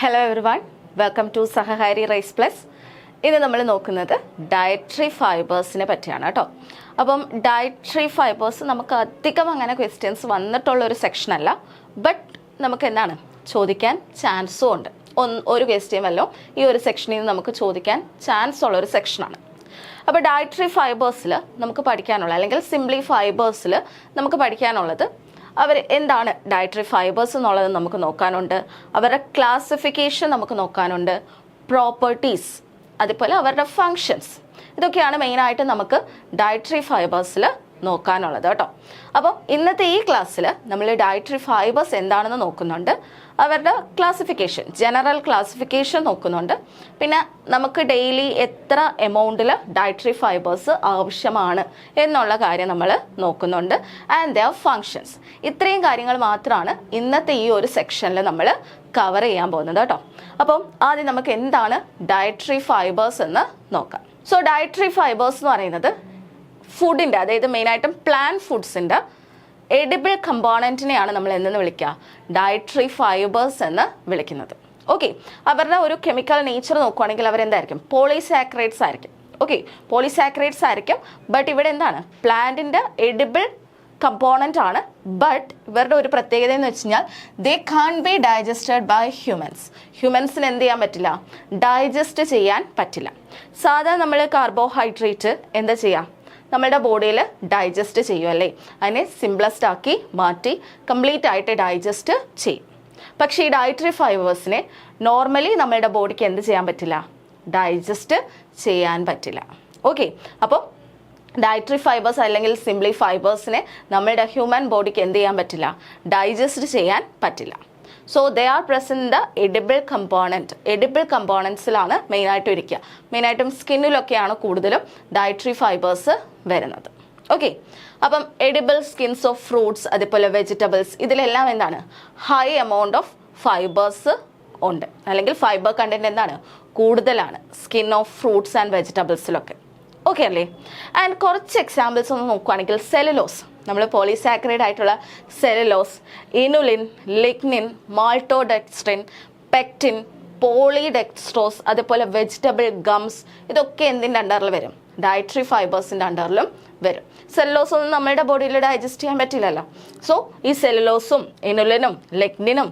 Hello everyone, welcome to Sahakari rice plus. ഇന്ന് നമ്മൾ നോക്കുന്നത് ഡയറ്ററി ഫൈബേഴ്സിനെ പറ്റിയാണ് കേട്ടോ. അപ്പം ഡയറ്ററി ഫൈബേഴ്സ് നമുക്ക് അധികം അങ്ങനെ ക്വസ്റ്റ്യൻസ് വന്നിട്ടുള്ളൊരു സെക്ഷനല്ല, ബട്ട് നമുക്ക് എന്താണ് ചോദിക്കാൻ ചാൻസും ഉണ്ട്. ഒരു ക്വസ്റ്റ്യൻ വല്ലോ ഈ ഒരു സെക്ഷനിൽ നിന്ന് നമുക്ക് ചോദിക്കാൻ ചാൻസ് ഉള്ളൊരു സെക്ഷനാണ്. അപ്പോൾ ഡയറ്ററി ഫൈബേഴ്സിൽ നമുക്ക് പഠിക്കാനുള്ള അല്ലെങ്കിൽ സിംപ്ലി ഫൈബേഴ്സിൽ നമുക്ക് പഠിക്കാനുള്ളത് അവർ എന്താണ് ഡയറ്ററി ഫൈബേഴ്സ് എന്നുള്ളത് നമുക്ക് നോക്കാനുണ്ട്, അവരുടെ ക്ലാസിഫിക്കേഷൻ നമുക്ക് നോക്കാനുണ്ട്, പ്രോപ്പർട്ടീസ്, അതുപോലെ അവരുടെ ഫങ്ഷൻസ്. ഇതൊക്കെയാണ് മെയിനായിട്ട് നമുക്ക് ഡയറ്ററി ഫൈബേഴ്സിൽ നോക്കാനുള്ളത് കേട്ടോ. അപ്പോൾ ഇന്നത്തെ ഈ ക്ലാസ്സിൽ നമ്മൾ ഡയറ്ററി ഫൈബേഴ്സ് എന്താണെന്ന് നോക്കുന്നുണ്ട്, അവരുടെ ക്ലാസിഫിക്കേഷൻ, ജനറൽ ക്ലാസിഫിക്കേഷൻ നോക്കുന്നുണ്ട്, പിന്നെ നമുക്ക് ഡെയിലി എത്ര എമൗണ്ടിൽ ഡയറ്ററി ഫൈബേഴ്സ് ആവശ്യമാണ് എന്നുള്ള കാര്യം നമ്മൾ നോക്കുന്നുണ്ട്, ആൻഡ് ദെയർ ഫങ്ഷൻസ്. ഇത്രയും കാര്യങ്ങൾ മാത്രമാണ് ഇന്നത്തെ ഈ ഒരു സെക്ഷനിൽ നമ്മൾ കവർ ചെയ്യാൻ പോകുന്നത് കേട്ടോ. അപ്പം ആദ്യം നമുക്ക് എന്താണ് ഡയറ്ററി ഫൈബേഴ്സ് എന്ന് നോക്കാം. സോ ഡയറ്ററി ഫൈബേഴ്സ് എന്ന് പറയുന്നത് ഫുഡിൻ്റെ, അതായത് മെയിനായിട്ടും പ്ലാൻ ഫുഡ്സിൻ്റെ എഡിബിൾ കമ്പോണൻറ്റിനെയാണ് നമ്മൾ എന്തെന്ന് വിളിക്കുക, ഡയറ്ററി ഫൈബേഴ്സ് എന്ന് വിളിക്കുന്നത്. ഓക്കെ, അവരുടെ ഒരു കെമിക്കൽ നേച്ചർ നോക്കുകയാണെങ്കിൽ അവരെന്തായിരിക്കും, പോളിസാക്കറൈഡ്സ് ആയിരിക്കും. ഓക്കെ, പോളിസാക്കറൈഡ്സ് ആയിരിക്കും, ബട്ട് ഇവിടെ എന്താണ് പ്ലാന്റിൻ്റെ എഡിബിൾ കമ്പോണൻ്റ് ആണ്. ബട്ട് ഇവരുടെ ഒരു പ്രത്യേകത എന്ന് വെച്ച് കഴിഞ്ഞാൽ ദേ കാൺ ബി ഡൈജസ്റ്റഡ് ബൈ ഹ്യൂമൻസിന് എന്ത് ചെയ്യാൻ പറ്റില്ല, ഡൈജസ്റ്റ് ചെയ്യാൻ പറ്റില്ല. സാധാരണ നമ്മൾ കാർബോഹൈഡ്രേറ്റ് എന്താ ചെയ്യുക, നമ്മുടെ ബോഡിയിൽ ഡൈജസ്റ്റ് ചെയ്യും അല്ലേ, അതിനെ സിംപ്ലസ്റ്റ് ആക്കി മാറ്റി കംപ്ലീറ്റ് ആയിട്ട് ഡൈജസ്റ്റ് ചെയ്യും. പക്ഷേ ഈ ഡയറ്ററി ഫൈബേഴ്സിനെ നോർമലി നമ്മുടെ ബോഡിക്ക് എന്ത് ചെയ്യാൻ പറ്റില്ല, ഡൈജസ്റ്റ് ചെയ്യാൻ പറ്റില്ല. ഓക്കെ, അപ്പോൾ ഡയറ്ററി ഫൈബേഴ്സ് അല്ലെങ്കിൽ സിംപ്ലി ഫൈബേഴ്സിനെ നമ്മുടെ ഹ്യൂമൻ ബോഡിക്ക് എന്ത് ചെയ്യാൻ പറ്റില്ല, ഡൈജസ്റ്റ് ചെയ്യാൻ പറ്റില്ല. So they are present in the edible component. Edible കമ്പോണൻസിലാണ് മെയിനായിട്ടും ഇരിക്കുക. മെയിനായിട്ടും സ്കിന്നിലൊക്കെയാണ് കൂടുതലും ഡയറ്ററി ഫൈബേഴ്സ് വരുന്നത്. ഓക്കെ, അപ്പം എഡിബിൾ സ്കിൻസ് ഓഫ് ഫ്രൂട്ട്സ്, അതുപോലെ വെജിറ്റബിൾസ്, ഇതിലെല്ലാം എന്താണ് ഹൈ എമൗണ്ട് ഓഫ് ഫൈബേഴ്സ് ഉണ്ട്, അല്ലെങ്കിൽ ഫൈബർ കണ്ടന്റ് എന്താണ് കൂടുതലാണ് സ്കിൻ ഓഫ് ഫ്രൂട്ട്സ് ആൻഡ് വെജിറ്റബിൾസിലൊക്കെ. ഓക്കെ അല്ലേ? ആൻഡ് കുറച്ച് എക്സാമ്പിൾസ് ഒന്ന് നോക്കുകയാണെങ്കിൽ സെലുലോസ്, നമ്മൾ പോളിസാക്കറൈഡ് ആയിട്ടുള്ള cellulose, inulin, lignin, maltodextrin, pectin, polydextrose, അതുപോലെ വെജിറ്റബിൾ ഗംസ്, ഇതൊക്കെ എന്തിൻ്റെ അണ്ടറിൽ വരും, ഡയറ്ററി ഫൈബേഴ്സിൻ്റെ അണ്ടറിലും വരും. സെല്ലുലോസ് ഒന്നും നമ്മുടെ ബോഡിയിൽ ഡൈജസ്റ്റ് ചെയ്യാൻ പറ്റില്ലല്ലോ. സോ ഈ സെല്ലുലോസും ഇനുലിനും ലിഗ്നിനും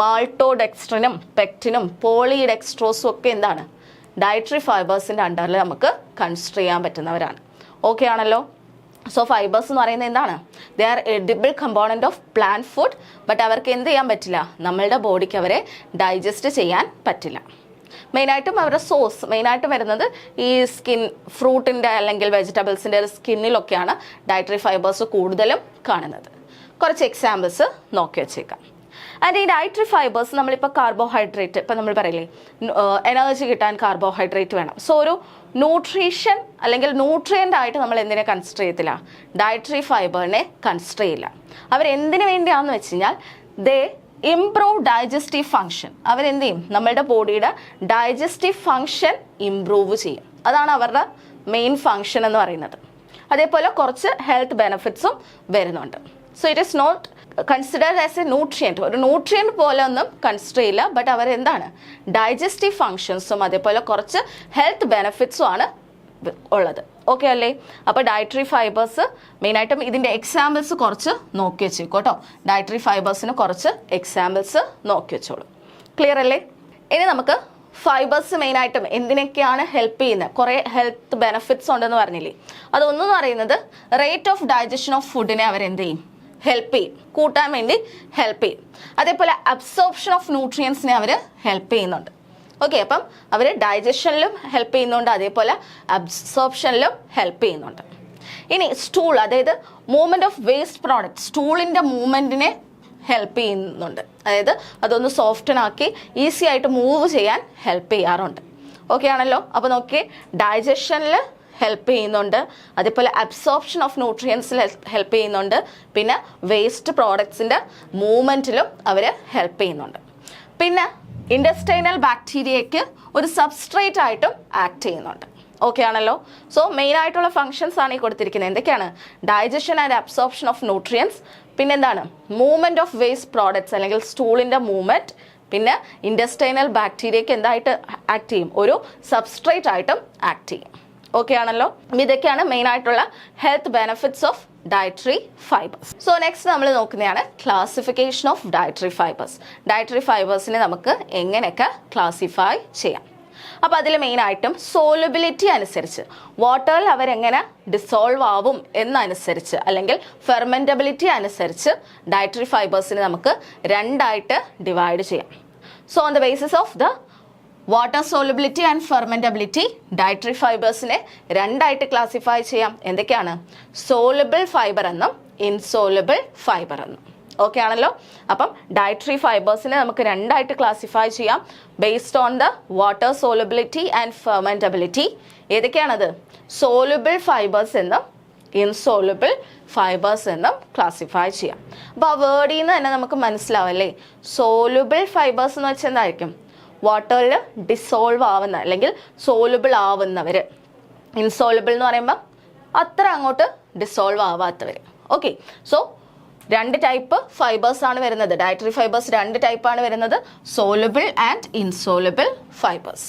മാൾട്ടോഡെക്സ്ട്രിനും പെക്റ്റിനും പോളിഡെക്സ്ട്രോസും ഒക്കെ എന്താണ് ഡയറ്ററി ഫൈബേഴ്സിൻ്റെ അണ്ടറിൽ നമുക്ക് കൺസിഡർ ചെയ്യാൻ പറ്റുന്നവരാണ്. ഓക്കെ ആണല്ലോ? സോ ഫൈബേഴ്സ് എന്ന് പറയുന്നത് എന്താണ്, they are edible component of plan food, but അവർക്ക് എന്ത് ചെയ്യാൻ പറ്റില്ല, നമ്മളുടെ ബോഡിക്ക് അവരെ ഡൈജസ്റ്റ് ചെയ്യാൻ പറ്റില്ല. മെയിനായിട്ടും അവരുടെ സോഴ്സ് മെയിനായിട്ട് വരുന്നത് ഈ സ്കിൻ, ഫ്രൂട്ടിൻ്റെ അല്ലെങ്കിൽ വെജിറ്റബിൾസിൻ്റെ സ്കിന്നിലൊക്കെയാണ് ഡയറ്ററി ഫൈബേഴ്സ് കൂടുതലും കാണുന്നത്. കുറച്ച് എക്സാമ്പിൾസ് നോക്കി വെച്ചേക്കാം. ആൻഡ് ഈ ഡയറ്ററി ഫൈബേഴ്സ് നമ്മളിപ്പോൾ കാർബോഹൈഡ്രേറ്റ്, ഇപ്പം നമ്മൾ പറയില്ലേ എനർജി കിട്ടാൻ കാർബോഹൈഡ്രേറ്റ് വേണം. സോ ഒരു ന്യൂട്രീഷൻ അല്ലെങ്കിൽ ന്യൂട്രിയൻ്റ് ആയിട്ട് നമ്മൾ എന്തിനെ കൺസിഡർ ചെയ്യത്തില്ല, ഡയറ്ററി ഫൈബറിനെ കൺസിഡർ ചെയ്യില്ല. അവരെന്തിനു വേണ്ടിയാണെന്ന് വെച്ച് കഴിഞ്ഞാൽ ദേ ഇംപ്രൂവ് ഡൈജസ്റ്റീവ് ഫങ്ഷൻ. അവരെന്ത് ചെയ്യും, നമ്മളുടെ ബോഡിയുടെ ഡൈജസ്റ്റീവ് ഫങ്ഷൻ ഇംപ്രൂവ് ചെയ്യും. അതാണ് അവരുടെ മെയിൻ ഫങ്ഷൻ എന്ന് പറയുന്നത്. അതേപോലെ കുറച്ച് ഹെൽത്ത് ബെനിഫിറ്റ്സും വരുന്നുണ്ട്. So it is not considered as a nutrient, ഒരു ന്യൂട്രിയൻറ്റ് പോലെ ഒന്നും കൺസിഡർ ചെയ്യില്ല, ബട്ട് അവരെന്താണ് ഡൈജസ്റ്റീവ് ഫങ്ഷൻസും അതേപോലെ കുറച്ച് ഹെൽത്ത് ബെനിഫിറ്റ്സും ആണ് ഉള്ളത്. ഓക്കെ അല്ലേ? അപ്പോൾ ഡയറ്ററി ഫൈബേഴ്സ് മെയിനായിട്ടും ഇതിൻ്റെ എക്സാമ്പിൾസ് കുറച്ച് നോക്കി വെച്ചേക്കും കേട്ടോ. ഡയറ്ററി ഫൈബേഴ്സിന് കുറച്ച് എക്സാമ്പിൾസ് നോക്കി വെച്ചോളൂ. ക്ലിയർ അല്ലേ? ഇനി നമുക്ക് ഫൈബേഴ്സ് മെയിനായിട്ടും എന്തിനൊക്കെയാണ് ഹെൽപ്പ് ചെയ്യുന്നത്, കുറേ ഹെൽത്ത് ബെനിഫിറ്റ്സ് ഉണ്ടെന്ന് പറഞ്ഞില്ലേ. അതൊന്നെന്ന് പറയുന്നത് റേറ്റ് ഓഫ് ഡൈജഷൻ ഓഫ് ഫുഡിനെ അവരെന്ത് ചെയ്യും, ഹെൽപ്പ് ചെയ്യും, കൂട്ടാൻ വേണ്ടി ഹെൽപ്പ് ചെയ്യും. അതേപോലെ അബ്സോർപ്ഷൻ ഓഫ് ന്യൂട്രിയൻസിനെ അവർ ഹെൽപ്പ് ചെയ്യുന്നുണ്ട്. ഓക്കെ, അപ്പം അവർ ഡൈജഷനിലും ഹെൽപ്പ് ചെയ്യുന്നുണ്ട്, അതേപോലെ അബ്സോർപ്ഷനിലും ഹെൽപ്പ് ചെയ്യുന്നുണ്ട്. ഇനി സ്റ്റൂൾ, അതായത് മൂവ്മെൻറ്റ് ഓഫ് വേസ്റ്റ് പ്രോഡക്റ്റ്, സ്റ്റൂളിൻ്റെ മൂവ്മെൻറ്റിനെ ഹെൽപ്പ് ചെയ്യുന്നുണ്ട്. അതായത് അതൊന്ന് സോഫ്റ്റൻ ആക്കി ഈസി ആയിട്ട് മൂവ് ചെയ്യാൻ ഹെൽപ്പ് ചെയ്യാറുണ്ട്. ഓക്കെ ആണല്ലോ? അപ്പോൾ നോക്കിയേ, ഡൈജഷനിൽ ഹെൽപ്പ് ചെയ്യുന്നുണ്ട്, അതേപോലെ അബ്സോർപ്ഷൻ ഓഫ് ന്യൂട്രിയൻസിൽ ഹെൽപ്പ് ചെയ്യുന്നുണ്ട്, പിന്നെ വേസ്റ്റ് പ്രോഡക്ട്സിൻ്റെ മൂവ്മെൻറ്റിലും അവർ ഹെൽപ്പ് ചെയ്യുന്നുണ്ട്. പിന്നെ ഇൻഡസ്റ്റൈനൽ ബാക്ടീരിയയ്ക്ക് ഒരു സബ്സ്ട്രേറ്റ് ആയിട്ടും ആക്ട് ചെയ്യുന്നുണ്ട്. ഓക്കെ ആണല്ലോ? സോ മെയിൻ ആയിട്ടുള്ള ഫങ്ഷൻസ് ആണ് ഈ കൊടുത്തിരിക്കുന്നത്. എന്തൊക്കെയാണ്? Digestion and absorption of nutrients, പിന്നെന്താണ് മൂവ്മെൻറ്റ് ഓഫ് വേസ്റ്റ് പ്രോഡക്ട്സ് അല്ലെങ്കിൽ സ്റ്റൂളിൻ്റെ മൂവ്മെൻറ്റ്, പിന്നെ ഇൻഡസ്റ്റൈനൽ ബാക്ടീരിയയ്ക്ക് എന്തായിട്ട് ആക്ട് ചെയ്യും, ഒരു സബ്സ്ട്രേറ്റ് ആയിട്ടും ആക്ട് ചെയ്യും. ഓക്കെ ആണല്ലോ. ഇതൊക്കെയാണ് മെയിൻ ആയിട്ടുള്ള health benefits of dietary fibres. So next നമ്മൾ നോക്കുന്നതാണ് classification of dietary fibres. Dietary ഫൈബേഴ്സിനെ നമുക്ക് എങ്ങനെയൊക്കെ ക്ലാസിഫൈ ചെയ്യാം. അപ്പോൾ അതിൽ മെയിനായിട്ടും സോലബിലിറ്റി അനുസരിച്ച് വാട്ടറിൽ അവരെങ്ങനെ ഡിസോൾവ് ആവും എന്നനുസരിച്ച് അല്ലെങ്കിൽ ഫെർമെൻറ്റബിലിറ്റി അനുസരിച്ച് ഡയറ്ററി ഫൈബേഴ്സിനെ നമുക്ക് രണ്ടായിട്ട് ഡിവൈഡ് ചെയ്യാം. So on the basis of the water solubility and fermentability dietary ഫൈബേഴ്സിനെ രണ്ടായിട്ട് ക്ലാസിഫൈ ചെയ്യാം. എന്തൊക്കെയാണ്? സോലബിൾ ഫൈബർ എന്നും ഇൻസോലബിൾ ഫൈബർ എന്നും. ഓക്കെ ആണല്ലോ. അപ്പം ഡയറ്ററി ഫൈബേഴ്സിനെ നമുക്ക് രണ്ടായിട്ട് ക്ലാസിഫൈ ചെയ്യാം based on the water solubility and fermentability. ഏതൊക്കെയാണത്? സോലബിൾ ഫൈബേഴ്സ് എന്നും ഇൻസോലബിൾ ഫൈബേഴ്സ് എന്നും ക്ലാസിഫൈ ചെയ്യാം. അപ്പോൾ ആ വേർഡിൽ നിന്ന് തന്നെ നമുക്ക് മനസ്സിലാവല്ലേ, സോലബിൾ ഫൈബേഴ്സ് എന്ന് വെച്ചാൽ എന്തായിരിക്കും? വാട്ടറിൽ ഡിസോൾവ് ആവുന്ന അല്ലെങ്കിൽ സോലബിൾ ആവുന്നവർ. ഇൻസോലബിൾ എന്ന് പറയുമ്പോൾ അത്ര അങ്ങോട്ട് ഡിസോൾവ് ആവാത്തവർ. ഓക്കെ. സോ രണ്ട് ടൈപ്പ് ഫൈബേഴ്സ് ആണ് വരുന്നത്. ഡയറ്ററി ഫൈബേഴ്സ് രണ്ട് ടൈപ്പാണ് വരുന്നത്, സോലബിൾ ആൻഡ് ഇൻസോലബിൾ ഫൈബേഴ്സ്.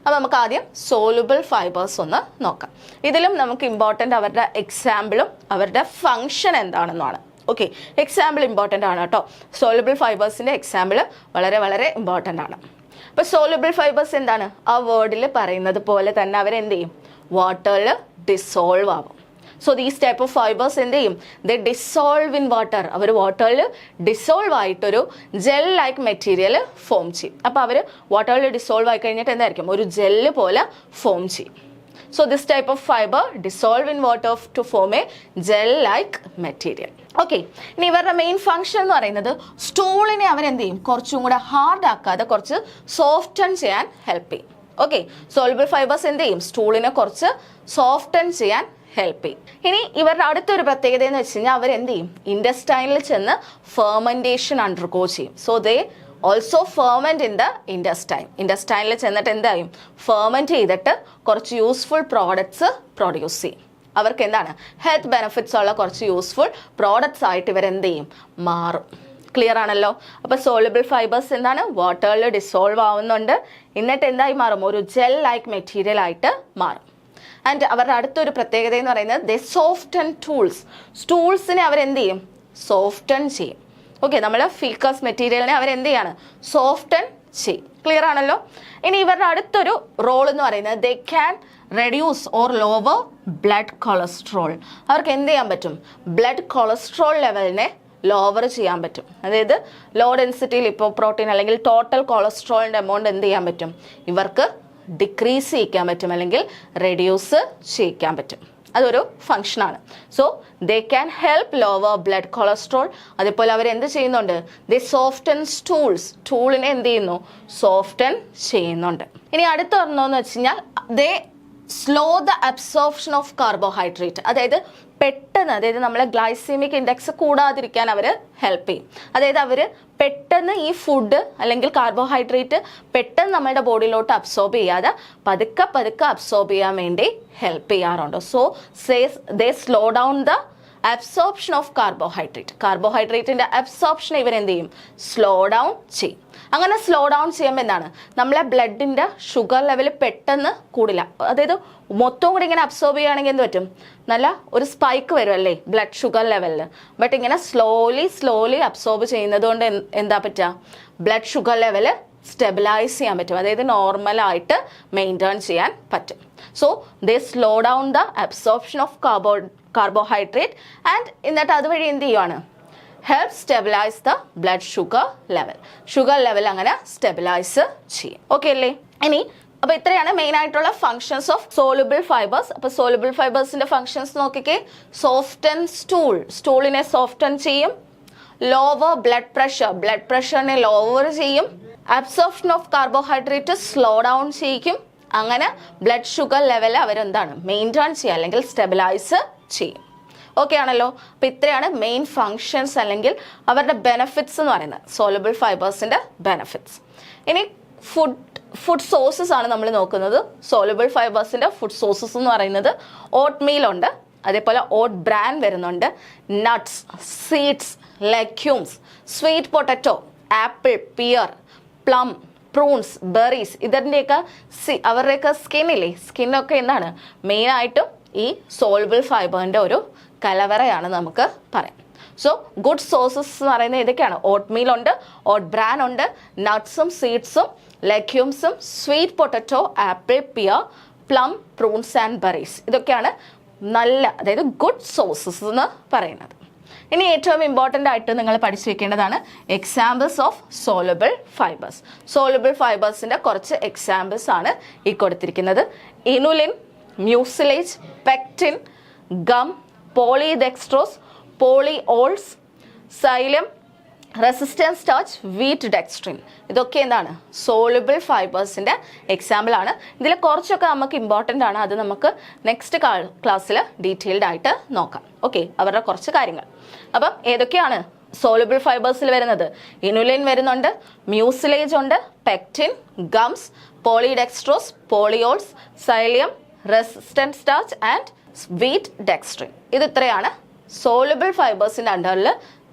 അപ്പോൾ നമുക്ക് ആദ്യം സോലബിൾ ഫൈബേഴ്സ് ഒന്ന് നോക്കാം. ഇതിലും നമുക്ക് ഇമ്പോർട്ടൻ്റ് അവരുടെ എക്സാമ്പിളും അവരുടെ ഫങ്ഷൻ എന്താണെന്നാണ്. ഓക്കെ, എക്സാമ്പിൾ ഇമ്പോർട്ടൻ്റ് ആണ് കേട്ടോ. സോലബിൾ ഫൈബേഴ്സിൻ്റെ എക്സാമ്പിൾ വളരെ വളരെ ഇമ്പോർട്ടൻ്റ് ആണ്. അപ്പോൾ സോലബിൾ ഫൈബേഴ്സ് എന്താണ്? ആ വേർഡിൽ പറയുന്നത് പോലെ തന്നെ അവരെന്ത് ചെയ്യും? വാട്ടറിൽ ഡിസോൾവ് ആവും. So these type of fibres എന്ത് ചെയ്യും? The dissolve in water. അവർ വാട്ടറിൽ ഡിസോൾവ് ആയിട്ടൊരു ജെൽ ലൈക്ക് മെറ്റീരിയൽ ഫോം ചെയ്യും. അപ്പോൾ അവർ വാട്ടറിൽ ഡിസോൾവ് ആയി കഴിഞ്ഞിട്ട് എന്തായിരിക്കും? ഒരു ജെല്ല് പോലെ ഫോം ചെയ്യും. So this type of fiber dissolve in water to form a gel-like material. Okay, ഇനി ഇവരുടെ മെയിൻ ഫംഗ്ഷൻ എന്ന് പറയുന്നത് സ്റ്റൂളിനെ അവരെന്ത് ചെയ്യും? കുറച്ചും കൂടെ ഹാർഡ് ആക്കാതെ കുറച്ച് സോഫ്റ്റൻ ചെയ്യാൻ ഹെൽപ്പ് ചെയ്യും. ഓക്കെ, സോലബിൾ ഫൈബേഴ്സ് എന്ത് ചെയ്യും? സ്റ്റൂളിനെ കുറച്ച് സോഫ്റ്റൻ ചെയ്യാൻ ഹെൽപ്പ് ചെയ്യും. ഇനി ഇവരുടെ അടുത്തൊരു പ്രത്യേകത എന്ന് വെച്ച് കഴിഞ്ഞാൽ അവരെന്ത് ചെയ്യും? ഇൻഡസ്റ്റൈനിൽ ചെന്ന് ഫെർമെൻറ്റേഷൻ അണ്ടർഗോ ചെയ്യും. So they also ferment in the intestine. ഇൻഡസ്റ്റൈനിൽ ചെന്നിട്ട് എന്തായും? ഫെർമെൻറ്റ് ചെയ്തിട്ട് കുറച്ച് യൂസ്ഫുൾ പ്രോഡക്ട്സ് പ്രൊഡ്യൂസ് ചെയ്യും. അവർക്ക് എന്താണ്? ഹെൽത്ത് ബെനിഫിറ്റ്സ് ഉള്ള കുറച്ച് യൂസ്ഫുൾ പ്രോഡക്ട്സ് ആയിട്ട് ഇവരെന്ത് ചെയ്യും? മാറും. ക്ലിയർ ആണല്ലോ. അപ്പോൾ സോലബിൾ ഫൈബേഴ്സ് എന്താണ്? വാട്ടറിൽ ഡിസോൾവ് ആവുന്നുണ്ട്, എന്നിട്ട് എന്തായി മാറും? ഒരു ജെൽ ലൈക്ക് മെറ്റീരിയൽ ആയിട്ട് മാറും. ആൻഡ് അവരുടെ അടുത്തൊരു പ്രത്യേകത എന്ന് പറയുന്നത് ദേ സോഫ്റ്റൻ ടൂൾസ്. സ്റ്റൂൾസിനെ അവരെന്ത് ചെയ്യും? സോഫ്റ്റൻ ചെയ്യും. ഓക്കെ, നമ്മൾ ഫീക്കസ് മെറ്റീരിയലിനെ അവരെന്ത് ചെയ്യാണ്? സോഫ്റ്റൻ ചെയ്യും. ക്ലിയർ ആണല്ലോ. ഇനി ഇവരുടെ അടുത്തൊരു റോൾ എന്ന് പറയുന്നത് they can reduce or lower blood cholesterol. അവർക്ക് എന്ത് ചെയ്യാൻ പറ്റും? ബ്ലഡ് കൊളസ്ട്രോൾ ലെവലിനെ ലോവർ ചെയ്യാൻ പറ്റും. അതായത് ലോ ഡെൻസിറ്റി ലിപ്പോപ്രോട്ടീൻ അല്ലെങ്കിൽ ടോട്ടൽ കൊളസ്ട്രോളിൻ്റെ എമൗണ്ട് എന്ത് ചെയ്യാൻ പറ്റും? ഇവർക്ക് ഡിക്രീസ് ചെയ്യിക്കാൻ പറ്റും അല്ലെങ്കിൽ റെഡ്യൂസ് ചെയ്യിക്കാൻ പറ്റും. അതൊരു ഫങ്ഷനാണ്. So they can help lower blood cholesterol. അതേപോലെ അവർ എന്ത് ചെയ്യുന്നുണ്ട്? ദേ സോഫ്റ്റൻ സ്റ്റൂൾസ്. സ്റ്റൂളിനെ എന്ത് ചെയ്യുന്നു? സോഫ്റ്റൻ ചെയ്യുന്നുണ്ട്. ഇനി അടുത്ത ഒരെണ്ണമെന്ന് വെച്ച് കഴിഞ്ഞാൽ they slow the absorption of carbohydrate. അതായത് പെട്ടെന്ന്, അതായത് നമ്മളെ ഗ്ലൈസീമിക് ഇൻഡെക്സ് കൂടാതിരിക്കാൻ അവർ ഹെൽപ്പ് ചെയ്യും. അതായത് അവർ പെട്ടെന്ന് ഈ ഫുഡ് അല്ലെങ്കിൽ കാർബോഹൈഡ്രേറ്റ് പെട്ടെന്ന് നമ്മുടെ ബോഡിയിലോട്ട് അബ്സോർബ് ചെയ്യാതെ പതുക്കെ പതുക്കെ അബ്സോർബ് ചെയ്യാൻ വേണ്ടി ഹെൽപ്പ് ചെയ്യാറുണ്ട്. So they slow down the absorption of carbohydrate. കാർബോഹൈഡ്രേറ്റിൻ്റെ അബ്സോർപ്ഷൻ ഇവരെന്ത് ചെയ്യും? സ്ലോ ഡൗൺ ചെയ്യും. അങ്ങനെ സ്ലോ ഡൗൺ ചെയ്യുമ്പോൾ എന്താണ്? നമ്മളെ ബ്ലഡിൻ്റെ ഷുഗർ ലെവൽ പെട്ടെന്ന് കൂടില്ല. അതായത് മൊത്തം കൂടി ഇങ്ങനെ അബ്സോർബ് ചെയ്യുകയാണെങ്കിൽ എന്ത് പറ്റും? നല്ല ഒരു സ്പൈക്ക് വരും അല്ലേ ബ്ലഡ് ഷുഗർ ലെവലിൽ. ബട്ട് ഇങ്ങനെ സ്ലോലി അബ്സോർബ് ചെയ്യുന്നത് കൊണ്ട് എന്താ പറ്റുക? ബ്ലഡ് ഷുഗർ ലെവൽ സ്റ്റെബിലൈസ് ചെയ്യാൻ പറ്റും. അതായത് നോർമലായിട്ട് മെയിൻറ്റെയിൻ ചെയ്യാൻ പറ്റും. So they slow down the absorption of carbohydrate and എന്നിട്ട് അതുവഴി എന്ത് ചെയ്യുവാണ്? Help stabilise the blood sugar level. Sugar level അങ്ങനെ സ്റ്റെബിലൈസ് ചെയ്യും. ഓക്കെ അല്ലേ? ഇനി അപ്പോൾ ഇത്രയാണ് മെയിൻ ആയിട്ടുള്ള ഫങ്ഷൻസ് ഓഫ് സോലബിൾ ഫൈബേഴ്സ്. അപ്പോൾ സോലബിൾ ഫൈബേഴ്സിന്റെ ഫങ്ഷൻസ് നോക്കിക്കേ. സോഫ്റ്റൻ സ്റ്റൂളിനെ സോഫ്റ്റൻ ചെയ്യും. ലോവർ ബ്ലഡ് പ്രഷറിനെ ലോവർ ചെയ്യും. Absorption of carbohydrate slow down ചെയ്യിക്കും. അങ്ങനെ ബ്ലഡ് ഷുഗർ ലെവൽ അവരെന്താണ്? മെയിൻറ്റെയിൻ ചെയ്യുക അല്ലെങ്കിൽ സ്റ്റെബിലൈസ് ചെയ്യും. ഓക്കെ ആണല്ലോ. അപ്പോൾ ഇത്രയാണ് മെയിൻ ഫങ്ഷൻസ് അല്ലെങ്കിൽ അവരുടെ ബെനഫിറ്റ്സ് എന്ന് പറയുന്നത്, സോലബിൾ ഫൈബേഴ്സിൻ്റെ ബെനഫിറ്റ്സ്. ഇനി ഫുഡ് സോഴ്സസ് ആണ് നമ്മൾ നോക്കുന്നത്. സോലബിൾ ഫൈബേഴ്സിൻ്റെ ഫുഡ് സോഴ്സസ് എന്ന് പറയുന്നത് ഓട്ട് മീലുണ്ട്, അതേപോലെ ഓട്ട് ബ്രാൻ വരുന്നുണ്ട്, nuts, seeds, legumes, sweet potato, apple, pear, plum, prunes, berries ഇതിൻ്റെയൊക്കെ അവരുടെയൊക്കെ സ്കിന്നൊക്കെ എന്താണ് മെയിനായിട്ടും ഈ സോൾബിൾ ഫൈബറിൻ്റെ ഒരു കലവറയാണ് നമുക്ക് പറയാം. സോ ഗുഡ് സോഴ്സസ് എന്ന് പറയുന്നത് ഇതൊക്കെയാണ്. ഓട്ട് മീൽ ഉണ്ട്, ഓട്ട് ബ്രാൻ ഉണ്ട്, നട്ട്സും സീഡ്സും ലെഗ്യൂംസും sweet potato, apple, pear, plum, prunes and berries ഇതൊക്കെയാണ് നല്ല, അതായത് ഗുഡ് സോഴ്സസ് എന്ന് പറയുന്നത്. ഇനി ഏറ്റവും ഇമ്പോർട്ടൻ്റ് ആയിട്ട് നിങ്ങൾ പഠിച്ചു വെക്കേണ്ടതാണ് examples of soluble fibres. Soluble ഫൈബേഴ്സിൻ്റെ കുറച്ച് എക്സാമ്പിൾസ് ആണ് ഈ കൊടുത്തിരിക്കുന്നത്. Inulin, mucilage, pectin, gum, polydextrose, polyols, psyllium, resistance starch, wheat dextrin ഇതൊക്കെ എന്താണ് സോലബിൾ ഫൈബേഴ്സിൻ്റെ എക്സാമ്പിൾ ആണ്. ഇതിൽ കുറച്ചൊക്കെ നമുക്ക് ഇമ്പോർട്ടൻ്റ് ആണ്, അത് നമുക്ക് നെക്സ്റ്റ് ക്ലാസ്സിൽ ഡീറ്റെയിൽഡ് ആയിട്ട് നോക്കാം. ഓക്കെ, അവരുടെ കുറച്ച് കാര്യങ്ങൾ. അപ്പം ഏതൊക്കെയാണ് സോലബിൾ ഫൈബേഴ്സിൽ വരുന്നത്? ഇനുലിൻ വരുന്നുണ്ട്, മ്യൂസിലേജ് ഉണ്ട്, pectin, gums, polydextrose, polyols, psyllium, resistance starch and wheat dextrin. ഇത് ഇത്രയാണ് സോലബിൾ ഫൈബേഴ്സിൻ്റെ അണ്ടറിൽ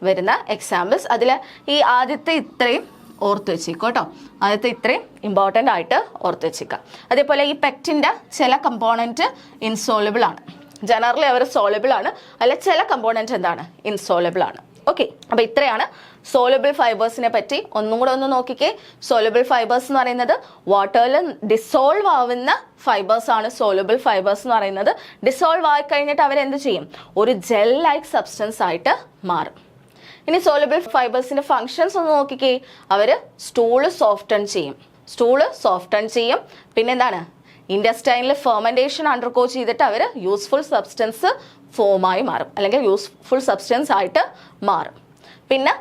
വരുന്ന എക്സാമ്പിൾസ്. അതിൽ ഈ ആദ്യത്തെ ഇത്രയും ഓർത്ത് വെച്ചേക്കും കേട്ടോ. ആദ്യത്തെ ഇത്രയും ഇമ്പോർട്ടൻ്റ് ആയിട്ട് ഓർത്ത് വെച്ചേക്കാം. അതേപോലെ ഈ പെക്റ്റിൻ്റെ ചില കമ്പോണൻറ്റ് ഇൻസോലബിൾ ആണ്. ജനറലി അവർ സോലബിൾ ആണ്, അല്ല ചില കമ്പോണൻറ്റ് എന്താണ് ഇൻസോലബിൾ ആണ്. ഓക്കെ, അപ്പോൾ ഇത്രയാണ് സോലബിൾ ഫൈബേഴ്സിനെ പറ്റി. ഒന്നും കൂടെ ഒന്ന് നോക്കിക്കേ. സോലബിൾ ഫൈബേഴ്സ് എന്ന് പറയുന്നത് വാട്ടറിൽ ഡിസോൾവ് ആവുന്ന ഫൈബേഴ്സ് ആണ് സോലബിൾ ഫൈബേഴ്സ് എന്ന് പറയുന്നത്. ഡിസോൾവ് ആയി കഴിഞ്ഞിട്ട് അവരെന്ത് ചെയ്യും? ഒരു ജെൽ ലൈക്ക് സബ്സ്റ്റൻസ് ആയിട്ട് മാറും. ഇനി സോലബിൾ ഫൈബേഴ്സിന്റെ ഫങ്ഷൻസ് ഒന്ന് നോക്കിക്കേ. അവർ സ്റ്റൂള് സോഫ്റ്റൺ ചെയ്യും. പിന്നെന്താണ്? ഇൻഡസ്റ്റൈനിൽ ഫെർമെൻറ്റേഷൻ അണ്ടർഗോ ചെയ്തിട്ട് അവർ യൂസ്ഫുൾ സബ്സ്റ്റൻസ് ഫോമായി മാറും, അല്ലെങ്കിൽ യൂസ്ഫുൾ സബ്സ്റ്റൻസ് ആയിട്ട് മാറും. പിന്നെ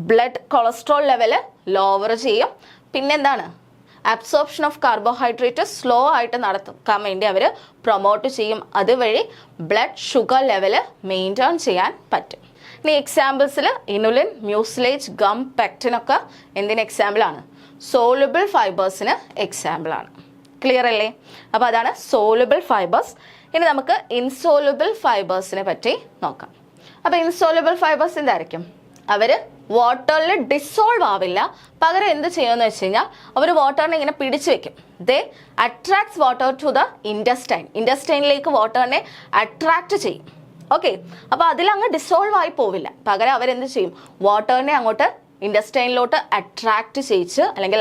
ബ്ലഡ് കൊളസ്ട്രോൾ ലെവല് ലോവർ ചെയ്യും. പിന്നെന്താണ്? അബ്സോർപ്ഷൻ ഓഫ് കാർബോഹൈഡ്രേറ്റ് സ്ലോ ആയിട്ട് നടക്കാൻ വേണ്ടി അവർ പ്രൊമോട്ട് ചെയ്യും. അതുവഴി ബ്ലഡ് ഷുഗർ ലെവല് മെയിൻറ്റെയിൻ ചെയ്യാൻ പറ്റും. ഇനി എക്സാമ്പിൾസിൽ ഇനുലിൻ, മ്യൂസിലേജ്, ഗം, പെക്റ്റിനൊക്കെ എന്തിന് എക്സാമ്പിളാണ്? സോലബിൾ ഫൈബേഴ്സിന് എക്സാമ്പിളാണ്. ക്ലിയർ അല്ലേ? അപ്പോൾ അതാണ് സോലബിൾ ഫൈബേഴ്സ്. ഇനി നമുക്ക് ഇൻസോലബിൾ ഫൈബേഴ്സിനെ പറ്റി നോക്കാം. അപ്പോൾ ഇൻസോലബിൾ ഫൈബേഴ്സ് എന്തായിരിക്കും? അവർ വാട്ടറിൽ ഡിസോൾവ് ആവില്ല, പകരം എന്ത് ചെയ്യുമെന്ന് വെച്ച് കഴിഞ്ഞാൽ അവർ വാട്ടറിനെ ഇങ്ങനെ പിടിച്ചു വെക്കും. They attracts water to the ഇൻഡസ്റ്റൈനിലേക്ക് വാട്ടറിനെ അട്രാക്ട് ചെയ്യും. ഓക്കെ, അപ്പോൾ അതിലങ്ങ് ഡിസോൾവ് ആയി പോവില്ല, പകരം അവരെന്ത് ചെയ്യും? വാട്ടറിനെ അങ്ങോട്ട് ഇൻഡസ്റ്റൈനിലോട്ട് അട്രാക്ട് ചെയ്യിച്ച്, അല്ലെങ്കിൽ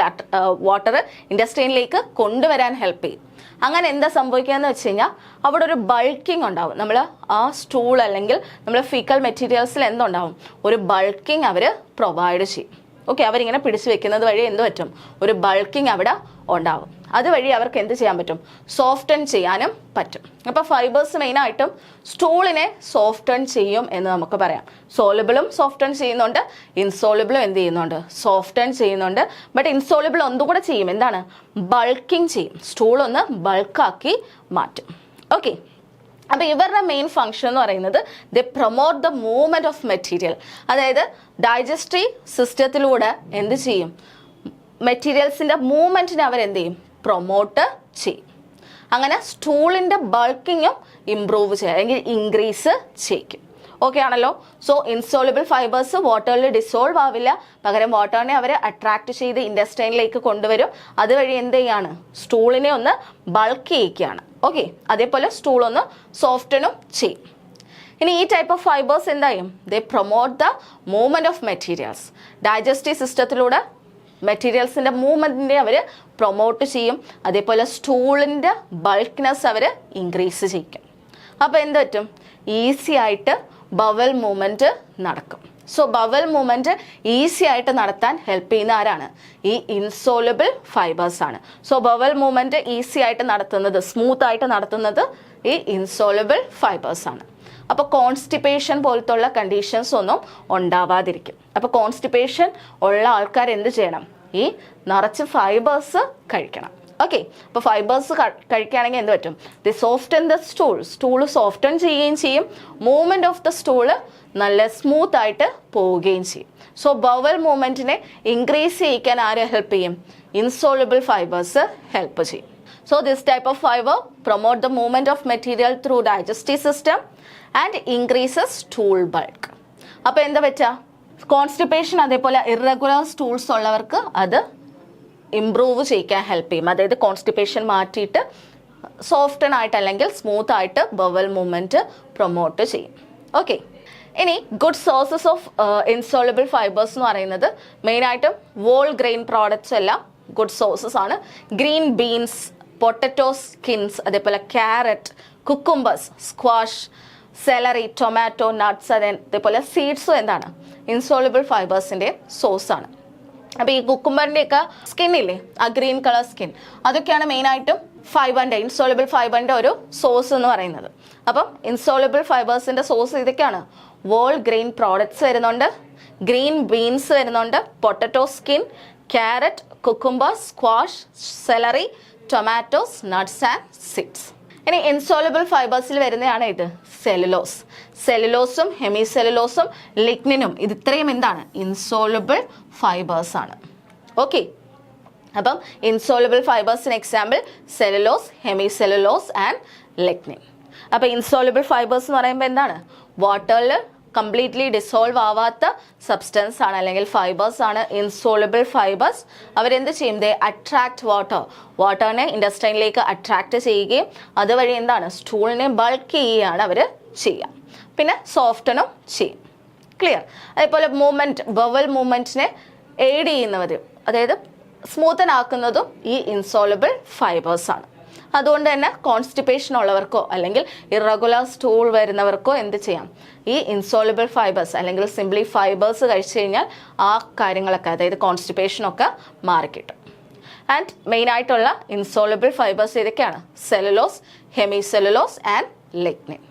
വാട്ടർ ഇൻഡസ്റ്റൈനിലേക്ക് കൊണ്ടുവരാൻ ഹെൽപ്പ് ചെയ്യും. അങ്ങനെ എന്താ സംഭവിക്കുക എന്ന് വെച്ച് കഴിഞ്ഞാൽ അവിടെ ഒരു ബൾക്കിംഗ് ഉണ്ടാവും. നമ്മൾ ആ സ്റ്റൂൾ അല്ലെങ്കിൽ നമ്മൾ ഫീക്കൽ മെറ്റീരിയൽസിൽ എന്തുണ്ടാവും? ഒരു ബൾക്കിംഗ് അവർ പ്രൊവൈഡ് ചെയ്യും. ഓക്കെ, അവരിങ്ങനെ പിടിച്ചു വെക്കുന്നത് വഴി എന്ത് പറ്റും? ഒരു ബൾക്കിംഗ് അവിടെ ഉണ്ടാവും. അതുവഴി അവർക്ക് എന്ത് ചെയ്യാൻ പറ്റും? സോഫ്റ്റൺ ചെയ്യാനും പറ്റും. അപ്പോൾ ഫൈബേഴ്സ് മെയിനായിട്ടും സ്റ്റൂളിനെ സോഫ്റ്റൺ ചെയ്യും എന്ന് നമുക്ക് പറയാം. സോലബിളും സോഫ്റ്റൺ ചെയ്യുന്നുണ്ട്, ഇൻസോലബിളും എന്ത് ചെയ്യുന്നുണ്ട്? സോഫ്റ്റൺ ചെയ്യുന്നുണ്ട്. ബട്ട് ഇൻസോലബിൾ ഒന്നുകൂടെ ചെയ്യും. എന്താണ്? ബൾക്കിംഗ് ചെയ്യും. സ്റ്റൂളൊന്ന് ബൾക്കാക്കി മാറ്റും. ഓക്കെ, അപ്പോൾ ഇവരുടെ മെയിൻ ഫംഗ്ഷൻ എന്ന് പറയുന്നത് they promote the movement of material. അതായത് ഡൈജസ്റ്റീവ് സിസ്റ്റത്തിലൂടെ എന്ത് ചെയ്യും? മെറ്റീരിയൽസിൻ്റെ മൂവ്മെൻറ്റിനെ അവരെന്ത് ചെയ്യും? പ്രൊമോട്ട് ചെയ്യും. അങ്ങനെ സ്റ്റൂളിൻ്റെ ബൾക്കിങ്ങും ഇംപ്രൂവ് ചെയ്യും, അല്ലെങ്കിൽ ഇൻക്രീസ് ചെയ്യിക്കും. ഓക്കെ ആണല്ലോ? സോ ഇൻസോലബിൾ ഫൈബേഴ്സ് വാട്ടറിൽ ഡിസോൾവ് ആവില്ല, പകരം വാട്ടറിനെ അവർ അട്രാക്ട് ചെയ്ത് ഇൻഡസ്റ്റൈനിലേക്ക് കൊണ്ടുവരും. അതുവഴി എന്ത് ചെയ്യാണ്? സ്റ്റൂളിനെ ഒന്ന് ബൾക്ക് ചെയ്യിക്കുകയാണ്. ഓക്കെ, അതേപോലെ സ്റ്റൂൾ ഒന്ന് സോഫ്റ്റനും ചെയ്യും. ഇനി ഈ ടൈപ്പ് ഓഫ് ഫൈബേഴ്സ് എന്തായും? They promote the movement of materials. Digestive സിസ്റ്റത്തിലൂടെ മെറ്റീരിയൽസിൻ്റെ മൂവ്മെൻറ്റിനെ അവർ പ്രൊമോട്ട് ചെയ്യും. അതേപോലെ സ്റ്റൂളിൻ്റെ ബൾക്ക്നെസ് അവർ ഇൻക്രീസ് ചെയ്യിക്കും. അപ്പോൾ എന്ത് പറ്റും? ഈസി ആയിട്ട് ബവൽ മൂവ്മെൻറ്റ് നടക്കും. സോ ബവൽ മൂവ്മെൻറ്റ് ഈസി ആയിട്ട് നടത്താൻ ഹെൽപ്പ് ചെയ്യുന്ന ആരാണ്? ഈ ഇൻസോലബിൾ ഫൈബേഴ്സ് ആണ്. സോ ബവൽ മൂവ്മെൻറ്റ് ഈസി ആയിട്ട് നടത്തുന്നത്, സ്മൂത്ത് ആയിട്ട് നടത്തുന്നത് ഈ ഇൻസോലബിൾ ഫൈബേഴ്സ് ആണ്. അപ്പോൾ കോൺസ്റ്റിപ്പേഷൻ പോലത്തുള്ള കണ്ടീഷൻസ് ഒന്നും ഉണ്ടാവാതിരിക്കും. അപ്പോൾ കോൺസ്റ്റിപ്പേഷൻ ഉള്ള ആൾക്കാർ എന്ത് ചെയ്യണം? ഈ നിറച്ച് ഫൈബേഴ്സ് കഴിക്കണം. ഓക്കെ, അപ്പോൾ ഫൈബേഴ്സ് കഴിക്കുകയാണെങ്കിൽ എന്ത് പറ്റും? The soften the stool soften ചെയ്യുകയും ചെയ്യും. മൂവ്മെൻറ്റ് ഓഫ് ദ സ്റ്റൂള് നല്ല സ്മൂത്ത് ആയിട്ട് പോവുകയും ചെയ്യും. സോ ബവൽ മൂവ്മെൻറ്റിനെ ഇൻക്രീസ് ചെയ്യിക്കാൻ ആര് ഹെൽപ്പ് ചെയ്യും? ഇൻസോലബിൾ ഫൈബേഴ്സ് ഹെൽപ്പ് ചെയ്യും. So this type of fiber promote the movement of material through digestive system and increases stool bulk. അപ്പോൾ എന്താ പറ്റുക? കോൺസ്റ്റിപ്പേഷൻ അതേപോലെ ഇറഗുലർ സ്റ്റൂൾസ് ഉള്ളവർക്ക് അത് ഇംപ്രൂവ് ചെയ്യിക്കാൻ ഹെൽപ്പ് ചെയ്യും. അതായത് കോൺസ്റ്റിപ്പേഷൻ മാറ്റിയിട്ട് സോഫ്റ്റൻ ആയിട്ട് അല്ലെങ്കിൽ സ്മൂത്ത് ആയിട്ട് ബവൽ മൂവ്മെൻറ്റ് പ്രൊമോട്ട് ചെയ്യും. ഓക്കെ, ഇനി good sources of insoluble fibres എന്ന് പറയുന്നത് മെയിനായിട്ടും വോൾ ഗ്രെയിൻ പ്രോഡക്റ്റ്സ് എല്ലാം ഗുഡ് സോഴ്സസ് ആണ്. ഗ്രീൻ ബീൻസ്, പൊട്ടറ്റോ സ്കിൻസ്, അതേപോലെ carrot, cucumbers, squash, celery, tomato, nuts, അതേപോലെ സീഡ്സും എന്താണ് ഇൻസോളബിൾ ഫൈബേഴ്സിൻ്റെ സോഴ്സാണ്. അപ്പോൾ ഈ കുക്കുംബറിൻ്റെയൊക്കെ സ്കിന്നില്ലേ, ആ ഗ്രീൻ കളർ സ്കിൻ, അതൊക്കെയാണ് മെയിനായിട്ടും ഫൈബറിൻ്റെ ഇൻസോളബിൾ ഫൈബറിൻ്റെ ഒരു സോഴ്സ് എന്ന് പറയുന്നത്. അപ്പം ഇൻസോളബിൾ ഫൈബേഴ്സിൻ്റെ സോഴ്സ് ഇതൊക്കെയാണ്. വോൾ ഗ്രെയിൻ പ്രോഡക്ട്സ് വരുന്നുണ്ട്, ഗ്രീൻ ബീൻസ് വരുന്നുണ്ട്, potato skin, carrot, cucumber, squash, celery, tomatoes, nuts and seeds. ഇനി ഇൻസോളബിൾ ഫൈബേഴ്സിൽ വരുന്നതാണ് ഇത് സെല്ലുലോസ്. സെല്ലുലോസും ഹെമി സെല്ലുലോസും ലിഗ്നിനും ഇത് ഇത്രയും എന്താണ് ഇൻസോളബിൾ ഫൈബേഴ്സ് ആണ്. ഓക്കെ, അപ്പം ഇൻസോളബിൾ ഫൈബേഴ്സിന് example cellulose, hemicellulose and lignin. അപ്പോൾ ഇൻസോളബിൾ ഫൈബേഴ്സ് എന്ന് പറയുമ്പോൾ എന്താണ് വാട്ടറിൽ കംപ്ലീറ്റ്ലി ഡിസോൾവ് ആവാത്ത സബ്സ്റ്റൻസ് ആണ് അല്ലെങ്കിൽ ഫൈബേഴ്സ് ആണ് ഇൻസോളബിൾ ഫൈബേഴ്സ്. അവരെന്ത് ചെയ്യും? ദേ അട്രാക്ട് വാട്ടറിനെ ഇൻഡസ്ട്രൈനിലേക്ക് അട്രാക്ട് ചെയ്യുകയും അതുവഴി എന്താണ് സ്റ്റൂളിനെ ബൾക്ക് ചെയ്യുകയാണ് അവർ ചെയ്യുക. പിന്നെ സോഫ്റ്റനും ചെയ്യും. ക്ലിയർ? അതേപോലെ മൂവ്മെൻറ്റ്, ബവൽ മൂവ്മെൻറ്റിനെ എയ്ഡ് ചെയ്യുന്നവർ, അതായത് സ്മൂത്തൻ ആക്കുന്നതും ഈ ഇൻസോളബിൾ ഫൈബേഴ്സ് ആണ്. അതുകൊണ്ട് തന്നെ കോൺസ്റ്റിപ്പേഷൻ ഉള്ളവർക്കോ അല്ലെങ്കിൽ ഇറഗുലർ സ്റ്റൂൾ വരുന്നവർക്കോ എന്ത് ചെയ്യാം? ഈ ഇൻസോളബിൾ ഫൈബേഴ്സ് അല്ലെങ്കിൽ സിംപ്ലി ഫൈബേഴ്സ് കഴിച്ചു കഴിഞ്ഞാൽ ആ കാര്യങ്ങളൊക്കെ, അതായത് കോൺസ്റ്റിപ്പേഷനൊക്കെ മാറിക്കിട്ടും. ആൻഡ് മെയിനായിട്ടുള്ള ഇൻസോളബിൾ ഫൈബേഴ്സ് ഏതൊക്കെയാണ്? Cellulose, hemicellulose and lignin.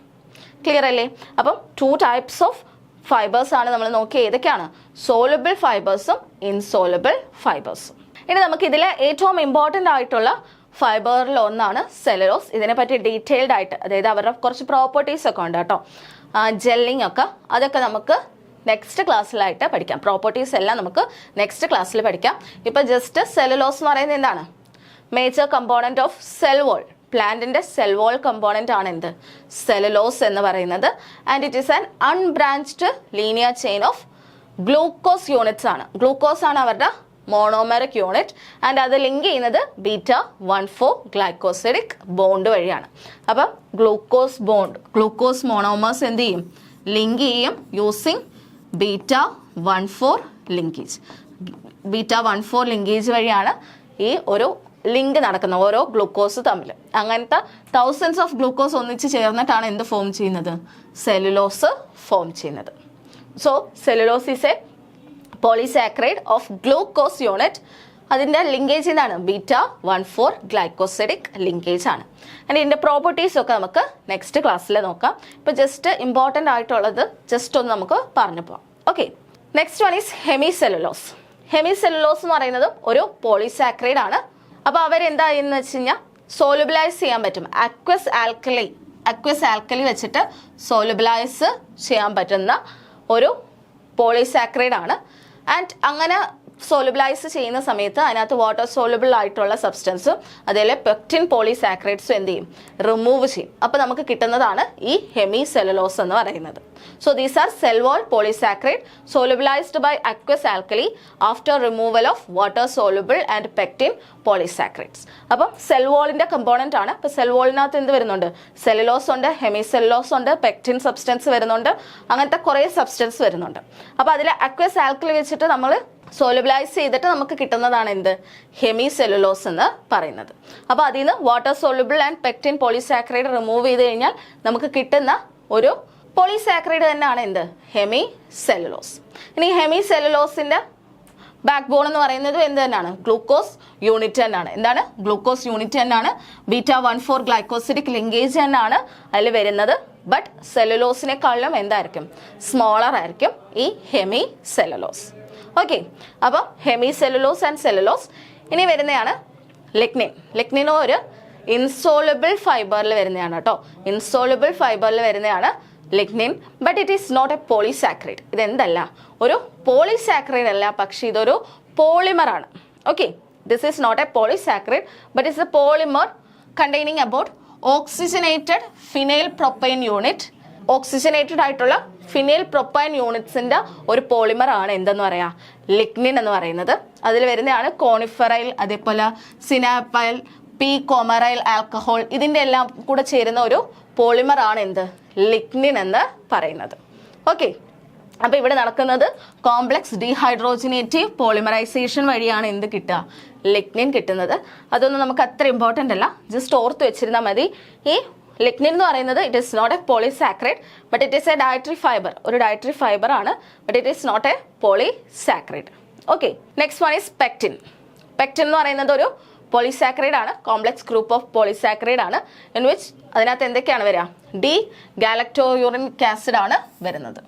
Clear അല്ലേ? അപ്പം 2 types ഓഫ് ഫൈബേഴ്സ് ആണ് നമ്മൾ നോക്കിയത്. ഏതൊക്കെയാണ്? സോലബിൾ ഫൈബേഴ്സും ഇൻസോലബിൾ ഫൈബേഴ്സും. ഇനി നമുക്ക് ഇതിലെ ഏറ്റവും ഇമ്പോർട്ടൻ്റ് ആയിട്ടുള്ള ഫൈബറിൽ ഒന്നാണ് സെല്ലുലോസ്. ഇതിനെപ്പറ്റി ഡീറ്റെയിൽഡ് ആയിട്ട്, അതായത് അവരുടെ കുറച്ച് പ്രോപ്പർട്ടീസ് ഒക്കെ ഉണ്ട് കേട്ടോ, ജെല്ലിങ് ഒക്കെ, അതൊക്കെ നമുക്ക് നെക്സ്റ്റ് ക്ലാസ്സിലായിട്ട് പഠിക്കാം. പ്രോപ്പർട്ടീസ് എല്ലാം നമുക്ക് നെക്സ്റ്റ് ക്ലാസ്സിൽ പഠിക്കാം. ഇപ്പം ജസ്റ്റ് സെല്ലുലോസ് എന്ന് പറയുന്നത് എന്താണ്? Major component of cell wall, പ്ലാന്റിൻ്റെ സെൽ വോൾ കമ്പോണൻ്റ് ആണ് എന്ത്? സെല്ലുലോസ് എന്ന് പറയുന്നത്. And it is an unbranched linear chain of glucose units ആണ്. ഗ്ലൂക്കോസ് ആണ് അവരുടെ മോണോമെറിക് യൂണിറ്റ്. ആൻഡ് അത് ലിങ്ക് ചെയ്യുന്നത് β14 ഗ്ലൈക്കോസിഡിക് ബോണ്ട് വഴിയാണ്. അപ്പം ഗ്ലൂക്കോസ് മോണോമേഴ്സ് എന്ത് ചെയ്യും? ലിങ്ക് ചെയ്യും യൂസിങ് β14 ലിങ്കേജ്. β14 ലിങ്കേജ് വഴിയാണ് ഈ ഒരു ലിങ്ക് നടക്കുന്ന ഓരോ ഗ്ലൂക്കോസ് തമ്മിൽ. അങ്ങനത്തെ തൗസൻഡ്സ് ഓഫ് ഗ്ലൂക്കോസ് ഒന്നിച്ച് ചേർന്നിട്ടാണ് എന്ത് ഫോം ചെയ്യുന്നത്? സെല്ലുലോസ് ഫോം ചെയ്യുന്നത്. So cellulose is a polysaccharide of glucose unit. അതിൻ്റെ ലിങ്കേജ് എന്താണ്? β14 ഗ്ലൈക്കോസിഡിക് ലിങ്കേജ് ആണ്. ആൻഡ് ഇതിൻ്റെ പ്രോപ്പർട്ടീസ് ഒക്കെ നമുക്ക് നെക്സ്റ്റ് ക്ലാസ്സിൽ നോക്കാം. ഇപ്പോൾ ജസ്റ്റ് ഇമ്പോർട്ടൻ്റ് ആയിട്ടുള്ളത് ജസ്റ്റ് ഒന്ന് നമുക്ക് പറഞ്ഞു പോകാം. Okay, next one is hemi cellulose. Hemicellulose എന്ന് പറയുന്നത് ഒരു പോളിസാക്കറൈഡ് ആണ്. അപ്പോൾ അവരെന്താ എന്ന് വെച്ച് കഴിഞ്ഞാൽ സോലുബിലൈസ് ചെയ്യാൻ പറ്റും. അക്വസ് ആൽക്കലി വെച്ചിട്ട് സോലുബിലൈസ് ചെയ്യാൻ പറ്റുന്ന ഒരു പോളിസാക്കറൈഡ് ആണ്. ആൻഡ് അങ്ങനെ സോലുബിലൈസ് ചെയ്യുന്ന സമയത്ത് അതിനകത്ത് വാട്ടർ സോലുബിൾ ആയിട്ടുള്ള സബ്സ്റ്റൻസും അതേപോലെ പെക്റ്റിൻ പോളിസാക്കറൈഡ്സും എന്ത് ചെയ്യും? റിമൂവ് ചെയ്യും. അപ്പോൾ നമുക്ക് കിട്ടുന്നതാണ് ഈ ഹെമി സെല്ലുലോസ് എന്ന് പറയുന്നത്. So these are cell wall polysaccharide solubilised by aqueous alkali after removal of water soluble and pectin polysaccharides. അപ്പം സെൽ വാളിൻ്റെ കമ്പോണൻ്റ് ആണ്. അപ്പോൾ സെൽ വാളിനകത്ത് എന്ത് വരുന്നുണ്ട്? സെല്ലുലോസ് ഉണ്ട്, ഹെമി സെല്ലുലോസ് ഉണ്ട്, പെക്റ്റിൻ സബ്സ്റ്റൻസ് വരുന്നുണ്ട്, അങ്ങനത്തെ കുറേ സബ്സ്റ്റൻസ് വരുന്നുണ്ട്. അപ്പോൾ അതിൽ അക്വസ് ആൽക്കലി വെച്ചിട്ട് നമ്മൾ സോലുബിലൈസ് ചെയ്തിട്ട് നമുക്ക് കിട്ടുന്നതാണ് എന്ത്? ഹെമി സെല്ലുലോസ് എന്ന് പറയുന്നത്. അപ്പോൾ അതിൽ നിന്ന് water soluble and pectin polysaccharide remove ചെയ്ത് കഴിഞ്ഞാൽ നമുക്ക് കിട്ടുന്ന ഒരു പോളിസാക്കറൈഡ് തന്നെയാണ് എന്ത്? Hemi cellulose. ഇനി ഹെമി സെല്ലുലോസിൻ്റെ ബാക്ക് ബോൺ എന്ന് പറയുന്നത് എന്ത് തന്നെയാണ്? ഗ്ലൂക്കോസ് യൂണിറ്റ് തന്നെയാണ്. എന്താണ്? ഗ്ലൂക്കോസ് യൂണിറ്റ് തന്നെയാണ്. β14 ഗ്ലൈക്കോസിഡിക് ലിങ്കേജ് തന്നെയാണ് അതിൽ വരുന്നത്. ബട്ട് സെല്ലുലോസിനെക്കാളും എന്തായിരിക്കും? സ്മോളർ ആയിരിക്കും ഈ ഹെമി സെല്ലുലോസ്. ഓക്കെ, അപ്പം ഹെമി സെല്ലുലോസ് ആൻഡ് സെല്ലുലോസ്. ഇനി വരുന്നതാണ് ലിഗ്നിൻ. ലിഗ്നിനും ഒരു ഇൻസോളബിൾ ഫൈബറിൽ വരുന്നതാണ് കേട്ടോ. ഇൻസോളബിൾ ഫൈബറിൽ വരുന്നതാണ് lignin. But it is not a polysaccharide. ഇതെന്തല്ല? ഒരു പോളിസാക്കറൈഡ് അല്ല, പക്ഷേ ഇതൊരു പോളിമറാണ്. Okay, this is not a polysaccharide but it's a polymer containing about oxygenated phenyl propane unit. Oxygenated ആയിട്ടുള്ള ഫിനൈൽ പ്രൊപ്പൈൻ യൂണിറ്റ്സിൻ്റെ ഒരു പോളിമർ ആണ് എന്തെന്ന് പറയാം? ലിഗ്നിൻ എന്ന് പറയുന്നത്. അതിൽ വരുന്നതാണ് കോണിഫറൈൽ, അതേപോലെ സിനാപ്പൈൽ, പി കോമറൈൽ ആൽക്കഹോൾ, ഇതിൻ്റെ എല്ലാം കൂടെ ചേരുന്ന ഒരു പോളിമർ ആണ് എന്ത്, ലിഗ്നിൻ എന്ന് പറയുന്നത്. ഓക്കെ, അപ്പോൾ ഇവിടെ നടക്കുന്നത് കോംപ്ലക്സ് ഡീഹൈഡ്രോജിനേറ്റീവ് പോളിമറൈസേഷൻ വഴിയാണ് എന്ത് കിട്ടുക, ലിഗ്നിൻ കിട്ടുന്നത്. അതൊന്നും നമുക്ക് അത്ര ഇമ്പോർട്ടൻ്റ് അല്ല, ജസ്റ്റ് ഓർത്ത് വെച്ചിരുന്നാൽ മതി. ഈ ലിഗ്നിൻ എന്ന് പറയുന്നത് it is not a polysaccharide but it is a dietary fibre, ഒരു ഡയറ്ററി ഫൈബർ ആണ്, but it is not a polysaccharide. Okay, next one is pectin. Pectin എന്ന് പറയുന്നത് ഒരു പോളിസാക്രൈഡ് ആണ്, കോംപ്ലക്സ് ഗ്രൂപ്പ് ഓഫ് പോളിസാക്രൈഡ് ആണ്, in which അതിനകത്ത് എന്തൊക്കെയാണ് വരിക, ഡി ഗാലക്ടോയൂറിക് ആസിഡ് ആണ് വരുന്നത്.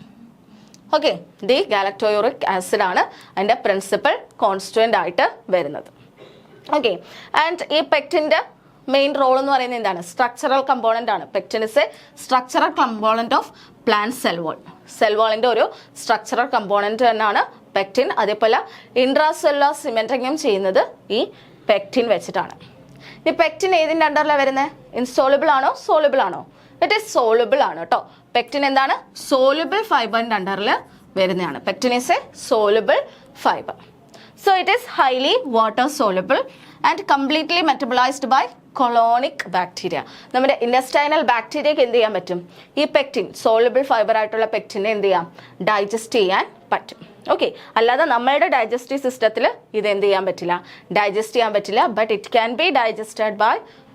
ഓക്കെ, ഡി ഗാലക്ടോയൂറിക് ആസിഡ് ആണ് അതിൻ്റെ പ്രിൻസിപ്പൽ കോൺസ്റ്റുവൻ്റ് ആയിട്ട് വരുന്നത്. ഓക്കെ, ആൻഡ് ഈ പെക്റ്റിൻ്റെ മെയിൻ റോൾ എന്ന് പറയുന്നത് എന്താണ്, സ്ട്രക്ചറൽ കമ്പോണൻ്റ് ആണ്. Pectin is a structural component of plant cell wall. Cell വാളിൻ്റെ ഒരു സ്ട്രക്ചറൽ കമ്പോണൻ്റ് തന്നെയാണ് പെക്റ്റിൻ. അതേപോലെ ഇൻട്രാസെല്ലുലാർ സിമെൻറ്റിങ്ങും ചെയ്യുന്നത് ഈ പെക്റ്റിൻ വെച്ചിട്ടാണ്. ഈ പെക്റ്റിൻ ഏതിൻ്റെ അണ്ടറിലാണ് വരുന്നത്, ഇൻസോളുബിൾ ആണോ സോളുബിൾ ആണോ, ഇറ്റ് ഈസ് സോളുബിൾ ആണ് കേട്ടോ. പെക്റ്റിൻ എന്താണ്, സോളുബിൾ ഫൈബറിൻ്റെ അണ്ടറിൽ വരുന്നതാണ്. Pectin is a soluble fibre. So it is highly water soluble and completely metabolised by colonic bacteria. നമ്മുടെ ഇൻഡസ്റ്റൈനൽ ബാക്ടീരിയക്ക് എന്ത് ചെയ്യാൻ പറ്റും, ഈ പെക്റ്റിൻ സോളുബിൾ ഫൈബർ ആയിട്ടുള്ള പെക്റ്റിനെ എന്ത് ചെയ്യാം, ഡൈജസ്റ്റ് ചെയ്യാൻ പറ്റും. ഓക്കെ, അല്ലാതെ നമ്മളുടെ ഡൈജസ്റ്റീവ് സിസ്റ്റത്തിൽ ഇത് എന്ത് ചെയ്യാൻ പറ്റില്ല, ഡൈജസ്റ്റ് ചെയ്യാൻ പറ്റില്ല. But it can be digested by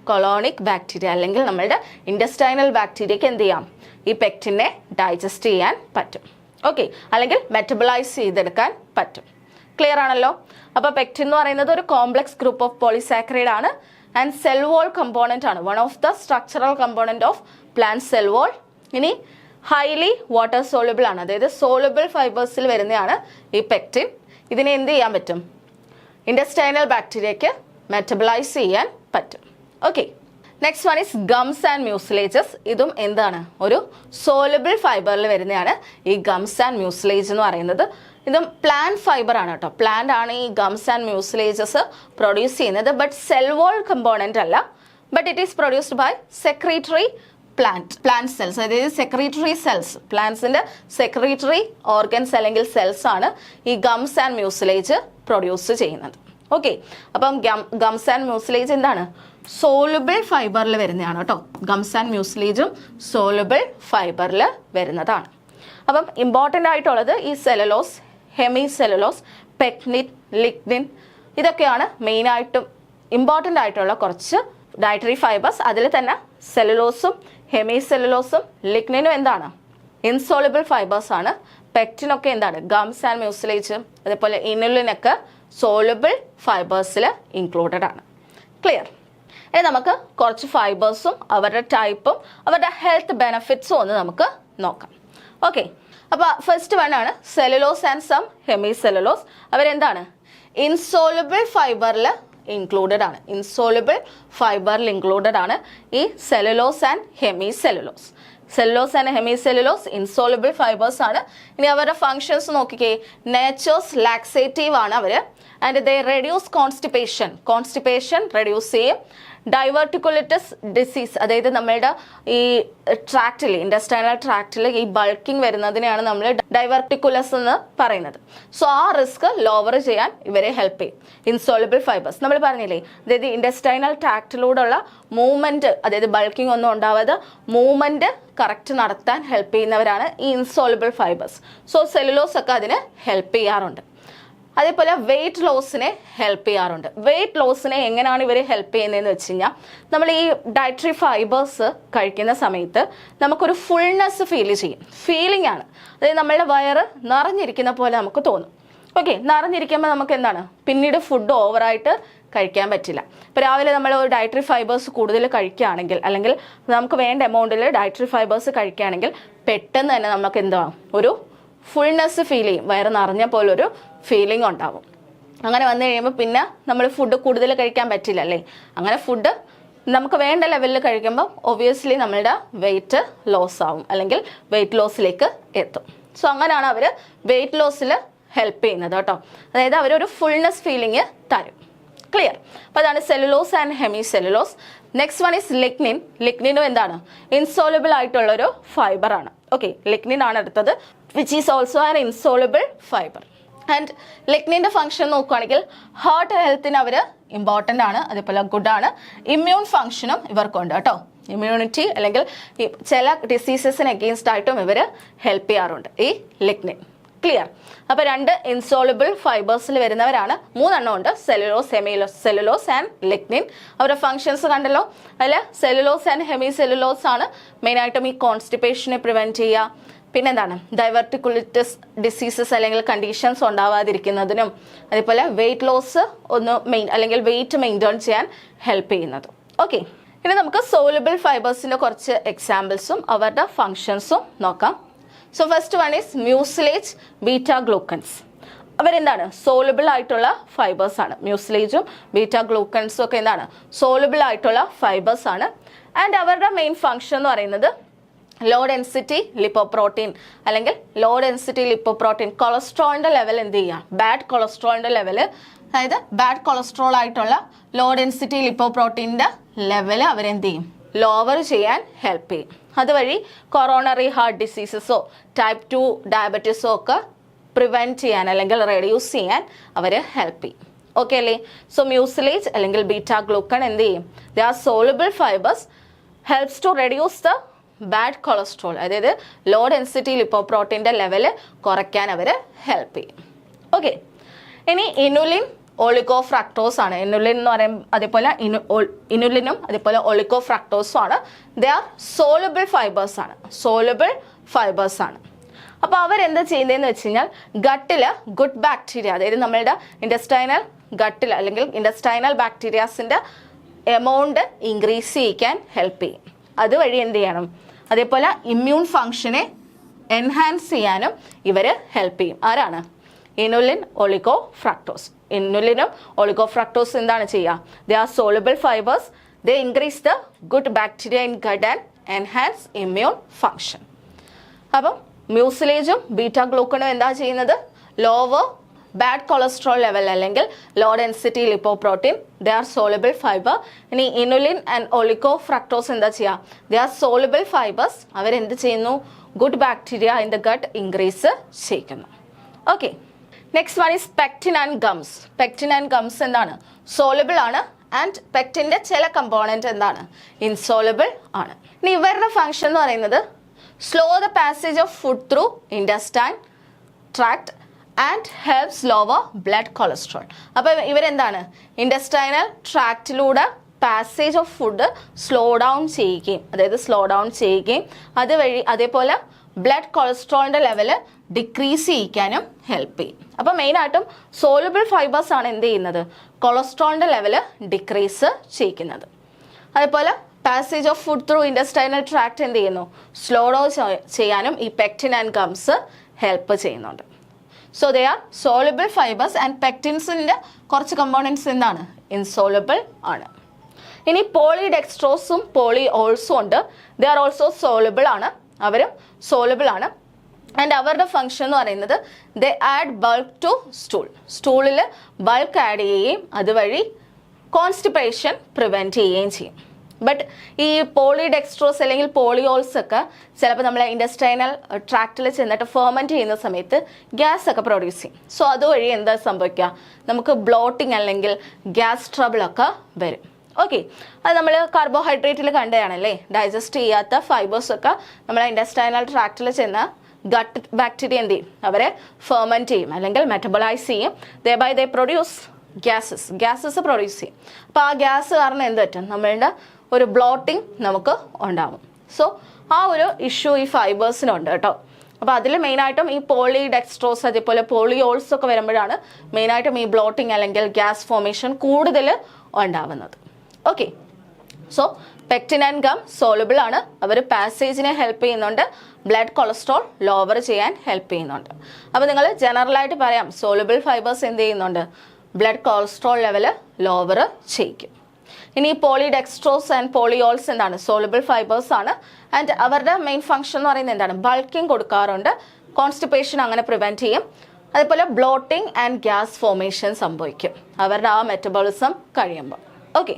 colonic bacteria, അല്ലെങ്കിൽ നമ്മളുടെ ഇൻഡസ്റ്റൈനൽ ബാക്ടീരിയക്ക് എന്ത് ചെയ്യാം, ഈ പെക്റ്റിനെ ഡൈജസ്റ്റ് ചെയ്യാൻ പറ്റും. ഓക്കെ, അല്ലെങ്കിൽ മെറ്റബിളൈസ് ചെയ്തെടുക്കാൻ പറ്റും. ക്ലിയർ ആണല്ലോ. അപ്പോൾ പെക്റ്റിൻ എന്ന് പറയുന്നത് ഒരു കോംപ്ലക്സ് ഗ്രൂപ്പ് ഓഫ് പോളിസാക്രൈഡ് ആണ് ആൻഡ് സെൽ വാൾ കമ്പോണൻ്റ് ആണ്, one of the structural component of plant cell വാൾ. ഇനി ഹൈലി വാട്ടർ സോളുബിൾ ആണ്, അതായത് സോളുബിൾ ഫൈബേഴ്സിൽ വരുന്നതാണ് ഈ പെക്റ്റിൻ. ഇതിനെ എന്ത് ചെയ്യാൻ പറ്റും, ഇൻഡസ്റ്റൈനൽ ബാക്ടീരിയയ്ക്ക് മെറ്റബിളൈസ് ചെയ്യാൻ പറ്റും. Okay, next one is gums and mucilages. ഇതും എന്താണ്, ഒരു സോളുബിൾ ഫൈബറിൽ വരുന്നതാണ് ഈ ഗംസ് ആൻഡ് മ്യൂസിലേജ് എന്ന് പറയുന്നത്. ഇതും പ്ലാന്റ് ഫൈബർ ആണ് കേട്ടോ. പ്ലാന്റ് ആണ് ഈ ഗംസ് ആൻഡ് മ്യൂസിലേജസ് പ്രൊഡ്യൂസ് ചെയ്യുന്നത്, ബട്ട് സെൽ വാൾ കമ്പോണൻ്റ് അല്ല. But it is produced by secretory plant cells, അതായത് സെക്രീറ്ററി സെൽസ്, പ്ലാന്റ്സിൻ്റെ സെക്രീറ്ററി ഓർഗൻസ് അല്ലെങ്കിൽ സെൽസ് ആണ് ഈ ഗംസ് ആൻഡ് മ്യൂസിലേജ് പ്രൊഡ്യൂസ് ചെയ്യുന്നത്. ഓക്കെ, അപ്പം ഗംസ് ആൻഡ് മ്യൂസിലേജ് എന്താണ്, സോളുബിൾ ഫൈബറിൽ വരുന്നതാണ് കേട്ടോ. ഗംസ് ആൻഡ് മ്യൂസിലേജും സോളുബിൾ ഫൈബറിൽ വരുന്നതാണ്. അപ്പം ഇമ്പോർട്ടൻ്റ് ആയിട്ടുള്ളത് ഈ cellulose, hemicellulose, pectin, lignin, ഇതൊക്കെയാണ് മെയിനായിട്ടും ഇമ്പോർട്ടൻ്റ് ആയിട്ടുള്ള കുറച്ച് ഡയറ്ററി ഫൈബേഴ്സ്. അതിൽ തന്നെ സെലുലോസും ഹെമി സെലുലോസും ലിഗ്നിനും എന്താണ്, ഇൻസോളുബിൾ ഫൈബേഴ്സ് ആണ്. പെക്റ്റിനൊക്കെ എന്താണ്, ഗംസ് ആൻഡ് മ്യൂസിലേജ്, അതേപോലെ ഇനുലിനൊക്കെ സോളുബിൾ ഫൈബേഴ്സിൽ ഇൻക്ലൂഡഡ് ആണ്. ക്ലിയർ. ഇനി നമുക്ക് കുറച്ച് ഫൈബേഴ്സും അവരുടെ ടൈപ്പും അവരുടെ ഹെൽത്ത് ബെനഫിറ്റ്സും ഒന്ന് നമുക്ക് നോക്കാം. ഓക്കെ, അപ്പോൾ ഫസ്റ്റ് വൺ ആണ് cellulose and some hemicellulose. അവരെന്താണ്, ഇൻസോളുബിൾ ഫൈബറിൽ ഇൻക്ലൂഡഡ് ആണ്. ഇൻസോളുബിൾ ഫൈബറിൽ ഇൻക്ലൂഡഡ് ആണ് ഈ cellulose and hemicellulose. Cellulose and hemicellulose insoluble fibres ആണ്. ഇനി അവരുടെ ഫങ്ഷൻസ് നോക്കിക്കേ, നേച്ചേഴ്സ് ലാക്സേറ്റീവ് ആണ് അവർ. And they reduce constipation reduce ചെയ്യും. ഡൈവേർട്ടിക്കുലിറ്റിസ് ഡിസീസ്, അതായത് നമ്മളുടെ ഈ ട്രാക്റ്റിൽ, ഇൻഡസ്റ്റൈനൽ ട്രാക്റ്റിൽ ഈ ബൾക്കിംഗ് വരുന്നതിനെയാണ് നമ്മൾ ഡൈവേർട്ടിക്കുലസ് എന്ന് പറയുന്നത്. സോ ആ റിസ്ക് ലോവർ ചെയ്യാൻ ഇവരെ ഹെൽപ്പ് ചെയ്യും ഇൻസോളുബിൾ ഫൈബേഴ്സ്. നമ്മൾ പറഞ്ഞില്ലേ, അതായത് ഇൻഡസ്റ്റൈനൽ ട്രാക്റ്റിലൂടെയുള്ള മൂവ്മെൻറ്റ്, അതായത് ബൾക്കിംഗ് ഒന്നും ഉണ്ടാവാതെ മൂവ്മെൻറ്റ് കറക്റ്റ് നടത്താൻ ഹെൽപ്പ് ചെയ്യുന്നവരാണ് ഈ ഇൻസോളുബിൾ ഫൈബേഴ്സ്. സോ സെല്ലുലോസ് ഒക്കെ അതിന് ഹെൽപ്പ് ചെയ്യാറുണ്ട്. അതേപോലെ വെയിറ്റ് ലോസിനെ ഹെൽപ്പ് ചെയ്യാറുണ്ട്. വെയിറ്റ് ലോസിനെ എങ്ങനെയാണ് ഇവർ ഹെൽപ്പ് ചെയ്യുന്നതെന്ന് വെച്ച് കഴിഞ്ഞാൽ, നമ്മൾ ഈ ഡയറ്ററി ഫൈബേഴ്സ് കഴിക്കുന്ന സമയത്ത് നമുക്കൊരു ഫുൾനെസ് ഫീൽ ചെയ്യും. ഫീലിംഗ് ആണ്, അതായത് നമ്മളുടെ വയറ് നിറഞ്ഞിരിക്കുന്ന പോലെ നമുക്ക് തോന്നും. ഓക്കെ, നിറഞ്ഞിരിക്കുമ്പോൾ നമുക്ക് എന്താണ്, പിന്നീട് ഫുഡ് ഓവറായിട്ട് കഴിക്കാൻ പറ്റില്ല. ഇപ്പോൾ രാവിലെ നമ്മൾ ഒരു ഡയറ്ററി ഫൈബേഴ്സ് കൂടുതൽ കഴിക്കുകയാണെങ്കിൽ, അല്ലെങ്കിൽ നമുക്ക് വേണ്ട എമൗണ്ടിൽ ഡയറ്ററി ഫൈബേഴ്സ് കഴിക്കുകയാണെങ്കിൽ പെട്ടെന്ന് തന്നെ നമുക്ക് എന്താ ഒരു ഫുൾനെസ് ഫീൽ ചെയ്യും, വയറ് നിറഞ്ഞ പോലൊരു ഫീലിംഗ് ഉണ്ടാവും. അങ്ങനെ വന്നു കഴിയുമ്പോൾ പിന്നെ നമ്മൾ ഫുഡ് കൂടുതൽ കഴിക്കാൻ പറ്റില്ല അല്ലേ. അങ്ങനെ ഫുഡ് നമുക്ക് വേണ്ട ലെവലിൽ കഴിക്കുമ്പോൾ ഒബ്വിയസ്ലി നമ്മളുടെ വെയിറ്റ് ലോസ് ആവും, അല്ലെങ്കിൽ വെയിറ്റ് ലോസിലേക്ക് എത്തും. സോ അങ്ങനെയാണ് അവർ വെയിറ്റ് ലോസിൽ ഹെൽപ്പ് ചെയ്യുന്നത് കേട്ടോ. അതായത് അവരൊരു ഫുൾനെസ് ഫീലിംഗ് തരും. ക്ലിയർ. അപ്പോൾ അതാണ് cellulose and hemicellulose. Next one is lignin. ലിഗ്നിനും എന്താണ്, ഇൻസോളുബിൾ ആയിട്ടുള്ളൊരു ഫൈബർ ആണ്. ഓക്കെ, ലിഗ്നിൻ ആണ് അടുത്തത്, which is also an insoluble fibre. And ലിഗ്നിൻ്റെ ഫംഗ്ഷൻ നോക്കുകയാണെങ്കിൽ ഹാർട്ട് ഹെൽത്തിന് അവർ ഇമ്പോർട്ടൻ്റ് ആണ്, അതേപോലെ ഗുഡാണ്. ഇമ്മ്യൂൺ ഫംഗ്ഷനും ഇവർക്കുണ്ട് കേട്ടോ. ഇമ്മ്യൂണിറ്റി അല്ലെങ്കിൽ ചില ഡിസീസസിന് അഗെയിൻസ്റ്റ് ആയിട്ടും ഇവർ ഹെൽപ്പ് ചെയ്യാറുണ്ട് ഈ ലിഗ്നിൻ. ക്ലിയർ? അപ്പോൾ 2 ഇൻസോളുബിൾ ഫൈബേഴ്സിൽ വരുന്നവരാണ്. 3 ഉണ്ട്, cellulose, hemicellulose and lignin. അവരുടെ ഫംഗ്ഷൻസ് കണ്ടല്ലോ. അതിൽ സെല്ലുലോസ് ആൻഡ് ഹെമി സെല്ലുലോസ് ആണ് മെയിനായിട്ടും ഈ കോൺസ്റ്റിപ്പേഷനെ പ്രിവെൻറ്റ് ചെയ്യുക. പിന്നെന്താണ്, ഡൈവർട്ടിക്കുലിറ്റിസ് ഡിസീസസ് അല്ലെങ്കിൽ കണ്ടീഷൻസ് ഉണ്ടാവാതിരിക്കുന്നതിനും അതേപോലെ വെയിറ്റ് ലോസ് അല്ലെങ്കിൽ വെയിറ്റ് മെയിൻറ്റെയിൻ ചെയ്യാൻ ഹെൽപ്പ് ചെയ്യുന്നത്. ഓക്കെ, ഇനി നമുക്ക് സോലുബിൾ ഫൈബേഴ്സിൻ്റെ കുറച്ച് എക്സാമ്പിൾസും അവരുടെ ഫങ്ഷൻസും നോക്കാം. So first one is mucilage beta glucans. അവരെന്താണ്, സോലുബിൾ ആയിട്ടുള്ള ഫൈബേഴ്സ് ആണ്. മ്യൂസിലേജും ബീറ്റാ ഗ്ലൂക്കൻസും ഒക്കെ എന്താണ്, സോലുബിൾ ആയിട്ടുള്ള ഫൈബേഴ്സ് ആണ്. ആൻഡ് അവരുടെ മെയിൻ ഫങ്ഷൻ എന്ന് പറയുന്നത് ലോ ഡെൻസിറ്റി ലിപ്പോപ്രോട്ടീൻ അല്ലെങ്കിൽ ലോ ഡെൻസിറ്റി ലിപ്പോപ്രോട്ടീൻ കൊളസ്ട്രോളിൻ്റെ ലെവൽ എന്ത് ചെയ്യുക, ബാഡ് കൊളസ്ട്രോളിൻ്റെ ലെവൽ, അതായത് ബാഡ് കൊളസ്ട്രോൾ ആയിട്ടുള്ള ലോ ഡെൻസിറ്റി ലിപ്പോപ്രോട്ടീൻ്റെ ലെവൽ അവരെന്ത് ചെയ്യും, ലോവർ ചെയ്യാൻ ഹെൽപ്പ് ചെയ്യും. അതുവഴി കൊറോണറി ഹാർട്ട് ഡിസീസസോ ടൈപ്പ് 2 ഡയബറ്റീസോ ഒക്കെ പ്രിവെൻറ്റ് ചെയ്യാൻ അല്ലെങ്കിൽ റെഡ്യൂസ് ചെയ്യാൻ അവർ ഹെൽപ്പ് ചെയ്യും. ഓക്കെ അല്ലേ? സോ മ്യൂസിലേജ് അല്ലെങ്കിൽ ബീറ്റാ ഗ്ലൂക്കൺ എന്ത് ചെയ്യും, they are soluble fibres, helps to reduce the bad cholesterol, അതായത് ലോ ഡെൻസിറ്റി ലിപ്പോപ്രോട്ടീൻ്റെ ലെവൽ കുറയ്ക്കാൻ അവർ ഹെൽപ്പ് ചെയ്യും. ഓക്കെ, ഇനി ഇനുലിൻ ഒളിഗോഫ്രക്ടോസ് ആണ്. ഇനുലിൻ എന്ന് പറയുമ്പോൾ അതേപോലെ ഇനുലിനും അതേപോലെ ഒളിഗോഫ്രക്ടോസും ആണ്. ദേ ആർ സോളുബിൾ ഫൈബേഴ്സ് ആണ്, സോളുബിൾ ഫൈബേഴ്സ് ആണ്. അപ്പോൾ അവരെന്താ ചെയ്യുന്നതെന്ന് വെച്ച് കഴിഞ്ഞാൽ ഗട്ടിൽ ഗുഡ് ബാക്ടീരിയ, അതായത് നമ്മളുടെ ഇൻഡസ്റ്റൈനൽ ഗട്ടിൽ അല്ലെങ്കിൽ ഇൻഡസ്റ്റൈനൽ ബാക്ടീരിയാസിൻ്റെ എമൗണ്ട് ഇൻക്രീസ് ചെയ്യിക്കാൻ ഹെൽപ്പ് ചെയ്യും. അതുവഴി എന്ത് ചെയ്യണം, അതേപോലെ ഇമ്മ്യൂൺ ഫങ്ഷനെ എൻഹാൻസ് ചെയ്യാനും ഇവർ ഹെൽപ്പ് ചെയ്യും. ആരാണ്, ഇനുലിൻ ഒളിഗോഫ്രക്ടോസ്. ഇനുലിനും ഒളിഗോഫ്രക്ടോസ് എന്താണ് ചെയ്യുക, they are soluble fibres, they increase the good bacteria in gut and enhance immune function. അപ്പം മ്യൂസിലേജും ബീറ്റാ ഗ്ലൂക്കണും എന്താ ചെയ്യുന്നത്, ലോവർ ബാഡ് കൊളസ്ട്രോൾ ലെവൽ അല്ലെങ്കിൽ low density lipoprotein, they are soluble fibre. ഇനി ഇനുലിൻ ആൻഡ് ഒളിഗോഫ്രക്ടോസ് എന്താ ചെയ്യുക, ദേ ആർ സോളുബിൾ ഫൈബേഴ്സ്, അവരെന്ത് ചെയ്യുന്നു, good bacteria in the gut increase ചെയ്യിക്കുന്നു. Okay, next one is pectin and gums. Pectin and gums എന്താണ്, soluble ആണ്. And പെക്റ്റിൻ്റെ ചില component എന്താണ്, ഇൻസോളുബിൾ ആണ്. ഇനി ഇവരുടെ ഫങ്ഷൻ എന്ന് പറയുന്നത് slow the passage of food through intestine tract and helps lower blood cholesterol. അപ്പോൾ ഇവരെന്താണ്, ഇൻഡസ്റ്റൈനൽ ട്രാക്റ്റിലൂടെ passage of food slow down ചെയ്യുകയും അതുവഴി അതേപോലെ ബ്ലഡ് കൊളസ്ട്രോളിൻ്റെ ലെവൽ ഡിക്രീസ് ചെയ്യിക്കാനും ഹെൽപ്പ് ചെയ്യും. അപ്പോൾ മെയിനായിട്ടും സോളുബിൾ ഫൈബേഴ്സ് ആണ് എന്ത് ചെയ്യുന്നത്, കൊളസ്ട്രോളിൻ്റെ ലെവൽ ഡിക്രീസ് ചെയ്യിക്കുന്നത്. അതേപോലെ passage of food through intestinal tract എന്ത് ചെയ്യുന്നു, സ്ലോ ഡൗൺ ചെയ്യാനും ഈ പെക്റ്റിൻ ആൻഡ് ഗംസ് ഹെൽപ്പ് ചെയ്യുന്നുണ്ട്. So they are soluble fibres. And പെക്റ്റിൻസിൻ്റെ കുറച്ച് കമ്പോണൻസ് എന്താണ്, ഇൻസോളുബിൾ ആണ്. ഇനി പോളിഡെക്സ്ട്രോസും പോളിഓൾസും ഉണ്ട്. ദേ ആർ ഓൾസോ സോളുബിൾ ആണ്, അവരും സോളുബിൾ ആണ്. ആൻഡ് അവരുടെ ഫങ്ഷൻ എന്ന് പറയുന്നത് ദേ ആഡ് ബൾക്ക് ടു സ്റ്റൂളിൽ ബൾക്ക് ആഡ് ചെയ്യുകയും അതുവഴി കോൺസ്റ്റിപ്പേഷൻ പ്രിവെൻറ്റ് ചെയ്യുകയും ചെയ്യും. ബട്ട് ഈ പോളിഡെക്സ്ട്രോസ് അല്ലെങ്കിൽ പോളിയോൾസ് ഒക്കെ ചിലപ്പോൾ നമ്മൾ ഇൻഡസ്റ്റൈനൽ ട്രാക്റ്റിൽ ചെന്നിട്ട് ഫെർമെൻറ്റ് ചെയ്യുന്ന സമയത്ത് ഗ്യാസ് ഒക്കെ പ്രൊഡ്യൂസ് ചെയ്യും. സോ അതുവഴി എന്താ സംഭവിക്കുക, നമുക്ക് ബ്ലോട്ടിങ് അല്ലെങ്കിൽ ഗ്യാസ് ട്രബിളൊക്കെ വരും. ഓക്കെ, അത് നമ്മൾ കാർബോഹൈഡ്രേറ്റിൽ കണ്ടതാണല്ലേ, ഡൈജസ്റ്റ് ചെയ്യാത്ത ഫൈബേഴ്സൊക്കെ നമ്മൾ ഇൻഡസ്റ്റൈനൽ ട്രാക്റ്റിൽ ചെന്ന് ഗട്ട് ബാക്ടീരിയ എന്ത് ചെയ്യും, അവരെ ഫെർമെൻറ്റ് ചെയ്യും അല്ലെങ്കിൽ മെറ്റബോളൈസ് ചെയ്യും. ദേ ദേ പ്രൊഡ്യൂസ് ഗ്യാസസ് പ്രൊഡ്യൂസ് ചെയ്യും. അപ്പോൾ ആ ഗ്യാസ് കാരണം എന്ത് പറ്റും, നമ്മളുടെ ഒരു ബ്ലോട്ടിങ് നമുക്ക് ഉണ്ടാവും. സോ ആ ഒരു ഇഷ്യൂ ഈ ഫൈബേഴ്സിനുണ്ട് കേട്ടോ. അപ്പോൾ അതിൽ മെയിനായിട്ടും ഈ പോളിഡെക്സ്ട്രോസ് അതേപോലെ പോളിയോൾസ് ഒക്കെ വരുമ്പോഴാണ് മെയിനായിട്ടും ഈ ബ്ലോട്ടിങ് അല്ലെങ്കിൽ ഗ്യാസ് ഫോർമേഷൻ കൂടുതൽ ഉണ്ടാവുന്നത്. Okay, so pectin and gum soluble ആണ്, അവർ പാസേജിനെ ഹെൽപ്പ് ചെയ്യുന്നുണ്ട്, ബ്ലഡ് കൊളസ്ട്രോൾ ലോവർ ചെയ്യാൻ ഹെൽപ്പ് ചെയ്യുന്നുണ്ട്. അപ്പോൾ നിങ്ങൾ ജനറലായിട്ട് പറയാം സോളുബിൾ ഫൈബേഴ്സ് എന്ത് ചെയ്യുന്നുണ്ട്, ബ്ലഡ് കൊളസ്ട്രോൾ ലെവൽ ലോവർ ചെയ്യിക്കും. ഇനി പോളിഡെക്സ്ട്രോസ് ആൻഡ് പോളിയോൾസ് എന്താണ്, സോളുബിൾ ഫൈബേഴ്സ് ആണ്. ആൻഡ് അവരുടെ മെയിൻ ഫംഗ്ഷൻ എന്ന് പറയുന്നത് എന്താണ്, ബൾക്കിംഗ് കൊടുക്കാറുണ്ട്, കോൺസ്റ്റിപ്പേഷൻ അങ്ങനെ പ്രിവെൻറ്റ് ചെയ്യും. അതേപോലെ ബ്ലോട്ടിംഗ് ആൻഡ് ഗ്യാസ് ഫോർമേഷൻ സംഭവിക്കും അവരുടെ ആ മെറ്റബോളിസം കഴിയുമ്പോൾ. ഓക്കെ,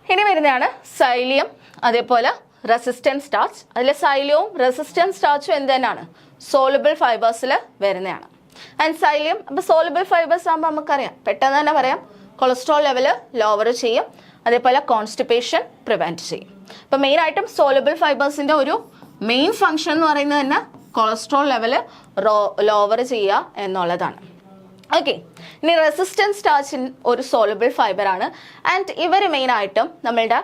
ഇനി വരുന്നതാണ് സൈലിയം അതേപോലെ റെസിസ്റ്റൻറ്റ് സ്റ്റാർച്ച്. അതിൽ സൈലിയവും റെസിസ്റ്റൻറ്റ് സ്റ്റാർച്ചും എന്ത് തന്നെയാണ്, സോളുബിൾ ഫൈബേഴ്സിൽ വരുന്നതാണ്. And psyllium. അപ്പോൾ സോളുബിൾ ഫൈബേഴ്സ് ആകുമ്പോൾ നമുക്കറിയാം, പെട്ടെന്ന് തന്നെ പറയാം, കൊളസ്ട്രോൾ ലെവൽ ലോവർ ചെയ്യും, അതേപോലെ കോൺസ്റ്റിപ്പേഷൻ പ്രിവെൻറ്റ് ചെയ്യും. അപ്പോൾ മെയിനായിട്ടും സോളുബിൾ ഫൈബേഴ്സിൻ്റെ ഒരു മെയിൻ ഫങ്ഷൻ എന്ന് പറയുന്നത് തന്നെ കൊളസ്ട്രോൾ ലെവൽ ലോവർ ചെയ്യുക എന്നുള്ളതാണ്. ഓക്കെ, ഇനി റെസിസ്റ്റൻസ് സ്റ്റാർച്ച് ഒരു സോളുബിൾ ഫൈബറാണ്. ആൻഡ് ഇവർ മെയിനായിട്ടും നമ്മളുടെ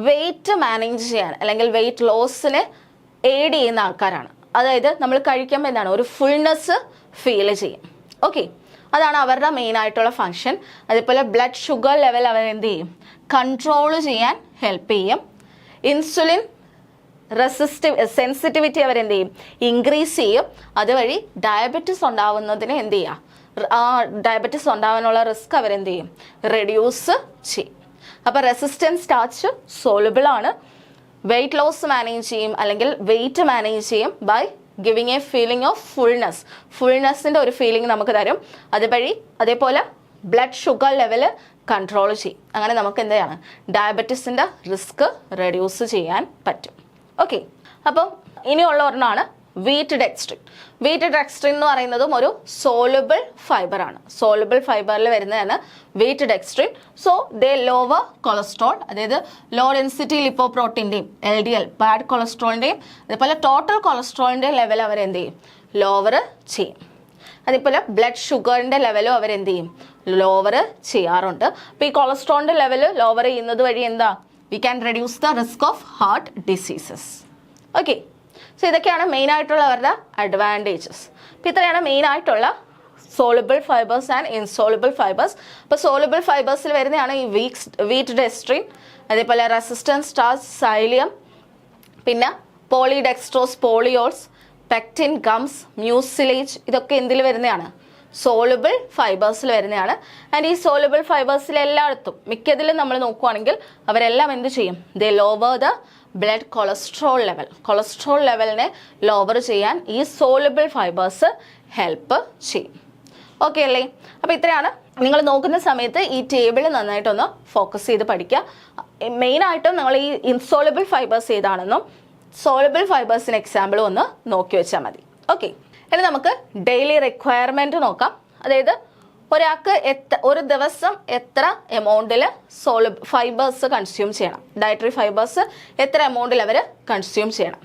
വെയിറ്റ് മാനേജ് ചെയ്യാൻ അല്ലെങ്കിൽ വെയിറ്റ് ലോസിന് എയ്ഡ് ചെയ്യുന്ന ആൾക്കാരാണ്. അതായത് നമ്മൾ കഴിക്കുമ്പോൾ എന്താണ്, ഒരു ഫുൾനെസ് ഫീൽ ചെയ്യും. ഓക്കെ, അതാണ് അവരുടെ മെയിൻ ആയിട്ടുള്ള ഫങ്ഷൻ. അതേപോലെ ബ്ലഡ് ഷുഗർ ലെവൽ അവർ എന്ത് ചെയ്യും, കൺട്രോൾ ചെയ്യാൻ ഹെൽപ്പ് ചെയ്യും. ഇൻസുലിൻ സെൻസിറ്റിവിറ്റി അവരെന്ത് ചെയ്യും, ഇൻക്രീസ് ചെയ്യും. അതുവഴി ഡയബറ്റിസ് ഉണ്ടാവുന്നതിന് എന്ത് ചെയ്യുക, ആ ഡയബറ്റിസ് ഉണ്ടാവാനുള്ള റിസ്ക് അവരെന്ത് ചെയ്യും, റെഡ്യൂസ് ചെയ്യും. അപ്പോൾ റെസിസ്റ്റൻസ് സ്റ്റാർച്ച് സോളുബിൾ ആണ്, വെയിറ്റ് ലോസ് മാനേജ് ചെയ്യും അല്ലെങ്കിൽ വെയിറ്റ് മാനേജ് ചെയ്യും by giving a feeling of ഫുൾനെസ്സിൻ്റെ ഒരു ഫീലിംഗ് നമുക്ക് തരും. അതുവഴി അതേപോലെ ബ്ലഡ് ഷുഗർ ലെവൽ കൺട്രോൾ ചെയ്യും. അങ്ങനെ നമുക്ക് എന്ത് ചെയ്യണം, ഡയബറ്റീസിൻ്റെ റിസ്ക് റെഡ്യൂസ് ചെയ്യാൻ പറ്റും. ഓക്കെ, അപ്പം ഇനിയുള്ള ഒരെണ്ണമാണ് വീറ്റ് ഡെക്സ്ട്രിൻ. വീറ്റ് ഡെക്സ്ട്രിൻ എന്ന് പറയുന്നതും ഒരു സോളുബിൾ ഫൈബറാണ്. സോളുബിൾ ഫൈബറിൽ വരുന്നതാണ് wheat dextrin. So they lower cholesterol, അതായത് ലോ ഡെൻസിറ്റി ലിപ്പോപ്രോട്ടീൻ്റെയും LDL ബാഡ് കൊളസ്ട്രോളിൻ്റെയും അതേപോലെ ടോട്ടൽ കൊളസ്ട്രോളിൻ്റെ ലെവൽ അവരെന്ത് ചെയ്യും, ലോവർ ചെയ്യും. അതേപോലെ ബ്ലഡ് ഷുഗറിൻ്റെ ലെവലും അവരെന്ത് ചെയ്യും, ലോവർ ചെയ്യാറുണ്ട്. അപ്പോൾ ഈ കൊളസ്ട്രോളിൻ്റെ ലെവൽ ലോവർ ചെയ്യുന്നത് വഴി എന്താ, we can reduce the risk of heart diseases. Okay, so ഇതൊക്കെയാണ് മെയിനായിട്ടുള്ള അവരുടെ അഡ്വാൻറ്റേജസ്. അപ്പോൾ ഇത്രയാണ് മെയിനായിട്ടുള്ള soluble fibres and insoluble fibres. അപ്പോൾ സോളുബിൾ ഫൈബേഴ്സിൽ വരുന്നതാണ് ഈ വീറ്റ് ഡെക്സ്ട്രിൻ, അതേപോലെ റെസിസ്റ്റൻസ് സ്റ്റാർച്ച് സൈലിയം, പിന്നെ പോളിഡെക്സ്ട്രോസ് പോളിയോൾസ്, പെക്റ്റിൻ, ഗംസ്, മ്യൂസിലേജ്, ഇതൊക്കെ എന്തിൽ വരുന്നതാണ്, സോളുബിൾ ഫൈബേഴ്സിൽ വരുന്നതാണ്. ആൻഡ് ഈ സോളുബിൾ ഫൈബേഴ്സിൽ എല്ലായിടത്തും മിക്കതിലും നമ്മൾ നോക്കുവാണെങ്കിൽ അവരെല്ലാം എന്ത് ചെയ്യും, they lower the blood cholesterol ലെവലിനെ ലോവർ ചെയ്യാൻ ഈ സോളുബിൾ ഫൈബേഴ്സ് ഹെൽപ്പ് ചെയ്യും. ഓക്കെ അല്ലേ? അപ്പോൾ ഇത്രയാണ്. നിങ്ങൾ നോക്കുന്ന സമയത്ത് ഈ ടേബിൾ നന്നായിട്ടൊന്ന് ഫോക്കസ് ചെയ്ത് പഠിക്കുക. മെയിനായിട്ടും നിങ്ങൾ ഈ ഇൻസോളുബിൾ ഫൈബേഴ്സ് ഏതാണെന്നും സോളുബിൾ ഫൈബേഴ്സിന് എക്സാമ്പിളും ഒന്ന് നോക്കി വെച്ചാൽ മതി. ഓക്കെ, ഇനി നമുക്ക് ഡെയിലി റിക്വയർമെൻറ്റ് നോക്കാം. അതായത് ഒരാൾക്ക് ഒരു ദിവസം എത്ര എമൗണ്ടിൽ ഫൈബേഴ്സ് കൺസ്യൂം ചെയ്യണം, ഡയറ്ററി ഫൈബേഴ്സ് എത്ര എമൗണ്ടിൽ അവർ കൺസ്യൂം ചെയ്യണം.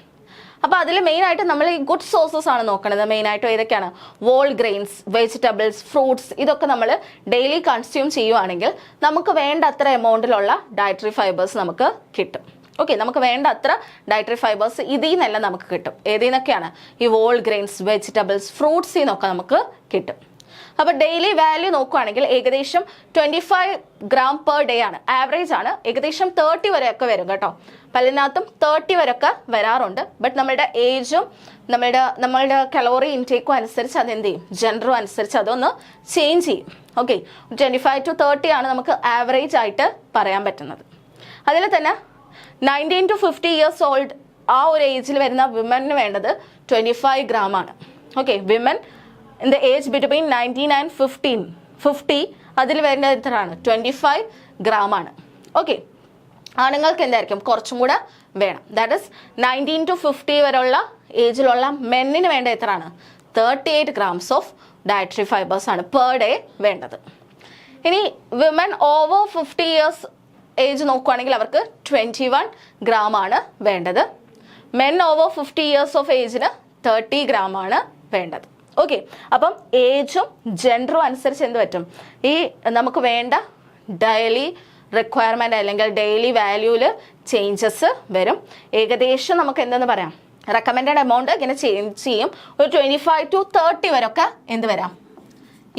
അപ്പോൾ അതിൽ മെയിനായിട്ട് നമ്മൾ ഈ ഗുഡ് സോഴ്സസ് ആണ് നോക്കുന്നത്. മെയിനായിട്ടും ഏതൊക്കെയാണ്, വോൾ ഗ്രെയിൻസ്, വെജിറ്റബിൾസ്, ഫ്രൂട്ട്സ്, ഇതൊക്കെ നമ്മൾ ഡെയിലി കൺസ്യൂം ചെയ്യുവാണെങ്കിൽ നമുക്ക് വേണ്ട അത്ര എമൗണ്ടിലുള്ള ഡയറ്ററി ഫൈബേഴ്സ് നമുക്ക് കിട്ടും. ഓക്കെ, നമുക്ക് വേണ്ട അത്ര ഡയറ്ററി ഫൈബേഴ്സ് ഇതിൽ നിന്നെല്ലാം നമുക്ക് കിട്ടും. ഏതിൽ നിന്നൊക്കെയാണ്, ഈ വോൾ ഗ്രെയിൻസ്, വെജിറ്റബിൾസ്, ഫ്രൂട്ട്സിൽ നിന്നൊക്കെ നമുക്ക് കിട്ടും. അപ്പോൾ ഡെയിലി വാല്യൂ നോക്കുകയാണെങ്കിൽ ഏകദേശം 25 ഗ്രാം പെർ ഡേ ആണ്, ആവറേജ് ആണ്. ഏകദേശം 30 വരെയൊക്കെ വരും കേട്ടോ, പലതിനകത്തും 30 വരെയൊക്കെ വരാറുണ്ട്. ബട്ട് നമ്മളുടെ ഏജും നമ്മളുടെ കലോറി ഇൻടേക്കും അനുസരിച്ച് അതെന്ത് ചെയ്യും, ജെൻഡറും അനുസരിച്ച് അതൊന്ന് ചേഞ്ച് ചെയ്യും. ഓക്കെ, 25 to 30 ആണ് നമുക്ക് ആവറേജ് ആയിട്ട് പറയാൻ പറ്റുന്നത്. അതിൽ തന്നെ 19 to 50 ഇയേഴ്സ് ഓൾഡ് ആ ഒരു ഏജിൽ വരുന്ന വിമന് വേണ്ടത് 25 ഗ്രാം ആണ്. Okay, women in the age between 19 and 50 അതിൽ വരുന്നത് എത്രയാണ്, 25 ഗ്രാം ആണ്. ഓക്കെ, ആണുങ്ങൾക്ക് എന്തായിരിക്കും, കുറച്ചും കൂടെ വേണം. ദാറ്റ് ഇസ് 19 to 50 വരെയുള്ള ഏജിലുള്ള മെന്നിന് വേണ്ട എത്രയാണ്, 38 grams ഓഫ് ഡയറ്ററി ഫൈബേഴ്സ് ആണ് പെർ ഡേ വേണ്ടത്. ഇനി വിമൻ ഓവർ 50 ഇയേഴ്സ് ഏജ് നോക്കുകയാണെങ്കിൽ അവർക്ക് 21 ഗ്രാം ആണ് വേണ്ടത്. മെൻ ഓവർ 50 ഇയേഴ്സ് ഓഫ് ഏജിന് 30 ഗ്രാം ആണ് വേണ്ടത്. ഓക്കെ, അപ്പം ഏജും ജെൻഡറും അനുസരിച്ച് എന്ത് പറ്റും, ഈ നമുക്ക് വേണ്ട ഡെയിലി റിക്വയർമെൻ്റ് അല്ലെങ്കിൽ ഡെയിലി വാല്യൂവിൽ ചേഞ്ചസ് വരും. ഏകദേശം നമുക്ക് എന്തെന്ന് പറയാം, റെക്കമെൻഡഡ് എമൗണ്ട് ഇങ്ങനെ ചേഞ്ച് ചെയ്യും. ഒരു 25 to 30 വരെയൊക്കെ എന്ത് വരാം,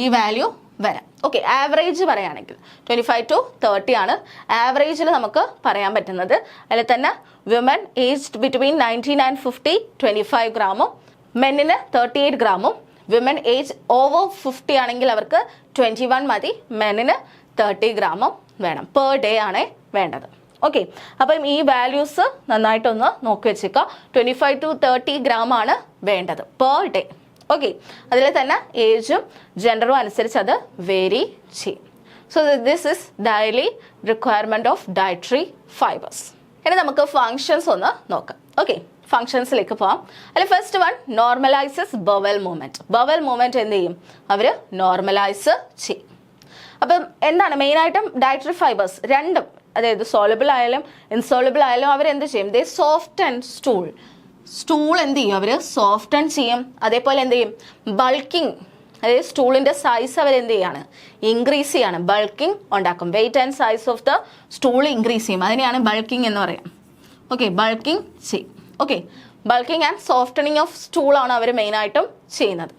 ഈ വാല്യൂ വരാം. ഓക്കെ, ആവറേജ് പറയുകയാണെങ്കിൽ 25 to 30 ആണ് ആവറേജിൽ നമുക്ക് പറയാൻ പറ്റുന്നത്. അതിൽ തന്നെ വിമൻ ഏജ്ഡ് ബിറ്റ്വീൻ 19 and 50 25 ഗ്രാമും, മെന്നിന് 38 ഗ്രാമും, വിമൻ ഏജ് ഓവർ 50 ആണെങ്കിൽ അവർക്ക് 21 മതി, മെന്നിന് 30 ഗ്രാമും വേണം. പെർ ഡേ ആണ് വേണ്ടത്. ഓക്കെ, അപ്പം ഈ വാല്യൂസ് നന്നായിട്ടൊന്ന് നോക്കി വെച്ചേക്കുക. 25 to 30 ഗ്രാം ആണ് വേണ്ടത് പെർ ഡേ. ഓക്കെ, അതിൽ തന്നെ ഏജും ജെൻഡറും അനുസരിച്ച് അത് വേരി ചെയ്യും. So this is daily requirement of dietary fibres. ഇനി നമുക്ക് ഫങ്ഷൻസ് ഒന്ന് നോക്കാം. ഓക്കെ, ഫങ്ഷൻസിലേക്ക് പോവാം. അതിൽ first one normalises bowel movement. Bowel movement എന്ത് ചെയ്യും? അവർ നോർമലൈസ് ചെയ്യും. അപ്പം എന്താണ് മെയിനായിട്ടും ഡയറ്ററി ഫൈബേഴ്സ് രണ്ടും, അതായത് സോളബിൾ ആയാലും ഇൻസോളബിൾ ആയാലും അവരെന്ത് ചെയ്യും? ദേ സോഫ്റ്റ് ആൻഡ് സ്റ്റൂൾ എന്ത് ചെയ്യും? അവർ സോഫ്റ്റ് ആൻഡ് ചെയ്യും. അതേപോലെ എന്ത് ചെയ്യും? ബൾക്കിംഗ്, അതായത് സ്റ്റൂളിൻ്റെ സൈസ് അവരെന്ത് ചെയ്യാണ്? ഇൻക്രീസ് ചെയ്യാണ്. ബൾക്കിംഗ് ഉണ്ടാക്കും. Weight and size of the stool increase ചെയ്യും. അതിനെയാണ് ബൾക്കിംഗ് എന്ന് പറയാം. ഓക്കെ, ബൾക്കിംഗ് ചെയ്യും. Okay, bulking and softening of സ്റ്റൂളാണ് അവർ മെയിനായിട്ടും ചെയ്യുന്നത്.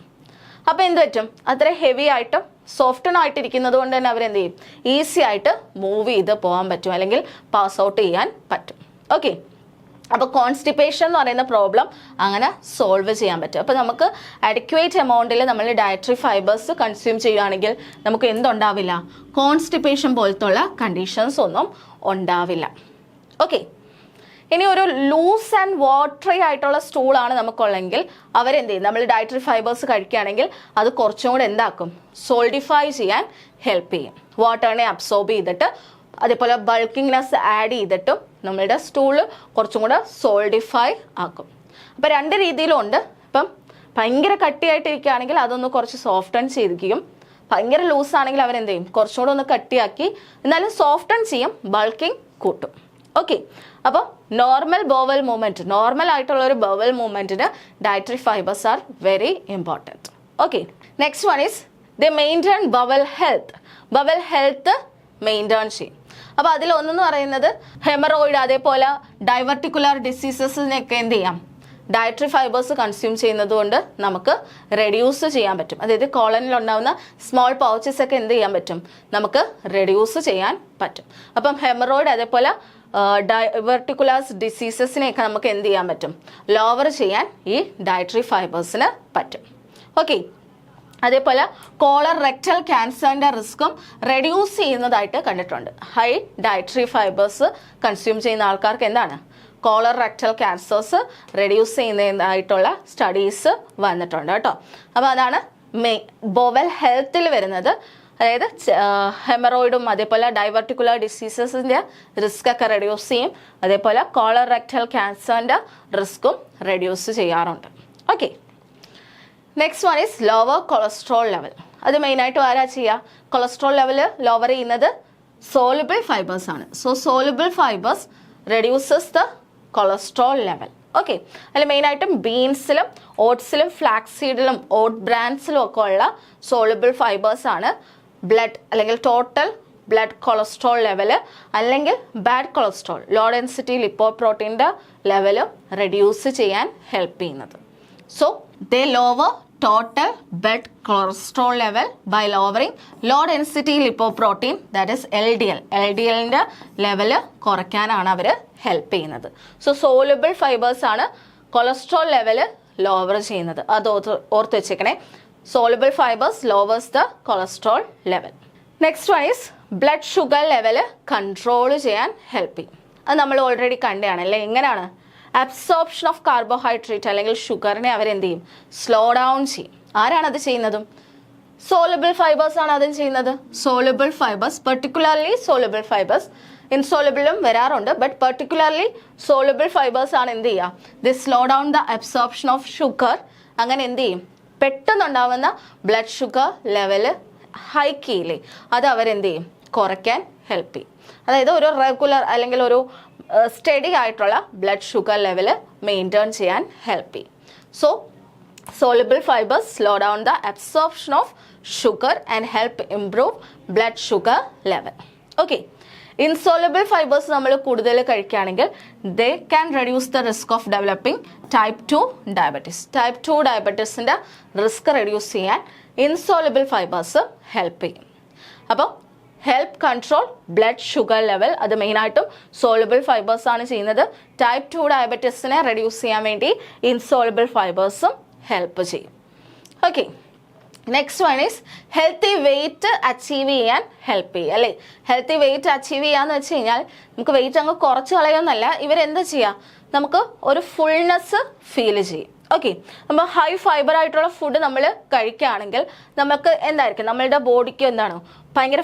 അപ്പോൾ എന്ത് പറ്റും? അത്ര ഹെവി ആയിട്ടും സോഫ്റ്റൺ ആയിട്ടിരിക്കുന്നത് കൊണ്ട് തന്നെ അവരെന്ത് ചെയ്യും? ഈസി ആയിട്ട് മൂവ് ചെയ്ത് പോകാൻ പറ്റും, അല്ലെങ്കിൽ പാസ് ഔട്ട് ചെയ്യാൻ പറ്റും. ഓക്കെ, അപ്പോൾ കോൺസ്റ്റിപ്പേഷൻ എന്ന് പറയുന്ന പ്രോബ്ലം അങ്ങനെ സോൾവ് ചെയ്യാൻ പറ്റും. അപ്പോൾ നമുക്ക് അഡിക്വേറ്റ് എമൗണ്ടിൽ നമ്മൾ ഡയറ്ററി ഫൈബേഴ്സ് കൺസ്യൂം ചെയ്യുകയാണെങ്കിൽ നമുക്ക് എന്തുണ്ടാവില്ല? കോൺസ്റ്റിപ്പേഷൻ പോലത്തുള്ള കണ്ടീഷൻസ് ഒന്നും ഉണ്ടാവില്ല. ഓക്കെ, ഇനി ഒരു ലൂസ് ആൻഡ് വാട്ടറി ആയിട്ടുള്ള സ്റ്റൂളാണ് നമുക്കുള്ളെങ്കിൽ അവരെന്ത് ചെയ്യും? നമ്മൾ ഡയറ്ററി ഫൈബേഴ്സ് കഴിക്കുകയാണെങ്കിൽ അത് കുറച്ചും കൂടെ എന്താക്കും? സോൾഡിഫൈ ചെയ്യാൻ ഹെൽപ്പ് ചെയ്യും. വാട്ടറിനെ അബ്സോർബ് ചെയ്തിട്ട് അതേപോലെ ബൾക്കിങ്നെസ് ആഡ് ചെയ്തിട്ടും നമ്മളുടെ സ്റ്റൂള് കുറച്ചും കൂടെ സോൾഡിഫൈ ആക്കും. അപ്പോൾ രണ്ട് രീതിയിലും ഉണ്ട്. ഇപ്പം ഭയങ്കര കട്ടിയായിട്ടിരിക്കുകയാണെങ്കിൽ അതൊന്ന് കുറച്ച് സോഫ്റ്റൺ ചെയ്തിരിക്കും. ഭയങ്കര ലൂസാണെങ്കിൽ അവരെന്ത് ചെയ്യും? കുറച്ചും കൂടെ ഒന്ന് കട്ടിയാക്കി എന്നാലും സോഫ്റ്റൺ ചെയ്യും, ബൾക്കിംഗ് കൂട്ടും. ഓക്കെ, അപ്പോൾ നോർമൽ ബോവൽ മൂവ്മെൻറ്റ്, നോർമൽ ആയിട്ടുള്ള ഒരു ബോവൽ മൂവ്മെൻറ്റിന് dietary fibres are very important. Okay, next one is the maintain bowel health. Bowel health maintain ചെയ്യും. അപ്പോൾ അതിലൊന്നെന്ന് പറയുന്നത് ഹെമറോയിഡ്, അതേപോലെ ഡൈവർട്ടിക്കുലർ ഡിസീസസിനെയൊക്കെ എന്ത് ചെയ്യാം? ഡയറ്ററി ഫൈബേഴ്സ് കൺസ്യൂം ചെയ്യുന്നത് കൊണ്ട് നമുക്ക് റെഡ്യൂസ് ചെയ്യാൻ പറ്റും. അതായത് കോളനിൽ ഉണ്ടാകുന്ന സ്മോൾ പൗച്ചസ് ഒക്കെ എന്ത് ചെയ്യാൻ പറ്റും? നമുക്ക് റെഡ്യൂസ് ചെയ്യാൻ പറ്റും. അപ്പം ഹെമറോയിഡ് അതേപോലെ ഡൈവർട്ടിക്കുലർ ഡിസീസസിനെയൊക്കെ നമുക്ക് എന്ത് ചെയ്യാൻ പറ്റും? ലോവർ ചെയ്യാൻ ഈ ഡയറ്ററി ഫൈബേഴ്സിന് പറ്റും. ഓക്കെ, അതേപോലെ കോളർ റെക്ടൽ ക്യാൻസറിൻ്റെ റിസ്ക്കും റെഡ്യൂസ് ചെയ്യുന്നതായിട്ട് കണ്ടിട്ടുണ്ട്. ഹൈ ഡയറ്ററി ഫൈബേഴ്സ് കൺസ്യൂം ചെയ്യുന്ന ആൾക്കാർക്ക് എന്താണ്? കോളർ റെക്ടൽ ക്യാൻസേഴ്സ് റെഡ്യൂസ് ചെയ്യുന്നതായിട്ടുള്ള സ്റ്റഡീസ് വന്നിട്ടുണ്ട് കേട്ടോ. അപ്പോൾ അതാണ് ബോവൽ ഹെൽത്തിൽ വരുന്നത്. അതായത് ഹെമറോയിഡും അതേപോലെ ഡൈവർട്ടിക്കുലർ ഡിസീസസിൻ്റെ റിസ്ക് ഒക്കെ റെഡ്യൂസ് ചെയ്യും. അതേപോലെ കോളർ റെക്ടൽ ക്യാൻസറിൻ്റെ റിസ്ക്കും റെഡ്യൂസ് ചെയ്യാറുണ്ട്. Okay, next one is lower cholesterol level. അത് മെയിനായിട്ട് ആരാ ചെയ്യുക? കൊളസ്ട്രോൾ ലെവൽ ലോവർ ചെയ്യുന്നത് സോലുബിൾ ഫൈബേഴ്സ് ആണ്. So soluble fibres reduces the cholesterol level. Okay, അതിൽ മെയിനായിട്ടും ബീൻസിലും ഓട്സിലും ഫ്ലാക്സ് സീഡിലും ഓട്ട് ബ്രാൻഡ്സിലും ഒക്കെ ഉള്ള സോലുബിൾ ഫൈബേഴ്സ് ആണ് ബ്ലഡ് അല്ലെങ്കിൽ ടോട്ടൽ ബ്ലഡ് കൊളസ്ട്രോൾ ലെവല് അല്ലെങ്കിൽ ബാഡ് കൊളസ്ട്രോൾ ലോ ഡെൻസിറ്റി ലിപ്പോപ്രോട്ടീൻ്റെ ലെവല് റെഡ്യൂസ് ചെയ്യാൻ ഹെൽപ്പ് ചെയ്യുന്നത്. So they lower total blood cholesterol level by lowering low density lipoprotein, that is LDL. LDLൻ്റെ ലെവല് കുറയ്ക്കാനാണ് അവർ ഹെൽപ്പ് ചെയ്യുന്നത്. സോ സോലുബിൾ ഫൈബേഴ്സ് ആണ് cholesterol level lower ചെയ്യുന്നത്. അത് ഓർത്ത് വെച്ചേക്കണേ. Soluble fibres lowers the cholesterol level. Next one is blood sugar level control ചെയ്യാൻ ഹെൽപ്പ് ചെയ്യും. അത് നമ്മൾ ഓൾറെഡി കണ്ടതാണ് അല്ലേ? എങ്ങനെയാണ്? അബ്സോർപ്ഷൻ ഓഫ് കാർബോഹൈഡ്രേറ്റ് അല്ലെങ്കിൽ ഷുഗറിനെ അവരെന്ത് ചെയ്യും? സ്ലോ ഡൗൺ ചെയ്യും. ആരാണത് ചെയ്യുന്നതും? സോലുബിൾ ഫൈബേഴ്സ് ആണ് അതും ചെയ്യുന്നത്. Soluble fibres, particularly soluble fibres, ഇൻസോലുബിളും വരാറുണ്ട്, ബട്ട് പെർട്ടിക്കുലർലി സോലുബിൾ ഫൈബേഴ്സ് ആണ് എന്ത് ചെയ്യുക? The slow down the absorption of sugar. അങ്ങനെ എന്ത് ചെയ്യും? പെട്ടെന്നുണ്ടാവുന്ന ബ്ലഡ് ഷുഗർ ലെവല് ഹൈക്ക് ചെയ്യില്ലേ, അത് അവരെന്ത് ചെയ്യും? കുറയ്ക്കാൻ ഹെൽപ്പ് ചെയ്യും. അതായത് ഒരു റെഗുലർ അല്ലെങ്കിൽ ഒരു സ്റ്റഡി ആയിട്ടുള്ള ബ്ലഡ് ഷുഗർ ലെവല് മെയിൻറ്റെയിൻ ചെയ്യാൻ ഹെൽപ്പ് ചെയ്യും. So soluble fibers slow down the absorption of sugar and help improve blood sugar level. Okay, insoluble fibers നമ്മൾ കൂടുതൽ കഴിക്കുകയാണെങ്കിൽ they can reduce the risk of developing type 2 diabetes. type 2 ഡയബറ്റീസിൻ്റെ risk reduce ചെയ്യാൻ insoluble fibers help ചെയ്യും. അപ്പോൾ help control blood sugar level, അത് മെയിനായിട്ടും soluble fibres ആണ് ചെയ്യുന്നത്. ടൈപ്പ് 2 ഡയബറ്റീസിനെ റെഡ്യൂസ് ചെയ്യാൻ വേണ്ടി ഇൻസോളുബിൾ ഫൈബേഴ്സും ഹെൽപ്പ് ചെയ്യും. Okay, next one is healthy wait achieve ചെയ്യാൻ ഹെൽപ്പ് ചെയ്യുക അല്ലേ? ഹെൽത്തി വെയിറ്റ് അച്ചീവ് ചെയ്യാന്ന് വെച്ച് കഴിഞ്ഞാൽ നമുക്ക് വെയിറ്റ് അങ്ങ് കുറച്ച് കളയൊന്നല്ല, ഇവരെന്താ ചെയ്യുക? നമുക്ക് ഒരു ഫുൾനെസ് ഫീൽ ചെയ്യും. ഓക്കെ, അപ്പോൾ ഹൈ ഫൈബർ ആയിട്ടുള്ള ഫുഡ് നമ്മൾ കഴിക്കുകയാണെങ്കിൽ നമുക്ക് എന്തായിരിക്കും? നമ്മളുടെ ബോഡിക്ക് എന്താണ് ഭയങ്കര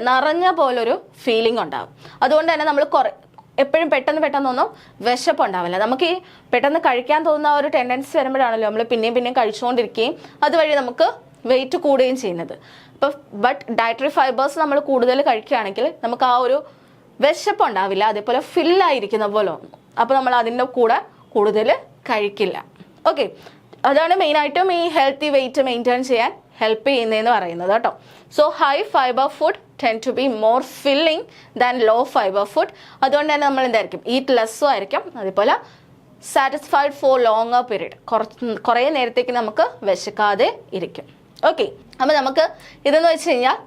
നിറഞ്ഞ പോലൊരു ഫീലിംഗ് ഉണ്ടാകും. അതുകൊണ്ട് തന്നെ നമ്മൾ എപ്പോഴും പെട്ടെന്നൊന്നും വിശപ്പുണ്ടാവില്ല. നമുക്ക് ഈ പെട്ടെന്ന് കഴിക്കാൻ തോന്നുന്ന ഒരു ടെൻഡൻസി വരുമ്പോഴാണല്ലോ നമ്മൾ പിന്നെയും കഴിച്ചുകൊണ്ടിരിക്കുകയും അതുവഴി നമുക്ക് വെയിറ്റ് കൂടുകയും ചെയ്യുന്നത്. ബട്ട് ഡയറ്ററി ഫൈബേഴ്സ് നമ്മൾ കൂടുതൽ കഴിക്കുകയാണെങ്കിൽ നമുക്ക് ആ ഒരു വിശപ്പുണ്ടാവില്ല, അതേപോലെ ഫില്ലായിരിക്കുന്ന പോലെ തോന്നും. അപ്പോൾ നമ്മൾ അതിൻ്റെ കൂടെ കൂടുതൽ കഴിക്കില്ല. ഓക്കെ, അതാണ് മെയിനായിട്ടും ഈ ഹെൽത്തി വെയിറ്റ് മെയിൻറ്റെയിൻ ചെയ്യാൻ ഹെൽപ്പ് ചെയ്യുന്നതെന്ന് പറയുന്നത് കേട്ടോ. So high fibre food tend to be more filling than low fibre food. അതുകൊണ്ട് തന്നെ നമ്മൾ എന്തായിരിക്കും, ഈറ്റ് ലെസ്സും ആയിരിക്കും, അതേപോലെ സാറ്റിസ്ഫൈഡ് ഫോർ ലോങ്ങർ പീരീഡ്, കുറേ നേരത്തേക്ക് നമുക്ക് വിശക്കാതെ ഇരിക്കും. ഓക്കെ, അപ്പോൾ നമുക്ക് ഇതെന്ന് വെച്ച് കഴിഞ്ഞാൽ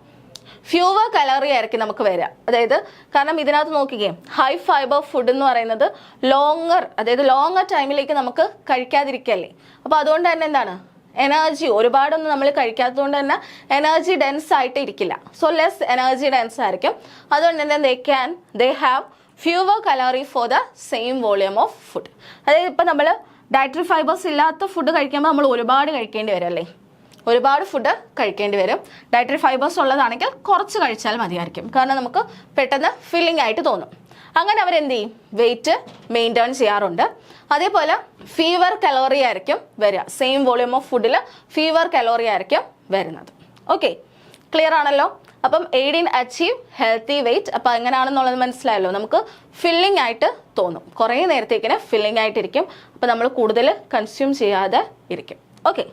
ഫ്യൂവർ കലോറി ആയിരിക്കും നമുക്ക് വരിക. അതായത് കാരണം ഇതിനകത്ത് നോക്കുകയും ഹൈ ഫൈബർ ഫുഡ് എന്ന് പറയുന്നത് ലോങ്ങർ ടൈമിലേക്ക് നമുക്ക് കഴിക്കാതിരിക്കല്ലേ. അപ്പോൾ അതുകൊണ്ട് തന്നെ എന്താണ്, എനർജി ഒരുപാടൊന്നും നമ്മൾ കഴിക്കാത്തത് കൊണ്ട് തന്നെ എനർജി ഡെൻസ് ആയിട്ട് ഇരിക്കില്ല. സോ ലെസ് എനർജി ഡെൻസ് ആയിരിക്കും. അതുകൊണ്ട് തന്നെ they have fewer calorie for the same volume of food. അതായത് ഇപ്പം നമ്മൾ ഡയറ്ററി ഫൈബേഴ്സ് ഇല്ലാത്ത ഫുഡ് കഴിക്കുമ്പോൾ നമ്മൾ ഒരുപാട് കഴിക്കേണ്ടി വരും അല്ലേ, ഒരുപാട് ഫുഡ് കഴിക്കേണ്ടി വരും. ഡയറ്ററി ഫൈബേഴ്സ് ഉള്ളതാണെങ്കിൽ കുറച്ച് കഴിച്ചാൽ മതിയായിരിക്കും, കാരണം നമുക്ക് പെട്ടെന്ന് ഫില്ലിംഗ് ആയിട്ട് തോന്നും. അങ്ങനെ അവരെന്ത് ചെയ്യും, വെയിറ്റ് മെയിൻറ്റെയിൻ ചെയ്യാറുണ്ട്. അതേപോലെ ഫീവർ കലോറി ആയിരിക്കും വരിക, സെയിം വോളിയം ഓഫ് ഫുഡിൽ ഫീവർ കലോറി ആയിരിക്കും വരുന്നത്. ഓക്കെ, ക്ലിയർ ആണല്ലോ. അപ്പം aid in achieve healthy wait. അപ്പം എങ്ങനെയാണെന്നുള്ളത് മനസ്സിലായല്ലോ. നമുക്ക് ഫില്ലിംഗ് ആയിട്ട് തോന്നും, കുറേ നേരത്തേക്കിന് ഫില്ലിംഗ് ആയിട്ടിരിക്കും. അപ്പം നമ്മൾ കൂടുതൽ കൺസ്യൂം ചെയ്യാതെ ഇരിക്കും. Okay,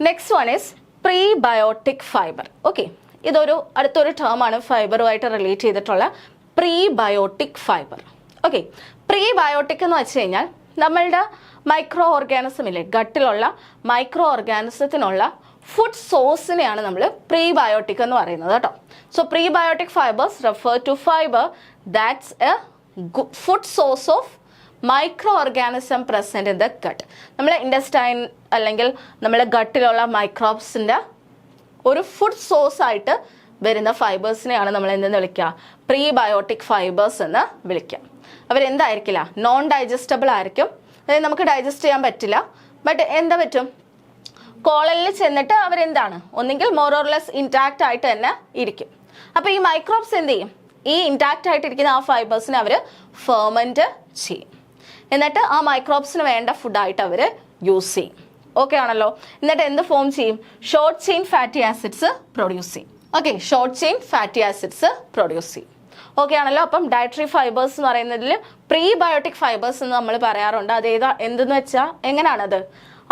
next one is prebiotic fibre. Okay, ഇതൊരു അടുത്തൊരു ടേമാണ് ഫൈബറുമായിട്ട് റിലേറ്റ് ചെയ്തിട്ടുള്ള പ്രീബയോട്ടിക് ഫൈബർ. ഓക്കെ, പ്രീബയോട്ടിക് എന്ന് വെച്ച് കഴിഞ്ഞാൽ നമ്മളുടെ മൈക്രോ ഓർഗാനിസം ഇല്ലേ, ഗട്ടിലുള്ള മൈക്രോ ഓർഗാനിസത്തിനുള്ള ഫുഡ് സോഴ്സിനെയാണ് നമ്മൾ പ്രീബയോട്ടിക് എന്ന് പറയുന്നത് കേട്ടോ. So prebiotic fibres refer to fibre that's a food source of micro organism present in the gut. നമ്മളെ ഇൻഡസ്റ്റൈൻ അല്ലെങ്കിൽ നമ്മളെ ഗട്ടിലുള്ള മൈക്രോബ്സിൻ്റെ ഒരു ഫുഡ് സോഴ്സ് ആയിട്ട് വരുന്ന ഫൈബേഴ്സിനെയാണ് നമ്മൾ എന്തെന്ന് വിളിക്കുക, പ്രീബയോട്ടിക് ഫൈബേഴ്സ് എന്ന് വിളിക്കുക. അവരെന്തായിരിക്കില്ല, നോൺ ഡൈജസ്റ്റബിൾ ആയിരിക്കും. അതായത് നമുക്ക് ഡൈജസ്റ്റ് ചെയ്യാൻ പറ്റില്ല. ബട്ട് എന്താ പറ്റും, കോളനിൽ ചെന്നിട്ട് അവരെന്താണ്, ഒന്നെങ്കിൽ മോർ ഓർ ലെസ് ഇൻടാക്റ്റ് ആയിട്ട് തന്നെ ഇരിക്കും. അപ്പോൾ ഈ മൈക്രോബ്സ് എന്ത് ചെയ്യും, ഈ ഇൻടാക്റ്റ് ആയിട്ടിരിക്കുന്ന ആ ഫൈബേഴ്സിനെ അവർ ഫെർമെൻറ്റ് ചെയ്യും. എന്നിട്ട് ആ മൈക്രോബ്സിന് വേണ്ട ഫുഡായിട്ട് അവർ യൂസ് ചെയ്യും. ഓക്കെ ആണല്ലോ. എന്നിട്ട് എന്ത് ഫോം ചെയ്യും, short chain fatty acids produce ചെയ്യും. Okay, short chain fatty acids produce ചെയ്യും. ഓക്കെ ആണല്ലോ. അപ്പം ഡയറ്ററി ഫൈബേഴ്സ് എന്ന് പറയുന്നതിൽ പ്രീബയോട്ടിക് ഫൈബേഴ്സ് എന്ന് നമ്മൾ പറയാറുണ്ട്. എന്തെന്ന് വെച്ചാൽ എങ്ങനെയാണത്,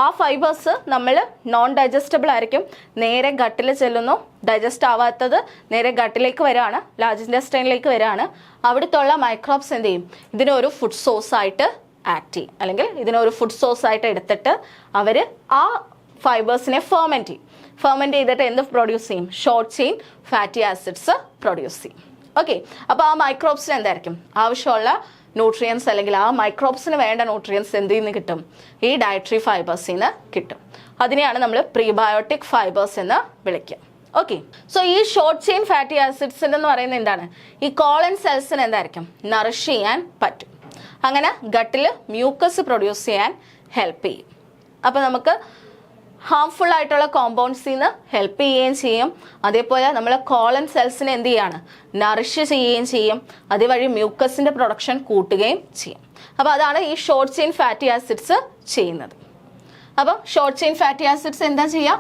ആ ഫൈബേഴ്സ് നമ്മൾ നോൺ ഡൈജസ്റ്റബിൾ ആയിരിക്കും, നേരെ ഗട്ടിൽ ചെല്ലുന്നു, ഡൈജസ്റ്റ് ആവാത്തത് നേരെ ഗട്ടിലേക്ക് വരികയാണ്, ലാർജ് ഇൻറ്റസ്റ്റൈനിലേക്ക് വരികയാണ്. അവിടുത്തുള്ള മൈക്രോബ്സ് എന്ത് ചെയ്യും, ഇതിനൊരു ഫുഡ് സോഴ്സ് ആയിട്ട് ആക്ട് ചെയ്യും, അല്ലെങ്കിൽ ഇതിനൊരു ഫുഡ് സോഴ്സ് ആയിട്ട് എടുത്തിട്ട് അവർ ആ ഫൈബേഴ്സിനെ ഫെർമെൻറ്റ് ചെയ്തിട്ട് എന്ത് പ്രൊഡ്യൂസ് ചെയ്യും, short chain fatty acids produce ചെയ്യും. ഓക്കെ, അപ്പോൾ ആ മൈക്രോബ്സിന് എന്തായിരിക്കും ആവശ്യമുള്ള ന്യൂട്രിയൻസ്, അല്ലെങ്കിൽ ആ മൈക്രോബ്സിന് വേണ്ട ന്യൂട്രിയൻസ് എന്തിൽ നിന്ന് കിട്ടും, ഈ ഡയറ്ററി ഫൈബേഴ്സിൽ നിന്ന് കിട്ടും. അതിനെയാണ് നമ്മൾ പ്രീബയോട്ടിക് ഫൈബേഴ്സ് എന്ന് വിളിക്കുക. ഓക്കെ, സോ ഈ ഷോർട്ട് ചെയിൻ ഫാറ്റി ആസിഡ്സ് എന്ന് പറയുന്നത് എന്താണ്, ഈ കോളൻ സെൽസിന് എന്തായിരിക്കും നറിഷ് ചെയ്യാൻ പറ്റും. അങ്ങനെ ഗട്ടിൽ മ്യൂക്കസ് പ്രൊഡ്യൂസ് ചെയ്യാൻ ഹെൽപ്പ് ചെയ്യും. അപ്പോൾ നമുക്ക് ഹാംഫുൾ ആയിട്ടുള്ള കോമ്പൗണ്ട്സിൽ നിന്ന് ഹെൽപ്പ് ചെയ്യുകയും ചെയ്യും. അതേപോലെ നമ്മൾ കോളൻ സെൽസിനെ എന്ത് ചെയ്യാണ്, നറിഷ് ചെയ്യുകയും ചെയ്യും. അതുവഴി മ്യൂക്കസിൻ്റെ പ്രൊഡക്ഷൻ കൂട്ടുകയും ചെയ്യും. അപ്പോൾ അതാണ് ഈ ഷോർട്ട് ചെയിൻ ഫാറ്റി ആസിഡ്സ് ചെയ്യുന്നത്. അപ്പം ഷോർട്ട് ചെയിൻ ഫാറ്റി ആസിഡ്സ് എന്താ ചെയ്യുക,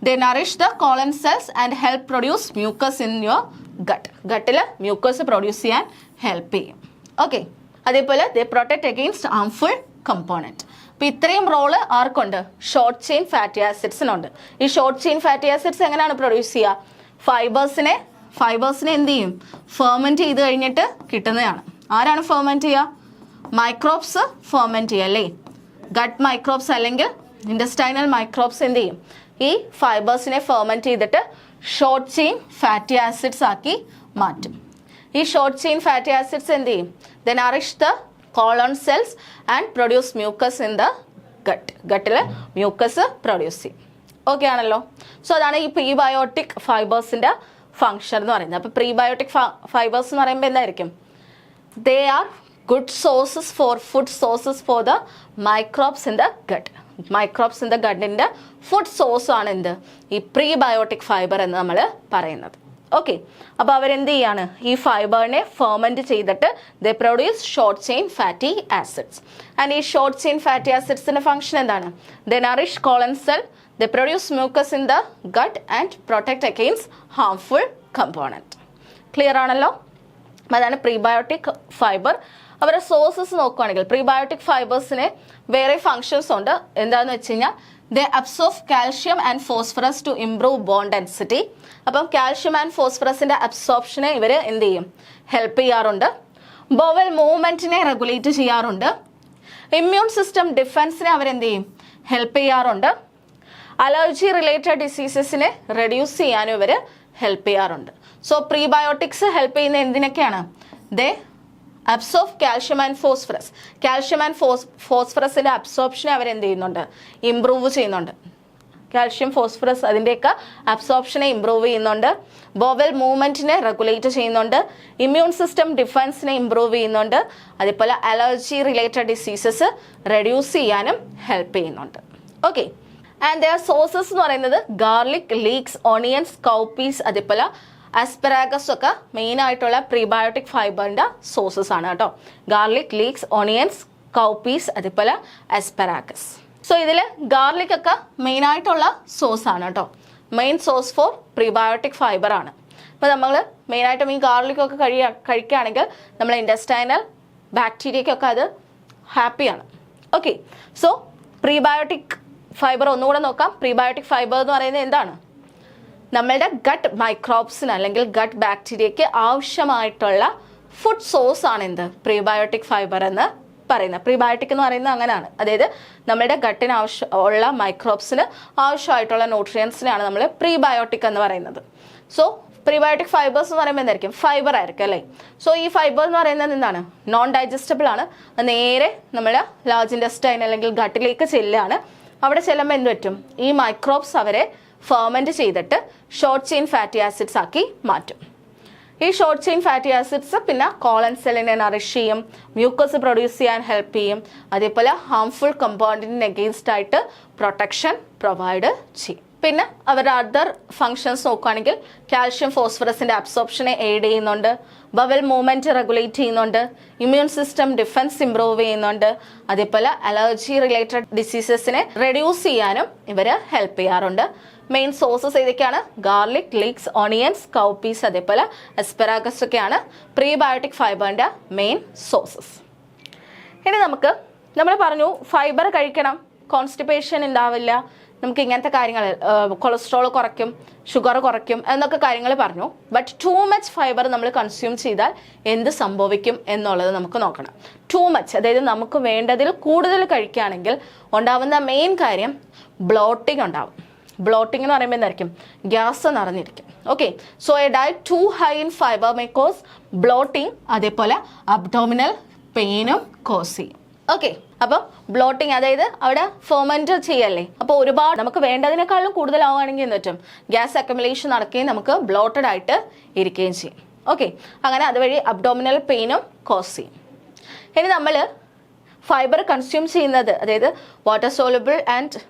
they nourish the colon cells and help produce mucus in your gut. ഗട്ടിൽ മ്യൂക്കസ് പ്രൊഡ്യൂസ് ചെയ്യാൻ ഹെൽപ്പ് ചെയ്യും. ഓക്കെ, അതേപോലെ they protect against harmful component. അപ്പോൾ ഇത്രയും റോള് ആർക്കുണ്ട്, ഷോർട്ട് ചെയിൻ ഫാറ്റി ആസിഡ്സിനുണ്ട്. ഈ ഷോർട്ട് ചെയിൻ ഫാറ്റി ആസിഡ്സ് എങ്ങനെയാണ് പ്രൊഡ്യൂസ് ചെയ്യുക, ഫൈബേഴ്സിനെ എന്ത് ചെയ്യും, ഫെർമെൻറ്റ് ചെയ്ത് കഴിഞ്ഞിട്ട് കിട്ടുന്നതാണ്. ആരാണ് ഫെർമെൻറ്റ് ചെയ്യുക, മൈക്രോബ്സ് ഫെർമെൻറ്റ് ചെയ്യുക അല്ലേ. ഗട്ട് മൈക്രോബ്സ് അല്ലെങ്കിൽ ഇൻഡസ്റ്റൈനൽ മൈക്രോബ്സ് എന്ത് ചെയ്യും, ഈ ഫൈബേഴ്സിനെ ഫെർമെൻറ്റ് ചെയ്തിട്ട് ഷോർട്ട് ചെയിൻ ഫാറ്റി ആസിഡ്സ് ആക്കി മാറ്റും. ഈ ഷോർട്ട് ചെയിൻ ഫാറ്റി ആസിഡ്സ് എന്ത് ചെയ്യും, they nourish the colon cells and produce mucus in the gut. ഗട്ടിൽ മ്യൂക്കസ് പ്രൊഡ്യൂസ് ചെയ്യും. ഓക്കെ ആണല്ലോ. സോ അതാണ് ഈ പ്രീബയോട്ടിക് ഫൈബേഴ്സിൻ്റെ ഫങ്ഷൻ എന്ന് പറയുന്നത്. അപ്പോൾ പ്രീബയോട്ടിക് ഫൈബേഴ്സ് എന്ന് പറയുമ്പോൾ എന്തായിരിക്കും, they are good sources for food sources for the microbes in the gut. Microbes in the ഗട്ടിൻ്റെ ഫുഡ് സോഴ്സ് ആണ് എന്ത്, ഈ പ്രീബയോട്ടിക് ഫൈബർ എന്ന് നമ്മൾ പറയുന്നത്. ഓക്കെ, അപ്പോൾ അവരെന്ത് ചെയ്യാണ്, ഈ ഫൈബറിനെ ഫെർമെന്റ് ചെയ്തിട്ട് they produce short chain fatty acids. And ഈ ഷോർട്ട് ചെയിൻ ഫാറ്റി ആസിഡ്സിന്റെ ഫംഗ്ഷൻ എന്താണ്? They nourish colon cell, they produce mucus in the gut and protect against harmful component. Clear ആണല്ലോ? അതാണ് പ്രീബയോട്ടിക് ഫൈബർ. അവരുടെ സോഴ്സസ് നോക്കുകയാണെങ്കിൽ prebiotic ഫൈബേഴ്സിന് വേറെ functions ഉണ്ട്. എന്താണെന്ന് വെച്ച് കഴിഞ്ഞാൽ they absorb calcium and phosphorus to improve bond density. അപ്പം കാൽഷ്യം ആൻഡ് ഫോസ്ഫറസിന്റെ അബ്സോർപ്ഷനെ ഇവർ എന്ത് ചെയ്യും, ഹെൽപ്പ് ചെയ്യാറുണ്ട്. ബോവൽ മൂവ്മെന്റിനെ റെഗുലേറ്റ് ചെയ്യാറുണ്ട്. ഇമ്മ്യൂൺ സിസ്റ്റം ഡിഫൻസിനെ അവരെന്ത് ചെയ്യും, ഹെൽപ്പ് ചെയ്യാറുണ്ട്. അലർജി റിലേറ്റഡ് ഡിസീസസിനെ റെഡ്യൂസ് ചെയ്യാനും ഇവർ ഹെൽപ്പ് ചെയ്യാറുണ്ട്. സോ പ്രീബയോട്ടിക്സ് ഹെൽപ്പ് ചെയ്യുന്ന എന്തിനൊക്കെയാണ്? They absorb calcium and phosphorus. Calcium and ഫോസ്ഫറസിന്റെ അബ്സോർപ്ഷനെ അവരെന്ത് ചെയ്യുന്നുണ്ട്, ഇംപ്രൂവ് ചെയ്യുന്നുണ്ട്. കാൽഷ്യം ഫോസ്ഫറസ് അതിൻ്റെയൊക്കെ അബ്സോർപ്ഷനെ ഇംപ്രൂവ് ചെയ്യുന്നുണ്ട്. ബോവൽ മൂവ്മെന്റിനെ റെഗുലേറ്റ് ചെയ്യുന്നുണ്ട്. ഇമ്മ്യൂൺ സിസ്റ്റം ഡിഫൻസിനെ ഇംപ്രൂവ് ചെയ്യുന്നുണ്ട്. അതേപോലെ അലർജി റിലേറ്റഡ് ഡിസീസസ് റെഡ്യൂസ് ചെയ്യാനും ഹെൽപ്പ് ചെയ്യുന്നുണ്ട്. ഓക്കെ, ആൻഡ് ദെയർ സോഴ്സസ് എന്ന് പറയുന്നത് ഗാർലിക്, ലീക്സ്, ഓണിയൻസ്, കൗപ്പീസ്, അതേപോലെ അസ്പെറാഗസ് ഒക്കെ മെയിൻ ആയിട്ടുള്ള പ്രീബയോട്ടിക് ഫൈബറിന്റെ സോഴ്സസ് ആണ് കേട്ടോ. ഗാർലിക്, ലീക്സ്, ഓണിയൻസ്, കൗപ്പീസ്, അതേപോലെ അസ്പെറാഗസ്. സോ ഇതിൽ ഗാർലിക് ഒക്കെ മെയിൻ ആയിട്ടുള്ള സോഴ്സ് ആണ് കേട്ടോ. Main source for prebiotic fibre ആണ്. അപ്പോൾ നമ്മൾ മെയിനായിട്ടും ഈ ഗാർലിക് ഒക്കെ കഴിക്കുകയാണെങ്കിൽ നമ്മളെ ഇൻഡസ്റ്റൈനൽ ബാക്ടീരിയക്കൊക്കെ അത് ഹാപ്പിയാണ്. ഓക്കെ, സോ പ്രീബയോട്ടിക് ഫൈബർ ഒന്നുകൂടെ നോക്കാം. പ്രീബയോട്ടിക് ഫൈബർ എന്ന് പറയുന്നത് എന്താണ്? നമ്മളുടെ ഗട്ട് മൈക്രോബ്സിന് അല്ലെങ്കിൽ ഗട്ട് ബാക്ടീരിയയ്ക്ക് ആവശ്യമായിട്ടുള്ള ഫുഡ് സോഴ്സ് ആണ് എന്ത്, പ്രീബയോട്ടിക് ഫൈബർ എന്ന് പറയുന്നത്. പ്രീബയോട്ടിക് എന്ന് പറയുന്നത് അങ്ങനെയാണ്. അതായത് നമ്മുടെ ഗട്ടിന് ഉള്ള മൈക്രോബ്സിന് ആവശ്യമായിട്ടുള്ള ന്യൂട്രിയൻസിനെയാണ് നമ്മൾ പ്രീബയോട്ടിക് എന്ന് പറയുന്നത്. സോ പ്രീബയോട്ടിക് ഫൈബേഴ്സ് എന്ന് പറയുമ്പോൾ എന്തായിരിക്കും, ഫൈബർ ആയിരിക്കും അല്ലേ. സോ ഈ ഫൈബർ എന്ന് പറയുന്നത് എന്താണ്, നോൺ ഡൈജസ്റ്റബിൾ ആണ്. നേരെ നമ്മൾ ലാർജ് ഇൻഡസ്റ്റൈൻ അല്ലെങ്കിൽ ഗട്ടിലേക്ക് ചെല്ലുകയാണ്. അവിടെ ചെല്ലുമ്പോൾ എന്ത് പറ്റും, ഈ മൈക്രോബ്സ് അവരെ ഫെർമെന്റ് ചെയ്തിട്ട് ഷോർട്ട് ചെയിൻ ഫാറ്റി ആസിഡ്സ് ആക്കി മാറ്റും. ഈ ഷോർട്ട് ചെയിൻ ഫാറ്റി ആസിഡ്സ് പിന്നെ കോളൻ സെല്ലിനെ നറിഷ് ചെയ്യും, മ്യൂക്കസ് പ്രൊഡ്യൂസ് ചെയ്യാൻ ഹെൽപ്പ് ചെയ്യും. അതേപോലെ ഹാർംഫുൾ കമ്പോണന്റിന് അഗെയിൻസ്റ്റ് ആയിട്ട് പ്രൊട്ടക്ഷൻ പ്രൊവൈഡ് ചെയ്യും. പിന്നെ അവരുടെ അതർ ഫങ്ഷൻസ് നോക്കുകയാണെങ്കിൽ കാൽഷ്യം ഫോസ്ഫറസിന്റെ അബ്സോർപ്ഷനെ എയ്ഡ് ചെയ്യുന്നുണ്ട്. ബവൽ മൂവ്മെന്റ് റെഗുലേറ്റ് ചെയ്യുന്നുണ്ട്. ഇമ്മ്യൂൺ സിസ്റ്റം ഡിഫൻസ് ഇംപ്രൂവ് ചെയ്യുന്നുണ്ട്. അതേപോലെ അലർജി റിലേറ്റഡ് ഡിസീസസിനെ റെഡ്യൂസ് ചെയ്യാനും ഇവർ ഹെൽപ്പ് ചെയ്യാറുണ്ട്. മെയിൻ സോഴ്സസ് ഏതൊക്കെയാണ്? ഗാർലിക്, ലീക്സ്, ഓണിയൻസ്, കൗപ്പീസ്, അതേപോലെ അസ്പെറാഗസ് ഒക്കെയാണ് പ്രീബയോട്ടിക് ഫൈബറിന്റെ മെയിൻ സോഴ്സസ്. ഇനി നമ്മൾ പറഞ്ഞു ഫൈബർ കഴിക്കണം, കോൺസ്റ്റിപ്പേഷൻ ഉണ്ടാവില്ല, നമുക്ക് ഇങ്ങനത്തെ കാര്യങ്ങൾ കൊളസ്ട്രോൾ കുറയ്ക്കും, ഷുഗർ കുറയ്ക്കും എന്നൊക്കെ കാര്യങ്ങൾ പറഞ്ഞു. ബട്ട് ടു മച്ച് ഫൈബർ നമ്മൾ കൺസ്യൂം ചെയ്താൽ എന്ത് സംഭവിക്കും എന്നുള്ളത് നമുക്ക് നോക്കണം. ടു മച്ച്, അതായത് നമുക്ക് വേണ്ടതിൽ കൂടുതൽ കഴിക്കുകയാണെങ്കിൽ ഉണ്ടാവുന്ന മെയിൻ കാര്യം ബ്ലോട്ടിംഗ് ഉണ്ടാവും. ബ്ലോട്ടിംഗ് എന്ന് പറയുമ്പോൾ എന്തായിരിക്കും, ഗ്യാസ് നിറഞ്ഞിരിക്കും. Okay, so a diet too high in fibre may cause bloating, അതേപോലെ അബ്ഡോമിനൽ പെയിനും കോസ് ചെയ്യും. ഓക്കെ, അപ്പം ബ്ലോട്ടിംഗ് അതായത് അവിടെ ഫെർമെന്റ് ചെയ്യല്ലേ, അപ്പോൾ ഒരുപാട് നമുക്ക് വേണ്ടതിനേക്കാളും കൂടുതലാവുകയാണെങ്കിൽ എന്ത് പറ്റും, ഗ്യാസ് അക്യുമുലേഷൻ നടക്കുകയും നമുക്ക് ബ്ലോട്ടഡ് ആയിട്ട് ഇരിക്കുകയും ചെയ്യും. ഓക്കെ, അങ്ങനെ അതുവഴി അബ്ഡോമിനൽ പെയിനും കോസ് ചെയ്യും. ഇനി നമ്മൾ ഫൈബർ കൺസ്യൂം ചെയ്യുന്നത്, അതായത് വാട്ടർ സോളുബിൾ ആൻഡ്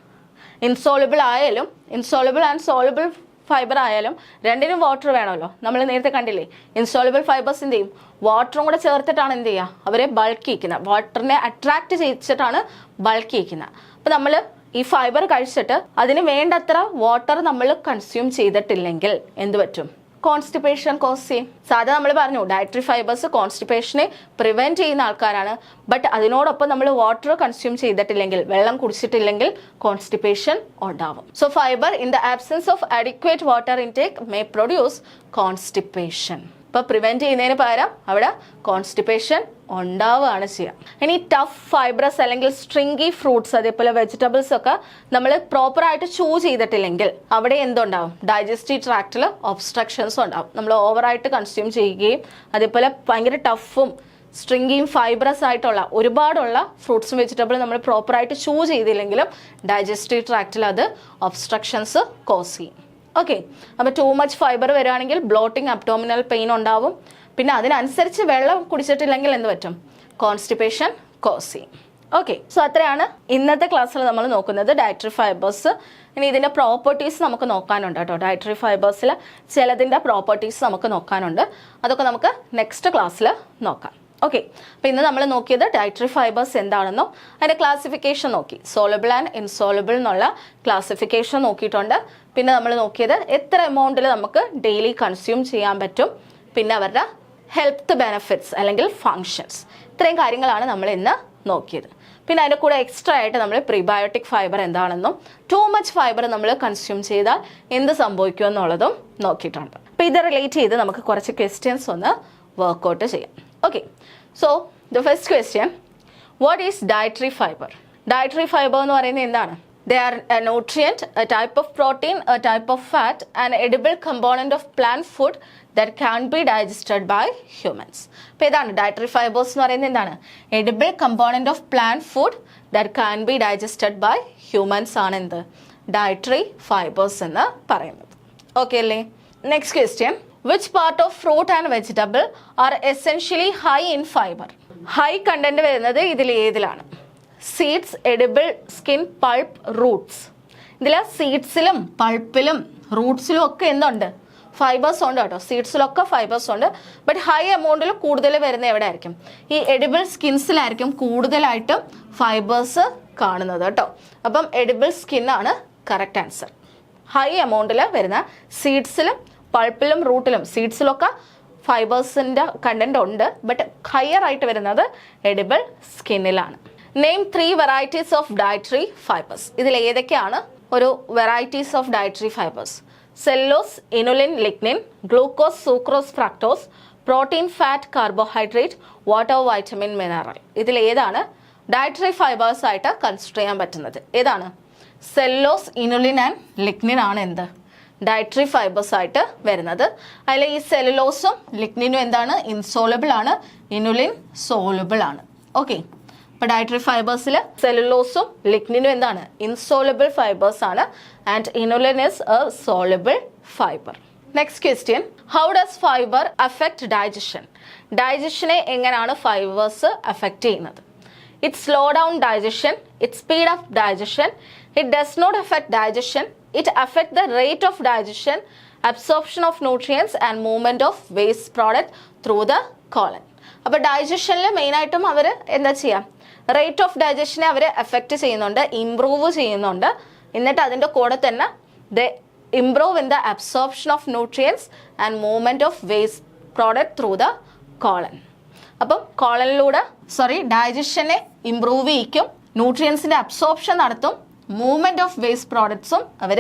ഇൻസോളുബിൾ ആയാലും, ഇൻസോളുബിൾ ആൻഡ് സോളുബിൾ ഫൈബർ ആയാലും രണ്ടിനും വാട്ടർ വേണമല്ലോ. നമ്മൾ നേരത്തെ കണ്ടില്ലേ, ഇൻസോളുബിൾ ഫൈബേഴ്സ് എന്ത് ചെയ്യും, വാട്ടറും കൂടെ ചേർത്തിട്ടാണ് എന്ത് ചെയ്യുക, അവരെ ബൾക്ക് ചെയ്യിക്കുന്നത്, വാട്ടറിനെ അട്രാക്ട് ചെയ്യിച്ചിട്ടാണ് ബൾക്ക് ചെയ്യിക്കുന്നത്. അപ്പം നമ്മൾ ഈ ഫൈബർ കഴിച്ചിട്ട് അതിന് വേണ്ടത്ര വാട്ടർ നമ്മൾ കൺസ്യൂം ചെയ്തിട്ടില്ലെങ്കിൽ എന്ത് പറ്റും, കോൺസ്റ്റിപ്പേഷൻ കോസ് ചെയ്യും. സാധാരണ നമ്മൾ പറഞ്ഞു ഡയറ്ററി ഫൈബേഴ്സ് കോൺസ്റ്റിപ്പേഷനെ പ്രിവെന്റ് ചെയ്യുന്ന ആൾക്കാരാണ്. ബട്ട് അതിനോടൊപ്പം നമ്മൾ വാട്ടർ കൺസ്യൂം ചെയ്തിട്ടില്ലെങ്കിൽ, വെള്ളം കുടിച്ചിട്ടില്ലെങ്കിൽ കോൺസ്റ്റിപ്പേഷൻ ഉണ്ടാവും. So fibre in the absence of adequate water intake may produce constipation. ഇപ്പൊ പ്രിവെന്റ് ചെയ്യുന്നതിന് പകരം അവിടെ കോൺസ്റ്റിപ്പേഷൻ ഉണ്ടാവുകയാണ് ചെയ്യുക. ഇനി ടഫ് ഫൈബ്രസ് അല്ലെങ്കിൽ സ്ട്രിംഗി ഫ്രൂട്ട്സ്, അതേപോലെ വെജിറ്റബിൾസ് ഒക്കെ നമ്മൾ പ്രോപ്പറായിട്ട് ചൂ ചെയ്തിട്ടില്ലെങ്കിൽ അവിടെ എന്തുണ്ടാവും, ഡൈജസ്റ്റീവ് ട്രാക്റ്റിൽ ഒബ്സ്ട്രക്ഷൻസ് ഉണ്ടാവും. നമ്മൾ ഓവറായിട്ട് കൺസ്യൂം ചെയ്യുകയും അതേപോലെ ഭയങ്കര ടഫും സ്ട്രിംഗിയും ഫൈബ്രസ് ആയിട്ടുള്ള ഒരുപാടുള്ള ഫ്രൂട്ട്സും വെജിറ്റബിളും നമ്മൾ പ്രോപ്പറായിട്ട് ചൂ ചെയ്തില്ലെങ്കിലും ഡൈജസ്റ്റീവ് ട്രാക്റ്റിൽ അത് ഒബ്സ്ട്രക്ഷൻസ് കോസ് ചെയ്യും. ഓക്കെ, അപ്പോൾ ടു മച്ച് ഫൈബർ വരികയാണെങ്കിൽ ബ്ലോട്ടിംഗ്, അബ്ഡോമിനൽ പെയിൻ ഉണ്ടാവും. പിന്നെ അതിനനുസരിച്ച് വെള്ളം കുടിച്ചിട്ടില്ലെങ്കിൽ എന്ത് പറ്റും, കോൺസ്റ്റിപ്പേഷൻ കോസ് ചെയ്യും. ഓക്കെ, സോ അത്രയാണ് ഇന്നത്തെ ക്ലാസ്സിൽ നമ്മൾ നോക്കുന്നത് ഡയറ്ററി ഫൈബേഴ്സ് ഇനി ഇതിൻ്റെ പ്രോപ്പർട്ടീസ് നമുക്ക് നോക്കാനുണ്ട് കേട്ടോ. ഡയറ്ററി ഫൈബേഴ്സിൽ ചിലതിൻ്റെ പ്രോപ്പർട്ടീസ് നമുക്ക് നോക്കാനുണ്ട്. അതൊക്കെ നമുക്ക് നെക്സ്റ്റ് ക്ലാസ്സിൽ നോക്കാം. ഓക്കെ, അപ്പോൾ ഇന്ന് നമ്മൾ നോക്കിയത് ഡയറ്ററി ഫൈബേഴ്സ് എന്താണെന്നോ അതിൻ്റെ ക്ലാസിഫിക്കേഷൻ നോക്കി. സോലബിൾ ആൻഡ് ഇൻസോലബിൾ എന്നുള്ള ക്ലാസിഫിക്കേഷൻ നോക്കിയിട്ടുണ്ട്. പിന്നെ നമ്മൾ നോക്കിയത് എത്ര എമൗണ്ടിൽ നമുക്ക് ഡെയിലി കൺസ്യൂം ചെയ്യാൻ പറ്റും, പിന്നെ അവരുടെ ഹെൽത്ത് ബെനിഫിറ്റ്സ് അല്ലെങ്കിൽ ഫങ്ഷൻസ്, ഇത്രയും കാര്യങ്ങളാണ് നമ്മൾ ഇന്ന് നോക്കിയത്. പിന്നെ അതിൻ്റെ കൂടെ എക്സ്ട്രാ ആയിട്ട് നമ്മൾ പ്രീബയോട്ടിക് ഫൈബർ എന്താണെന്നും ടു മച്ച് ഫൈബർ നമ്മൾ കൺസ്യൂം ചെയ്താൽ എന്ത് സംഭവിക്കും എന്നുള്ളതും നോക്കിയിട്ടുണ്ട്. അപ്പോൾ ഇത് റിലേറ്റ് ചെയ്ത് നമുക്ക് കുറച്ച് ക്വസ്റ്റ്യൻസ് ഒന്ന് വർക്കൗട്ട് ചെയ്യാം. Okay, so the first question, what is dietary fibre? Dietary fibre എന്ന് പറയുന്നത് എന്താണ്? They are a nutrient, a type of protein, a type of fat, an edible component of plant food that can be digested by humans. അപ്പോൾ ഇതാണ് dietary fibres എന്ന് പറയുന്നത് എന്താണ്? Edible component of plant food that can be digested by humans ആണ് എന്ത്? Dietary fibres എന്ന് പറയുന്നത്. Okay അല്ലേ? Next question, which part of fruit and vegetable are essentially high in fibre? High content വരുന്നത് ഇതിൽ ഏതിലാണ്? Seeds, edible, skin, pulp, roots. ഇതിൽ സീഡ്സിലും പൾപ്പിലും റൂട്ട്സിലും ഒക്കെ എന്തുണ്ട്? ഫൈബേഴ്സ് ഉണ്ട് കേട്ടോ. സീഡ്സിലൊക്കെ ഫൈബേഴ്സ് ഉണ്ട്. ബട്ട് ഹൈ എമൗണ്ടിൽ കൂടുതൽ വരുന്ന എവിടെ ആയിരിക്കും? ഈ എഡിബിൾ സ്കിൻസിലായിരിക്കും കൂടുതലായിട്ടും ഫൈബേഴ്സ് കാണുന്നത് കേട്ടോ. അപ്പം എഡിബിൾ സ്കിന്നാണ് കറക്റ്റ് ആൻസർ. ഹൈ എമൗണ്ടിൽ വരുന്ന സീഡ്സിലും പൾപ്പിലും റൂട്ടിലും, സീഡ്സിലൊക്കെ ഫൈബേഴ്സിൻ്റെ കണ്ടന്റ് ഉണ്ട്, ബട്ട് ഹയർ ആയിട്ട് വരുന്നത് എഡിബിൾ സ്കിന്നിലാണ്. Name 3 varieties of dietary fibres. ഇതിൽ ഏതൊക്കെയാണ് ഒരു varieties of dietary fibres? Cellulose, inulin, lignin, glucose, sucrose, fructose, protein, fat, carbohydrate, water, vitamin, mineral. ഇതിൽ ഏതാണ് ഡയറ്ററി ഫൈബേഴ്സ് ആയിട്ട് കൺസിഡർ ചെയ്യാൻ പറ്റുന്നത്? ഏതാണ്? സെല്ലോസ്, ഇനുലിൻ ആൻഡ് ലിഗ്നിൻ ആണ് എന്ത്? ഡയറ്ററി ഫൈബേഴ്സ് ആയിട്ട് വരുന്നത്. അതിൽ ഈ സെല്ലുലോസും ലിഗ്നിനും എന്താണ്? ഇൻസോലബിൾ ആണ്. ഇനുലിൻ സോലബിൾ ആണ്. ഓക്കെ, അപ്പോൾ ഡയറ്ററി ഫൈബേഴ്സിൽ സെല്ലുലോസും ലിഗ്നിനും എന്താണ്? ഇൻസോലബിൾ ഫൈബേഴ്സ് ആണ്. And inulin is a soluble fibre. Next question, how does fibre affect digestion? ഡൈജഷനെ എങ്ങനെയാണ് ഫൈബേഴ്സ് അഫക്റ്റ് ചെയ്യുന്നത്? It slow down digestion, it speed up digestion, it does not affect digestion, it affect the rate of digestion, absorption of nutrients and movement of waste product through the colon. അപ്പോൾ ഡൈജഷനിൽ മെയിനായിട്ടും അവർ എന്താ ചെയ്യുക? Rate of ഡൈജഷനെ our effect ചെയ്യുന്നുണ്ട്, improve ചെയ്യുന്നുണ്ട്. എന്നിട്ട് അതിൻ്റെ കൂടെ തന്നെ the improve in the absorption of nutrients and movement of waste product through the colon. അപ്പം കോളനിലൂടെ ഡൈജഷനെ ഇംപ്രൂവ് ചെയ്യിക്കും, ന്യൂട്രിയൻസിൻ്റെ അബ്സോർപ്ഷൻ നടത്തും, മൂവ്മെൻറ്റ് ഓഫ് വേസ്റ്റ് പ്രോഡക്ട്സും അവർ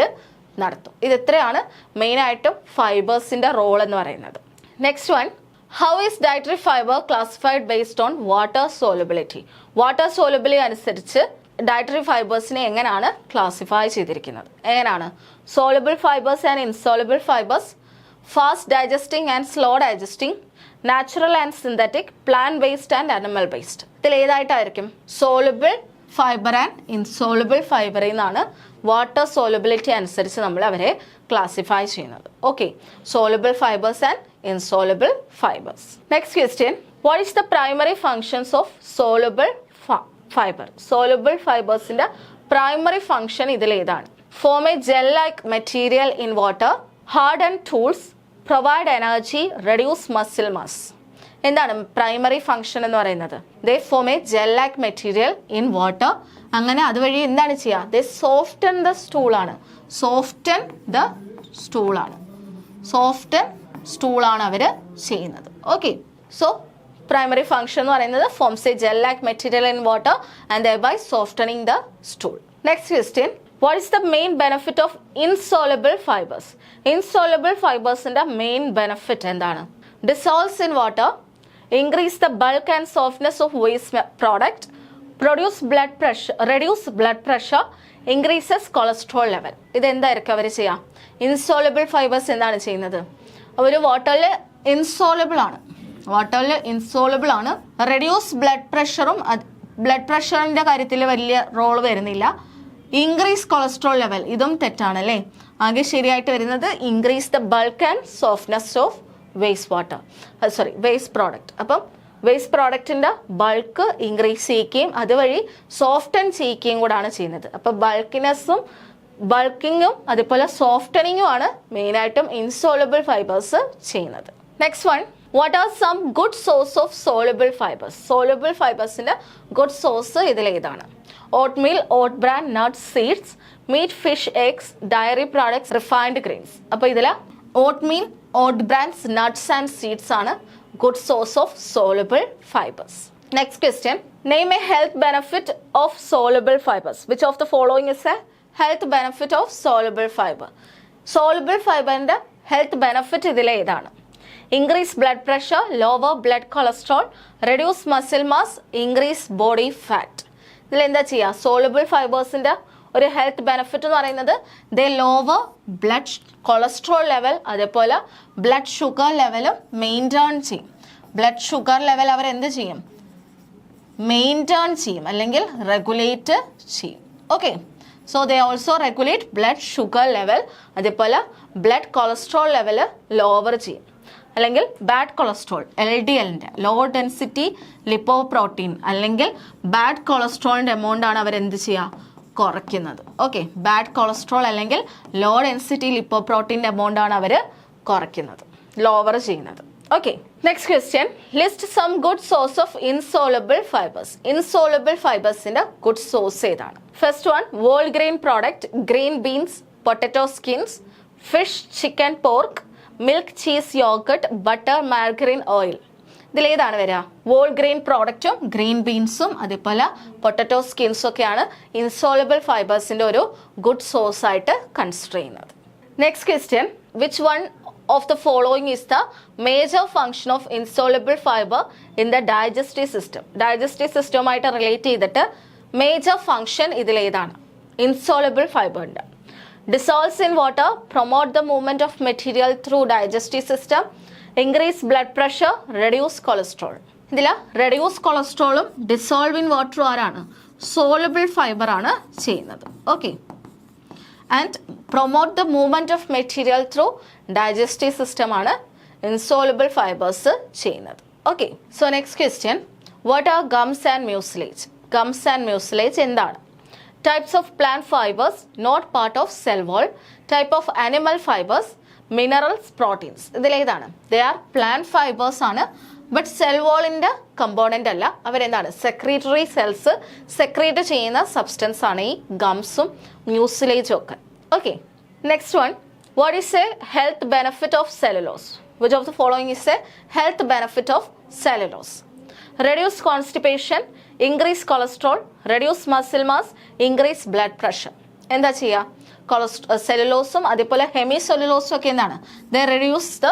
നടത്തും. ഇത് എത്രയാണ് മെയിനായിട്ടും ഫൈബേഴ്സിൻ്റെ റോൾ എന്ന് പറയുന്നത്. Next one, how is dietary fibre classified based on water solubility? Water solubility അനുസരിച്ച് dietary ഫൈബേഴ്സിനെ എങ്ങനെയാണ് ക്ലാസിഫൈ ചെയ്തിരിക്കുന്നത്? എങ്ങനെയാണ്? Soluble fibres and insoluble fibres, fast digesting and slow digesting, natural and synthetic, plant based and animal based. ഇതിൽ ഏതായിട്ടായിരിക്കും? Soluble fibre and insoluble ഫൈബറിൽ നിന്നാണ് water solubility അനുസരിച്ച് നമ്മൾ അവരെ ക്ലാസിഫൈ ചെയ്യുന്നത്. Okay, soluble fibres and insoluble fibres. Next question, what is the primary functions of soluble fibre? Soluble ഫൈബേഴ്സിന്റെ primary function ഇതിൽ ഏതാണ്? Form a gel like material in water, hard and tools, provide energy, reduce muscle mass. എന്താണ് primary function എന്ന് പറയുന്നത്? They form a gel like material in water. അങ്ങനെ അതുവഴി എന്താണ് ചെയ്യുക? ദേ സോഫ്റ്റൻ ദ സ്റ്റൂളാണ്. സോഫ്റ്റൻ ദ സ്റ്റൂളാണ്. സോഫ്റ്റൻ സ്റ്റൂളാണ് അവർ ചെയ്യുന്നത്. ഓക്കെ, സോ പ്രൈമറി ഫങ്ഷൻ എന്ന് പറയുന്നത് forms a gel like material in water and thereby softening the stool. Next question, what is the main benefit of insoluble fibres? Insoluble ഫൈബേഴ്സിന്റെ main benefit എന്താണ്? Dissolves in water, increase the bulk and softness of waste product, reduce blood pressure, increases cholesterol level. ഇത് എന്തായിരിക്കും അവർ ചെയ്യുക? Insoluble fibres എന്താണ് ചെയ്യുന്നത്? അവർ വാട്ടറിൽ insoluble ആണ്. Reduce blood പ്രഷറും, ബ്ലഡ് പ്രഷറിൻ്റെ കാര്യത്തിൽ വലിയ റോൾ വരുന്നില്ല. ഇൻക്രീസ് കൊളസ്ട്രോൾ ലെവൽ, ഇതും തെറ്റാണ് അല്ലേ? ആകെ ശരിയായിട്ട് വരുന്നത് increase the bulk and softness of waste product. അപ്പം വേസ്റ്റ് പ്രോഡക്റ്റിൻ്റെ ബൾക്ക് ഇൻക്രീസ് ചെയ്യിക്കുകയും അതുവഴി സോഫ്റ്റൻ ചെയ്യിക്കുകയും കൂടാണ് ചെയ്യുന്നത്. അപ്പോൾ ബൾക്കിനെസ്സും ബൾക്കിങ്ങും അതുപോലെ സോഫ്റ്റനിങ്ങും ആണ് മെയിനായിട്ടും ഇൻസോളബിൾ ഫൈബേഴ്സ് ചെയ്യുന്നത്. Next one, what are some good source of soluble fibres? Soluble ഫൈബേഴ്സിന്റെ ഗുഡ് സോഴ്സ് ഇതിലേതാണ്? Oatmeal, oat bran, nuts, seeds, meat, fish, eggs, dairy products, refined grains. അപ്പോൾ ഇതിൽ oatmeal, oat brans, nuts and seeds ആണ് good source of soluble fibres. Next question, name a health benefit of soluble fibres. Which of the following is a health benefit of soluble fibre? Soluble ഫൈബറിന്റെ health benefit ഇതിലേതാണ്? Increase blood pressure, lower blood cholesterol, reduce muscle mass, increase body fat. ഇതിൽ എന്താ ചെയ്യുക? Soluble ഫൈബേഴ്സിന്റെ ഒരു health benefit എന്ന് പറയുന്നത് they lower blood cholesterol level, അതേപോലെ blood sugar ലെവലും maintain ചെയ്യും. ബ്ലഡ് ഷുഗർ ലെവൽ അവർ എന്ത് ചെയ്യും? മെയിൻറ്റെയിൻ ചെയ്യും അല്ലെങ്കിൽ റെഗുലേറ്റ് ചെയ്യും. Okay, so they also regulate blood sugar level, അതേപോലെ ബ്ലഡ് കൊളസ്ട്രോൾ ലെവൽ ലോവർ ചെയ്യും. അല്ലെങ്കിൽ ബാഡ് കൊളസ്ട്രോൾ LDLന്റെ ലോ ഡെൻസിറ്റി ലിപ്പോപ്രോട്ടീൻ അല്ലെങ്കിൽ ബാഡ് കൊളസ്ട്രോളിൻ്റെ എമൗണ്ട് ആണ് അവരെന്ത് ചെയ്യുക? കുറയ്ക്കുന്നത്. ഓക്കെ, ബാഡ് കൊളസ്ട്രോൾ അല്ലെങ്കിൽ ലോ ഡെൻസിറ്റി ലിപ്പോപ്രോട്ടീൻ്റെ എമൗണ്ട് ആണ് അവർ കുറയ്ക്കുന്നത്, ലോവർ ചെയ്യുന്നത്. Okay, next question, list some good source of insoluble fibres. Insoluble ഫൈബേഴ്സിന്റെ ഗുഡ് സോഴ്സ് ഏതാണ്? First one, whole grain product, green beans, potato skins, fish, chicken, pork, milk, cheese, yoghurt, butter, margarine, oil. ഇതിലേതാണ് വരിക? Whole grain പ്രോഡക്റ്റും green ബീൻസും അതേപോലെ potato സ്കിൻസും ഒക്കെയാണ് insoluble ഫൈബേഴ്സിന്റെ ഒരു ഗുഡ് സോഴ്സ് ആയിട്ട് കൺസിഡർ ചെയ്യുന്നത്. Next question, which one of the following is the major function of insoluble fibre in the digestive system? Digestive സിസ്റ്റവുമായിട്ട് relate ചെയ്തിട്ട് മേജർ ഫംഗ്ഷൻ ഇതിലേതാണ് ഇൻസോളബിൾ ഫൈബറിന്റെ? dissolves in water, promote the movement of material through digestive system, increase blood pressure, reduce cholesterol. ഇതിൽ reduce കൊളസ്ട്രോളും dissolve in വാട്ടറും ആരാണ്? Soluble fibre ആണ് ചെയ്യുന്നത്. Okay, and promote the movement of material through digestive system ആണ് insoluble fibres ചെയ്യുന്നത്. Okay, so next question, what are gums and mucilage? Gums and mucilage എന്താണ്? Types of plant fibers not part of cell wall, type of animal fibers, minerals, proteins. ഇതിലേതാണ്? They are plant fibers ആണ്, but cell വാളിൻ്റെ component അല്ല. അവരെന്താണ്? Secretory cells secrete ചെയ്യുന്ന substance ആണ് ഈ ഗംസും മ്യൂസിലേജും ഒക്കെ. Okay, next one, what is A health benefit of cellulose? Which of the following is A health benefit of cellulose? Reduce constipation, increase cholesterol, reduce muscle mass, increase blood pressure. എന്താ ചെയ്യുക? സെല്ലുലോസും അതേപോലെ hemi സെല്ലുലോസും ഒക്കെ എന്താണ്? The reduce the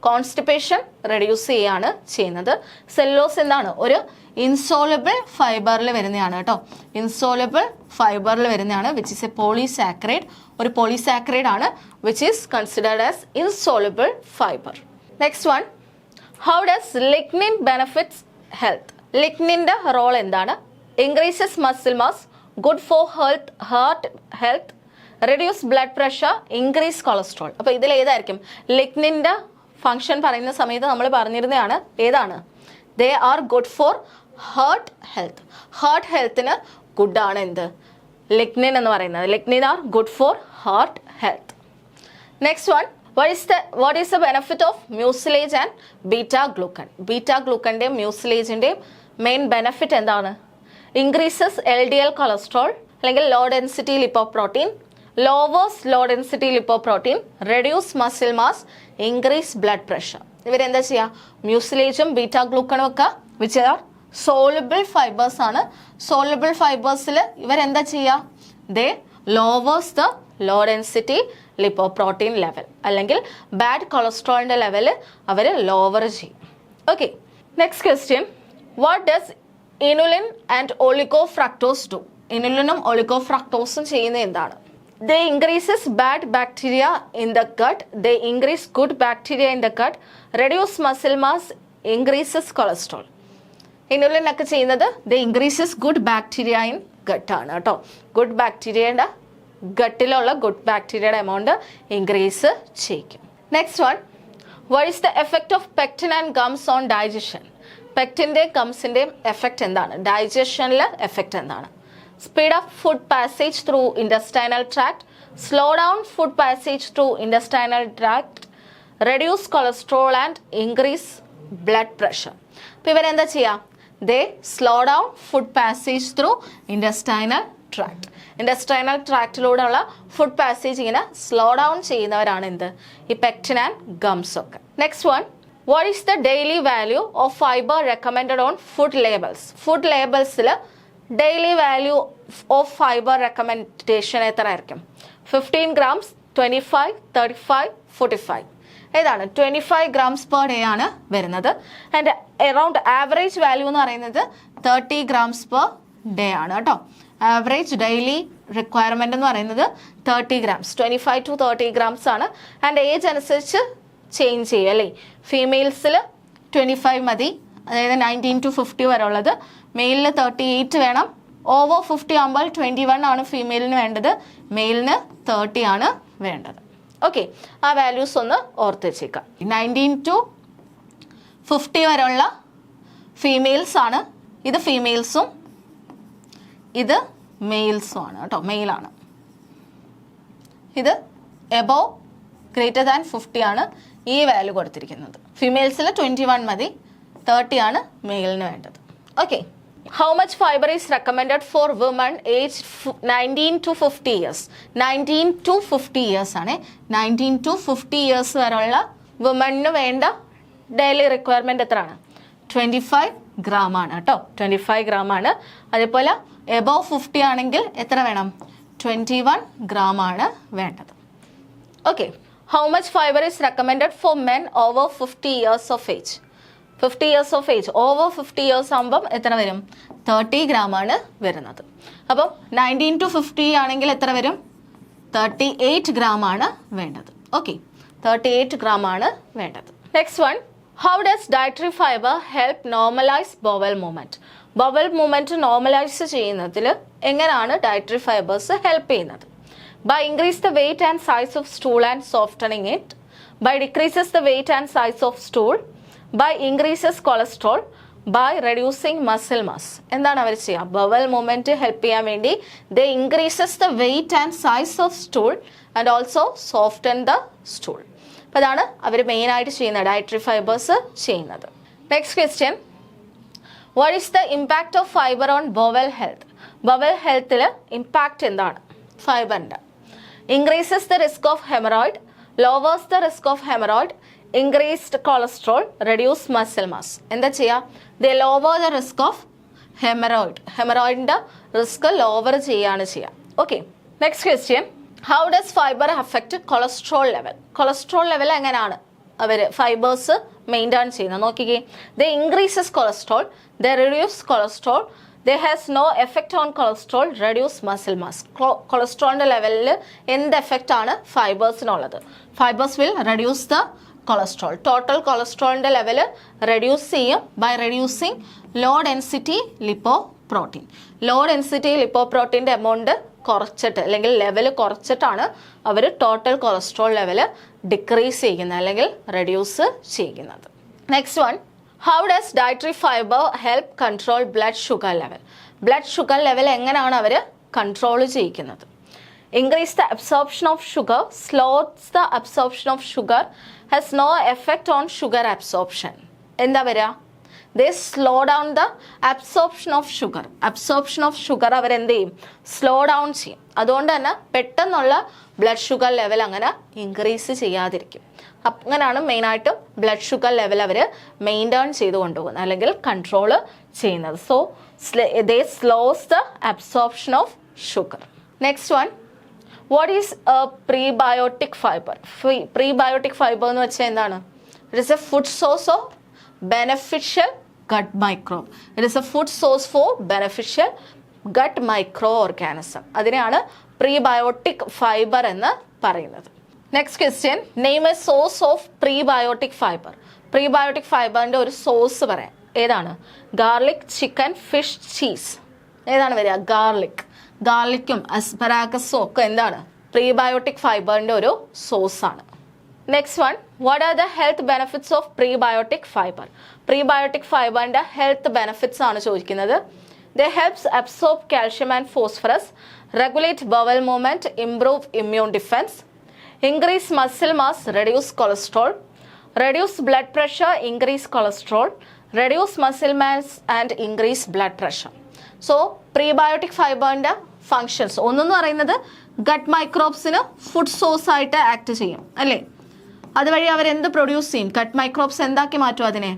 constipation reduce ചെയ്യാണ് ചെയ്യുന്നത്. Cellulose എന്താണ്? ഒരു insoluble ഫൈബറിൽ വരുന്നതാണ് കേട്ടോ. ഇൻസോളബിൾ ഫൈബറിൽ വരുന്നതാണ്, വിച്ച് ഈസ് എ പോളിസാക്കറൈഡ്. ഒരു പോളിസാക്കറൈഡ് ആണ് which is considered as insoluble fibre. Next one, how does lignin benefits health? ലിഗ്നിൻ്റെ റോൾ എന്താണ്? Increases muscle mass, good for heart health, reduce blood pressure, increase cholesterol. അപ്പോൾ ഇതിൽ ഏതായിരിക്കും? ലിഗ്നിൻ്റെ function പറയുന്ന സമയത്ത് നമ്മൾ പറഞ്ഞിരുന്നതാണ് ഏതാണ്? They are good for heart health. Heart ഹെൽത്തിന് ഗുഡാണ് എന്ത്? ലിഗ്നിൻ എന്ന് പറയുന്നത്. Lignin are good for heart health. Next one, what is the benefit of mucilage and beta glucan? Beta ഗ്ലൂക്കൻ്റെയും മ്യൂസിലേജിൻ്റെയും മെയിൻ ബെനിഫിറ്റ് എന്താണ്? ഇൻക്രീസസ് LDL കൊളസ്ട്രോൾ അല്ലെങ്കിൽ low density lipoprotein, lowers low density lipoprotein, reduce muscle mass, increase blood pressure. ഇവരെന്താ ചെയ്യുക? മ്യൂസിലേജും beta ഗ്ലൂക്കണും ഒക്കെ which are soluble fibres ആണ്. സോളബിൾ ഫൈബേഴ്സിൽ ഇവരെന്താ ചെയ്യുക? They lowers the low density lipoprotein level അല്ലെങ്കിൽ ബാഡ് കൊളസ്ട്രോളിൻ്റെ ലെവൽ അവർ ലോവർ ചെയ്യും. Okay, next question, what does inulin and oligofructose do? ഇനുലിനും ഒളിഗോഫ്രക്ടോസും ചെയ്യുന്നത് എന്താണ്? They increases bad bacteria in the gut, they increase good bacteria in the gut, reduce muscle mass, increases cholesterol. Inulin ഒക്കെ ചെയ്യുന്നത് they increases good bacteria in gut ആണ് കേട്ടോ. Good ബാക്ടീരിയയുടെ ഗട്ടിലുള്ള ഗുഡ് ബാക്ടീരിയയുടെ എമൗണ്ട് ഇൻക്രീസ് ചെയ്യിക്കും. Next one, what is the effect of pectin and gums on digestion? പെക്റ്റിൻ്റെയും ഗംസിൻ്റെയും എഫക്റ്റ് എന്താണ്? ഡൈജഷനിലെ എഫക്റ്റ് എന്താണ്? speed up food passage through intestinal tract, slow down food passage through intestinal tract, reduce cholesterol and increase blood pressure. അപ്പോൾ ഇവരെന്താ ചെയ്യുക? They slow down food passage through intestinal tract. Intestinal ട്രാക്റ്റിലൂടെയുള്ള food passage ഇങ്ങനെ slow down ചെയ്യുന്നവരാണ് എന്ത്? ഈ pectin and gums ഒക്കെ. Next one, what is the daily value of fibre recommended on food labels? Food ലേബിൾസിൽ daily value of fibre recommendation എത്ര ആയിരിക്കും? 15 grams, 25, 35, 45. ഏതാണ്? 25 grams per day ആണ് വരുന്നത്. ആൻഡ് അറൗണ്ട് ആവറേജ് വാല്യൂ എന്ന് പറയുന്നത് 30 grams per day ആണ് കേട്ടോ. ആവറേജ് ഡെയിലി റിക്വയർമെൻ്റ് എന്ന് പറയുന്നത് 30 grams, 25 to 30 grams ആണ്. ആൻഡ് ഏജ് അനുസരിച്ച് ചേഞ്ച് ചെയ്യും അല്ലേ? ഫീമെയിൽസിൽ 25 മതി, അതായത് 19 to 50 വരെ ഉള്ളത്. മെയിലിന് 38 വേണം. ഓവർ 50 ആകുമ്പോൾ 21 ആണ് ഫീമെയിലിന് വേണ്ടത്, മെയിലിന് 30 ആണ് വേണ്ടത്. ഓക്കെ, ആ വാല്യൂസ് ഒന്ന് ഓർത്ത് വെച്ചേക്കാം. 19 to 50 വരെയുള്ള ഫീമെയിൽസ് ആണ്. ഇത് ഫീമെയിൽസും ഇത് മെയിൽസും ആണ് കേട്ടോ, മെയിലാണ്. ഇത് എബോവ് ഗ്രേറ്റർ ദാൻ 50 ആണ് ഈ വാല്യൂ കൊടുത്തിരിക്കുന്നത്. ഫീമെയിൽസിൽ 21 മതി, 30 ആണ് മെയിലിന് വേണ്ടത്. Okay, how much fibre is recommended four woman age 19 to 50 years? 19 to 50 years ആണ്. 19 to 50 years വരെയുള്ള വുമണിന് വേണ്ട ഡെയിലി റിക്വയർമെൻറ്റ് എത്രയാണ്? 25 gram ആണ് കേട്ടോ, 25 gram ആണ്. അതേപോലെ എബോവ് 50 ആണെങ്കിൽ എത്ര വേണം? 21 gram ആണ് വേണ്ടത്. Okay, how much fibre is recommended four men over 50 years of age? 50 years of age, over 50 years ആകുമ്പം എത്ര വരും? 30 gram ആണ് വരുന്നത്. അപ്പം 19 to 50 ആണെങ്കിൽ എത്ര വരും? 38 gram ആണ് വേണ്ടത്. ഓക്കെ, 38 gram ആണ് വേണ്ടത്. Next one, how does dietary fibre help normalise bowel movement? Bowel movement normalise ചെയ്യുന്നതിൽ എങ്ങനെയാണ് ഡയറ്ററി ഫൈബേഴ്സ് ഹെൽപ്പ് ചെയ്യുന്നത്? By increase the weight and size of stool and softening it, by decreases the weight and size of stool, by increases cholesterol, by reducing muscle mass. എന്താണ് അവർ ചെയ്യുക? Bowel movement help ചെയ്യാൻ വേണ്ടി the increases the weight and size of stool and also soften the stool. അപ്പോൾ അതാണ് അവർ മെയിനായിട്ട് ചെയ്യുന്നത്, ഡയറ്ററി ഫൈബേഴ്സ് ചെയ്യുന്നത്. Next question, what is the impact of fibre on bowel health? Bowel ഹെൽത്തിൽ ഇമ്പാക്റ്റ് എന്താണ് ഫൈബറിൻ്റെ? Increases the risk of haemorrhoid, lowers the risk of haemorrhoid, increased cholesterol, reduce muscle mass. എന്താ ചെയ്യുക? The lower the risk of haemorrhoid, ഹെമറോയിഡിൻ്റെ risk lower ചെയ്യുകയാണ് ചെയ്യുക. Okay, next question, how does fibre affect cholesterol level? Cholesterol level എങ്ങനെയാണ് അവർ fibres maintain ചെയ്യുന്നത്? നോക്കിക്കേ, the increases cholesterol, the reduce cholesterol, the has no effect on cholesterol, reduce muscle mass. കൊളസ്ട്രോളിൻ്റെ ലെവലിൽ എന്ത് എഫക്റ്റ് ആണ് ഫൈബേഴ്സിനുള്ളത്? Fibres will reduce the cholesterol, total കൊളസ്ട്രോളിൻ്റെ ലെവൽ റെഡ്യൂസ് ചെയ്യും by reducing low density lipoprotein. Low density ലിപ്പോ പ്രോട്ടീൻ്റെ amount കുറച്ചിട്ട് അല്ലെങ്കിൽ ലെവൽ കുറച്ചിട്ടാണ് അവർ ടോട്ടൽ കൊളസ്ട്രോൾ ലെവൽ ഡിക്രീസ് ചെയ്യുന്നത് അല്ലെങ്കിൽ റെഡ്യൂസ് ചെയ്യുന്നത്. Next one, how does dietary fibre help control blood sugar level? Blood sugar level എങ്ങനെയാണ് അവർ കൺട്രോൾ ചെയ്യിക്കുന്നത്? Increase the absorption of sugar, slows the absorption of sugar, has no effect on sugar absorption. എന്താ വരിക? They slow down the absorption of sugar. Absorption of sugar അവരെന്ത് ചെയ്യും? Slow down ചെയ്യും. അതുകൊണ്ട് തന്നെ പെട്ടെന്നുള്ള ബ്ലഡ് ഷുഗർ ലെവൽ അങ്ങനെ increase ചെയ്യാതിരിക്കും. അങ്ങനെയാണ് മെയിനായിട്ടും ബ്ലഡ് ഷുഗർ ലെവൽ അവർ മെയിൻറ്റെയിൻ ചെയ്ത് കൊണ്ടുപോകുന്നത് അല്ലെങ്കിൽ കൺട്രോൾ ചെയ്യുന്നത്. So they slows the absorption of sugar. Next one, what is a prebiotic fibre? Prebiotic fibre എന്ന് വെച്ചാൽ എന്താണ്? It is A food source of beneficial gut microbe. It is a food source for beneficial gut microorganism. അതിനെയാണ് prebiotic fibre എന്ന് പറയുന്നത്. Next question, name a source of prebiotic fibre. Prebiotic ഫൈബറിൻ്റെ ഒരു source പറയാം. ഏതാണ്? Garlic, chicken, fish, cheese. ഏതാണ് വരിക? Garlic. ഗാർലിക്കും അസ്പരാഗസും ഒക്കെ എന്താണ്? പ്രീബയോട്ടിക് ഫൈബറിൻ്റെ ഒരു സോഴ്സാണ്. Next one, what are the health benefits of prebiotic fibre? Prebiotic ഫൈബറിൻ്റെ ഹെൽത്ത് ബെനിഫിറ്റ്സ് ആണ് ചോദിക്കുന്നത്. They helps absorb calcium and phosphorus, regulate bowel movement, improve immune defense, increase muscle mass, reduce cholesterol, reduce blood pressure, increase cholesterol, reduce muscle mass and increase blood pressure. So prebiotic fiberന്റെ functions ഒന്നെന്ന് പറയുന്നത് gut മൈക്രോബ്സിന് food source ആയിട്ട് act ചെയ്യും അല്ലേ. അതുവഴി അവരെന്ത് produce ചെയ്യും? ഗട്ട് മൈക്രോബ്സ് എന്താക്കി മാറ്റും? അതിനെ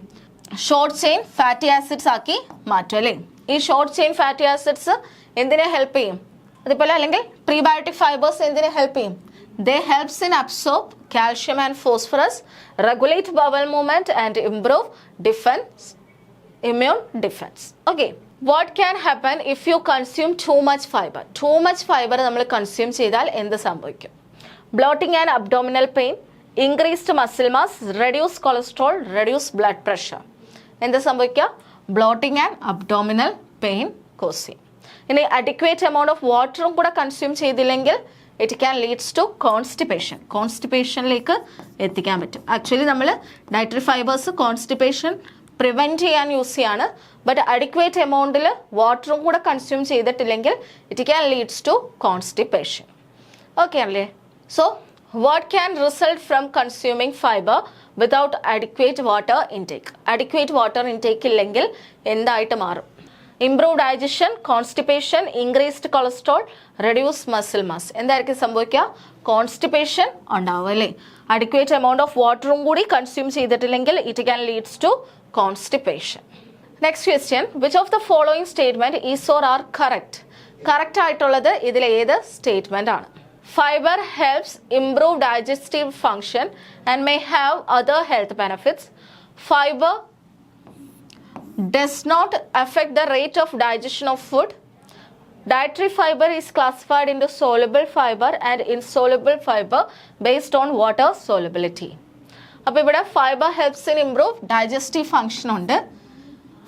ഷോർട്ട് ചെയിൻ ഫാറ്റി ആസിഡ്സ് ആക്കി മാറ്റും അല്ലേ. ഈ ഷോർട്ട് ചെയിൻ ഫാറ്റി ആസിഡ്സ് എന്തിനെ ഹെൽപ്പ് ചെയ്യും? അതുപോലെ അല്ലെങ്കിൽ പ്രീബയോട്ടിക് ഫൈബേഴ്സ് എന്തിനെ ഹെൽപ്പ് ചെയ്യും? They helps in absorb calcium and phosphorus, regulate bowel movement and improve immune defense. Okay. What can happen if you consume too much fiber? Too much fiber നമ്മൾ consume ചെയ്താൽ എന്ത് സംഭവിക്കും? Bloating and abdominal pain, increased muscle mass, reduce cholesterol, reduce blood pressure. എന്ത് സംഭവിക്കുക? Bloating and abdominal pain cause ചെയ്യും. ഇനി adequate amount of വാട്ടറും കൂടെ കൺസ്യൂം ചെയ്തില്ലെങ്കിൽ ഇറ്റ് ക്യാൻ ലീഡ്സ് ടു കോൺസ്റ്റിപ്പേഷനിലേക്ക് എത്തിക്കാൻ പറ്റും. ആക്ച്വലി നമ്മൾ ഡയറ്ററി ഫൈബേഴ്സ് കോൺസ്റ്റിപ്പേഷൻ പ്രിവെൻറ്റ് ചെയ്യാൻ യൂസ് ചെയ്യാണ്. ബട്ട് അഡിക്വേറ്റ് എമൗണ്ടിൽ വാട്ടറും കൂടെ കൺസ്യൂം ചെയ്തിട്ടില്ലെങ്കിൽ it can leads to constipation. Okay അല്ലേ? So what can result from consuming fiber without adequate water intake? Adequate water intake ഇല്ലെങ്കിൽ എന്തായിട്ട് മാറും? Improve digestion, constipation, increased cholesterol, reduce muscle mass. എന്തായിരിക്കും സംഭവിക്കുക? കോൺസ്റ്റിപ്പേഷൻ ഉണ്ടാവും അല്ലേ. അഡിക്വേറ്റ് എമൗണ്ട് ഓഫ് വാട്ടറും കൂടി കൺസ്യൂം ചെയ്തിട്ടില്ലെങ്കിൽ it can leads to constipation. Next question, which of the following statement is or are correct? Correct ആയിട്ടുള്ളത് ഇതിൽ ഏത് സ്റ്റേറ്റ്മെന്റ് ആണ്? Fiber helps improve digestive function and may have other health benefits. Fiber does not affect the rate of digestion of food. Dietary fiber is classified into soluble fiber and insoluble fiber based on water solubility. അപ്പോൾ ഇവിടെ fibre helps in improve digestive function ഉണ്ട്.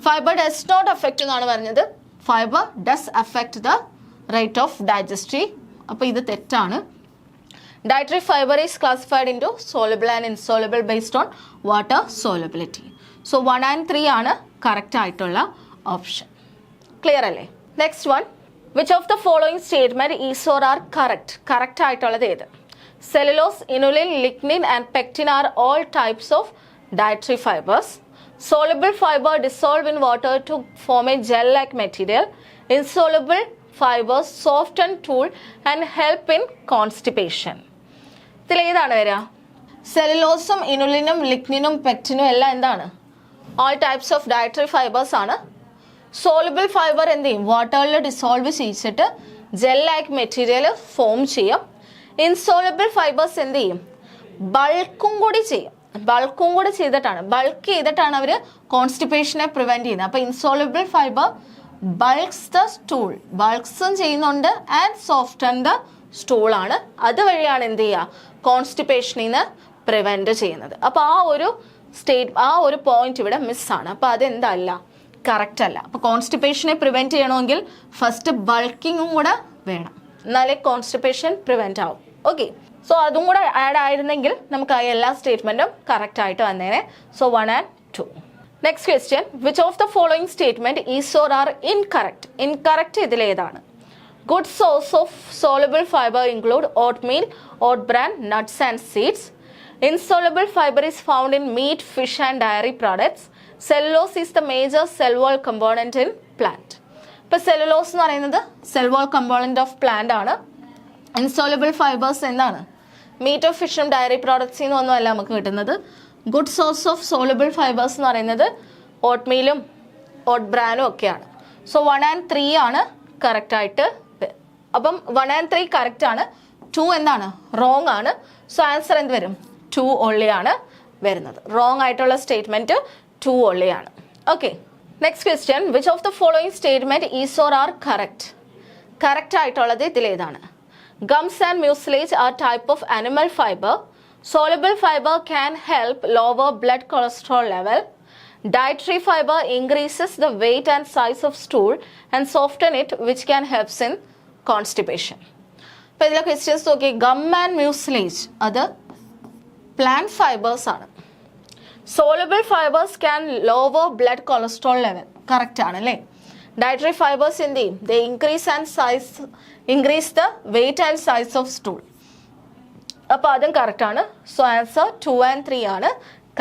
Fibre does not affect എന്നാണ് പറഞ്ഞത്. Fibre does affect the rate of digestive. അപ്പോൾ ഇത് തെറ്റാണ്. Dietary fibre is classified into soluble and insoluble based on water solubility. So 1 and 3 ആണ് correct ആയിട്ടുള്ള option. Clear അല്ലേ? Next one, which of the following statement is or are correct? Correct ആയിട്ടുള്ളത് ഏത്? Cellulose, inulin, lignin and pectin are all types of dietary fibres. Soluble fiber dissolve in water to form a gel-like material. Insoluble fibers soften tool and help in constipation. ഇതിൽ ഏതാണ് വരിക? സെല്ലുലോസും ഇനുലിനും ലിഗ്നിനും പെക്റ്റിനും എല്ലാം എന്താണ്? All types of dietary fibres ആണ്. Soluble fibre എന്ത് ചെയ്യും? വാട്ടറിൽ ഡിസോൾവ് ചെയ്യിച്ചിട്ട് ജെൽ ലൈക്ക് മെറ്റീരിയൽ ഫോം ചെയ്യും. ഇൻസോളുബിൾ ഫൈബേഴ്സ് എന്ത് ചെയ്യും? ബൾക്കും കൂടി ചെയ്തിട്ടാണ് അവർ കോൺസ്റ്റിപ്പേഷനെ പ്രിവെൻറ്റ് ചെയ്യുന്നത്. അപ്പോൾ ഇൻസോളുബിൾ ഫൈബർ ബൾക്സ് ദ സ്റ്റൂൾ, ബൾക്സും ചെയ്യുന്നുണ്ട് ആൻഡ് സോഫ്റ്റൻ ദ സ്റ്റൂൾ ആണ്. അതുവഴിയാണ് എന്ത് ചെയ്യുക? കോൺസ്റ്റിപ്പേഷനിൽ നിന്ന് പ്രിവെൻറ്റ് ചെയ്യുന്നത്. അപ്പോൾ ആ ഒരു പോയിന്റ് ഇവിടെ മിസ്സാണ്. അപ്പോൾ അതെന്തല്ല? കറക്റ്റ് അല്ല. അപ്പോൾ കോൺസ്റ്റിപ്പേഷനെ പ്രിവെൻറ്റ് ചെയ്യണമെങ്കിൽ ഫസ്റ്റ് ബൾക്കിങ്ങും കൂടെ വേണം, എന്നാലേ കോൺസ്റ്റിപ്പേഷൻ പ്രിവെൻറ്റ് ആവും. ഓക്കെ, സോ അതും കൂടെ ആഡ് ആയിരുന്നെങ്കിൽ നമുക്ക് ആ എല്ലാ സ്റ്റേറ്റ്മെൻറ്റും കറക്റ്റ് ആയിട്ട് വന്നേനെ. So 1 and 2. Next question, which of the following statement is or are incorrect? Incorrect ഇതിലേതാണ്? Good source of soluble fibre include oatmeal, oat bran, nuts and seeds. Insoluble fiber is found in meat, fish and dairy products. Cellulose is the major cell wall component in plant. ഇപ്പോൾ cellulose എന്ന് പറയുന്നത് cell wall component of plant ആണ്. Insoluble fibres എന്താണ്? മീറ്റോ ഫിഷും diary പ്രോഡക്ട്സിൽ നിന്നൊന്നും അല്ല നമുക്ക് കിട്ടുന്നത്. Good source of soluble fibres എന്ന് പറയുന്നത് ഓട്ട്മീലും ഓട്ട് ബ്രാനും ഒക്കെയാണ്. സോ 1 and 3 ആണ് കറക്റ്റ് ആയിട്ട്. അപ്പം 1 and 3 കറക്റ്റ് ആണ്. 2 എന്താണ്? റോങ് ആണ്. സോ ആൻസർ എന്ത് വരും? 2 only ആണ് വരുന്നത്. റോങ് ആയിട്ടുള്ള സ്റ്റേറ്റ്മെന്റ് 2 only ആണ്. Okay, next question, which of the following statement is or are correct? Correct ആയിട്ടുള്ളത് ഇതിലേതാണ്? Gums and mucilage are type of animal fiber. Soluble fiber can help lower blood cholesterol level. Dietary fiber increases the weight and size of stool and soften it, which can help in constipation. ഇപ്പോൾ ഇതിലെ questions നോക്കി. Gum and mucilage അത് plant fibres ആണ്. Soluble fibres can lower blood cholesterol level, correct ആണ് അല്ലേ. Dietary fibres എന്ത് ചെയ്യും? They increase the weight and size of stool. അപ്പോൾ അതും കറക്റ്റാണ്. സോ ആൻസർ 2 and 3 ആണ്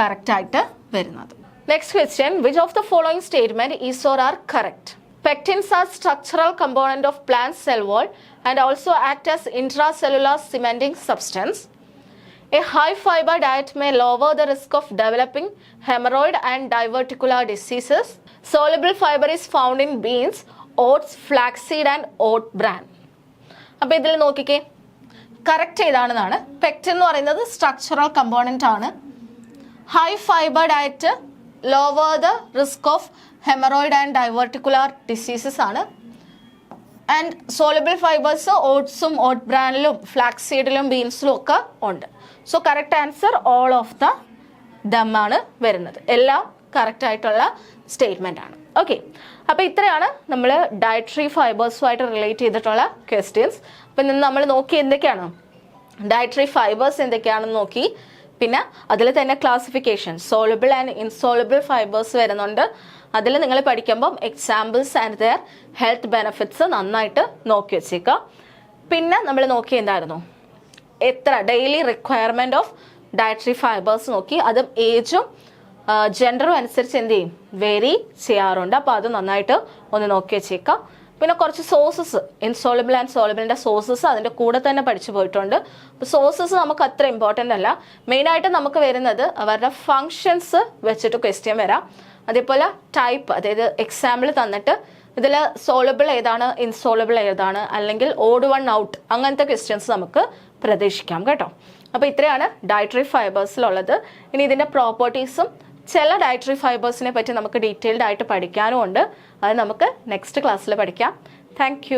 കറക്റ്റായിട്ട് വരുന്നത്. Next question, which of the following statement is or are correct? Pectins are structural component of plant cell wall and also act as intracellular cementing substance. A high fiber diet may lower the risk of developing hemorrhoid and diverticular diseases. Soluble fiber is found in beans, oats, flaxseed and oat bran. അപ്പോൾ ഇതിൽ നോക്കിക്കേ, correct ഏതാണെന്നാണ്. Pectin എന്ന് പറയുന്നത് structural component ആണ്. High fibre diet lower the risk of haemorrhoid and diverticular diseases ആണ്. And soluble fibres ഓട്സും oat ബ്രാനിലും flax സീഡിലും ബീൻസിലും ഒക്കെ ഉണ്ട്. So correct answer all of the them ആണ് വരുന്നത്. എല്ലാം കറക്റ്റ് ആയിട്ടുള്ള സ്റ്റേറ്റ്മെൻ്റ് ആണ്. ഓക്കെ, അപ്പോൾ ഇത്രയാണ് നമ്മൾ ഡയറ്ററി ഫൈബേഴ്സുമായിട്ട് റിലേറ്റ് ചെയ്തിട്ടുള്ള ക്വസ്റ്റ്യൻസ്. അപ്പം ഇന്ന് നമ്മൾ നോക്കി എന്തൊക്കെയാണ് ഡയറ്ററി ഫൈബേഴ്സ് എന്തൊക്കെയാണെന്ന് നോക്കി. പിന്നെ അതിൽ തന്നെ classification soluble and insoluble fibres വരുന്നുണ്ട്. അതിൽ നിങ്ങൾ പഠിക്കുമ്പം examples and their health benefits നന്നായിട്ട് നോക്കി വെച്ചേക്കുക. പിന്നെ നമ്മൾ നോക്കി എന്തായിരുന്നു, എത്ര daily requirement of dietary fibres നോക്കി. അതും ഏജും ജെൻഡറും അനുസരിച്ച് എന്ത് ചെയ്യും, വേരി ചെയ്യാറുണ്ട്. അപ്പോൾ അത് നന്നായിട്ട് ഒന്ന് നോക്കി വെച്ചേക്കാം. പിന്നെ കുറച്ച് സോഴ്സസ്, ഇൻസോളബിൾ ആൻഡ് സോളബിളിൻ്റെ സോഴ്സസ് അതിൻ്റെ കൂടെ തന്നെ പഠിച്ചു പോയിട്ടുണ്ട്. അപ്പോൾ സോഴ്സസ് നമുക്ക് അത്ര ഇമ്പോർട്ടൻ്റ് അല്ല. മെയിനായിട്ട് നമുക്ക് വരുന്നത് അവരുടെ ഫങ്ഷൻസ് വെച്ചിട്ട് ക്വസ്റ്റ്യൻ വരാം. അതേപോലെ ടൈപ്പ്, അതായത് എക്സാമ്പിൾ തന്നിട്ട് ഇതിൽ സോളബിൾ ഏതാണ് ഇൻസോളബിൾ ഏതാണ്, അല്ലെങ്കിൽ ഓഡ് വൺ ഔട്ട്, അങ്ങനത്തെ ക്വസ്റ്റ്യൻസ് നമുക്ക് പ്രതീക്ഷിക്കാം കേട്ടോ. അപ്പോൾ ഇത്രയാണ് ഡയറ്ററി ഫൈബേഴ്സിലുള്ളത്. ഇനി ഇതിൻ്റെ പ്രോപ്പർട്ടീസും ചില ഡയറ്ററി ഫൈബേഴ്സിനെ പറ്റി നമുക്ക് ഡീറ്റെയിൽഡ് ആയിട്ട് പഠിക്കാനും ഉണ്ട്. അത് നമുക്ക് നെക്സ്റ്റ് ക്ലാസ്സിൽ പഠിക്കാം. താങ്ക്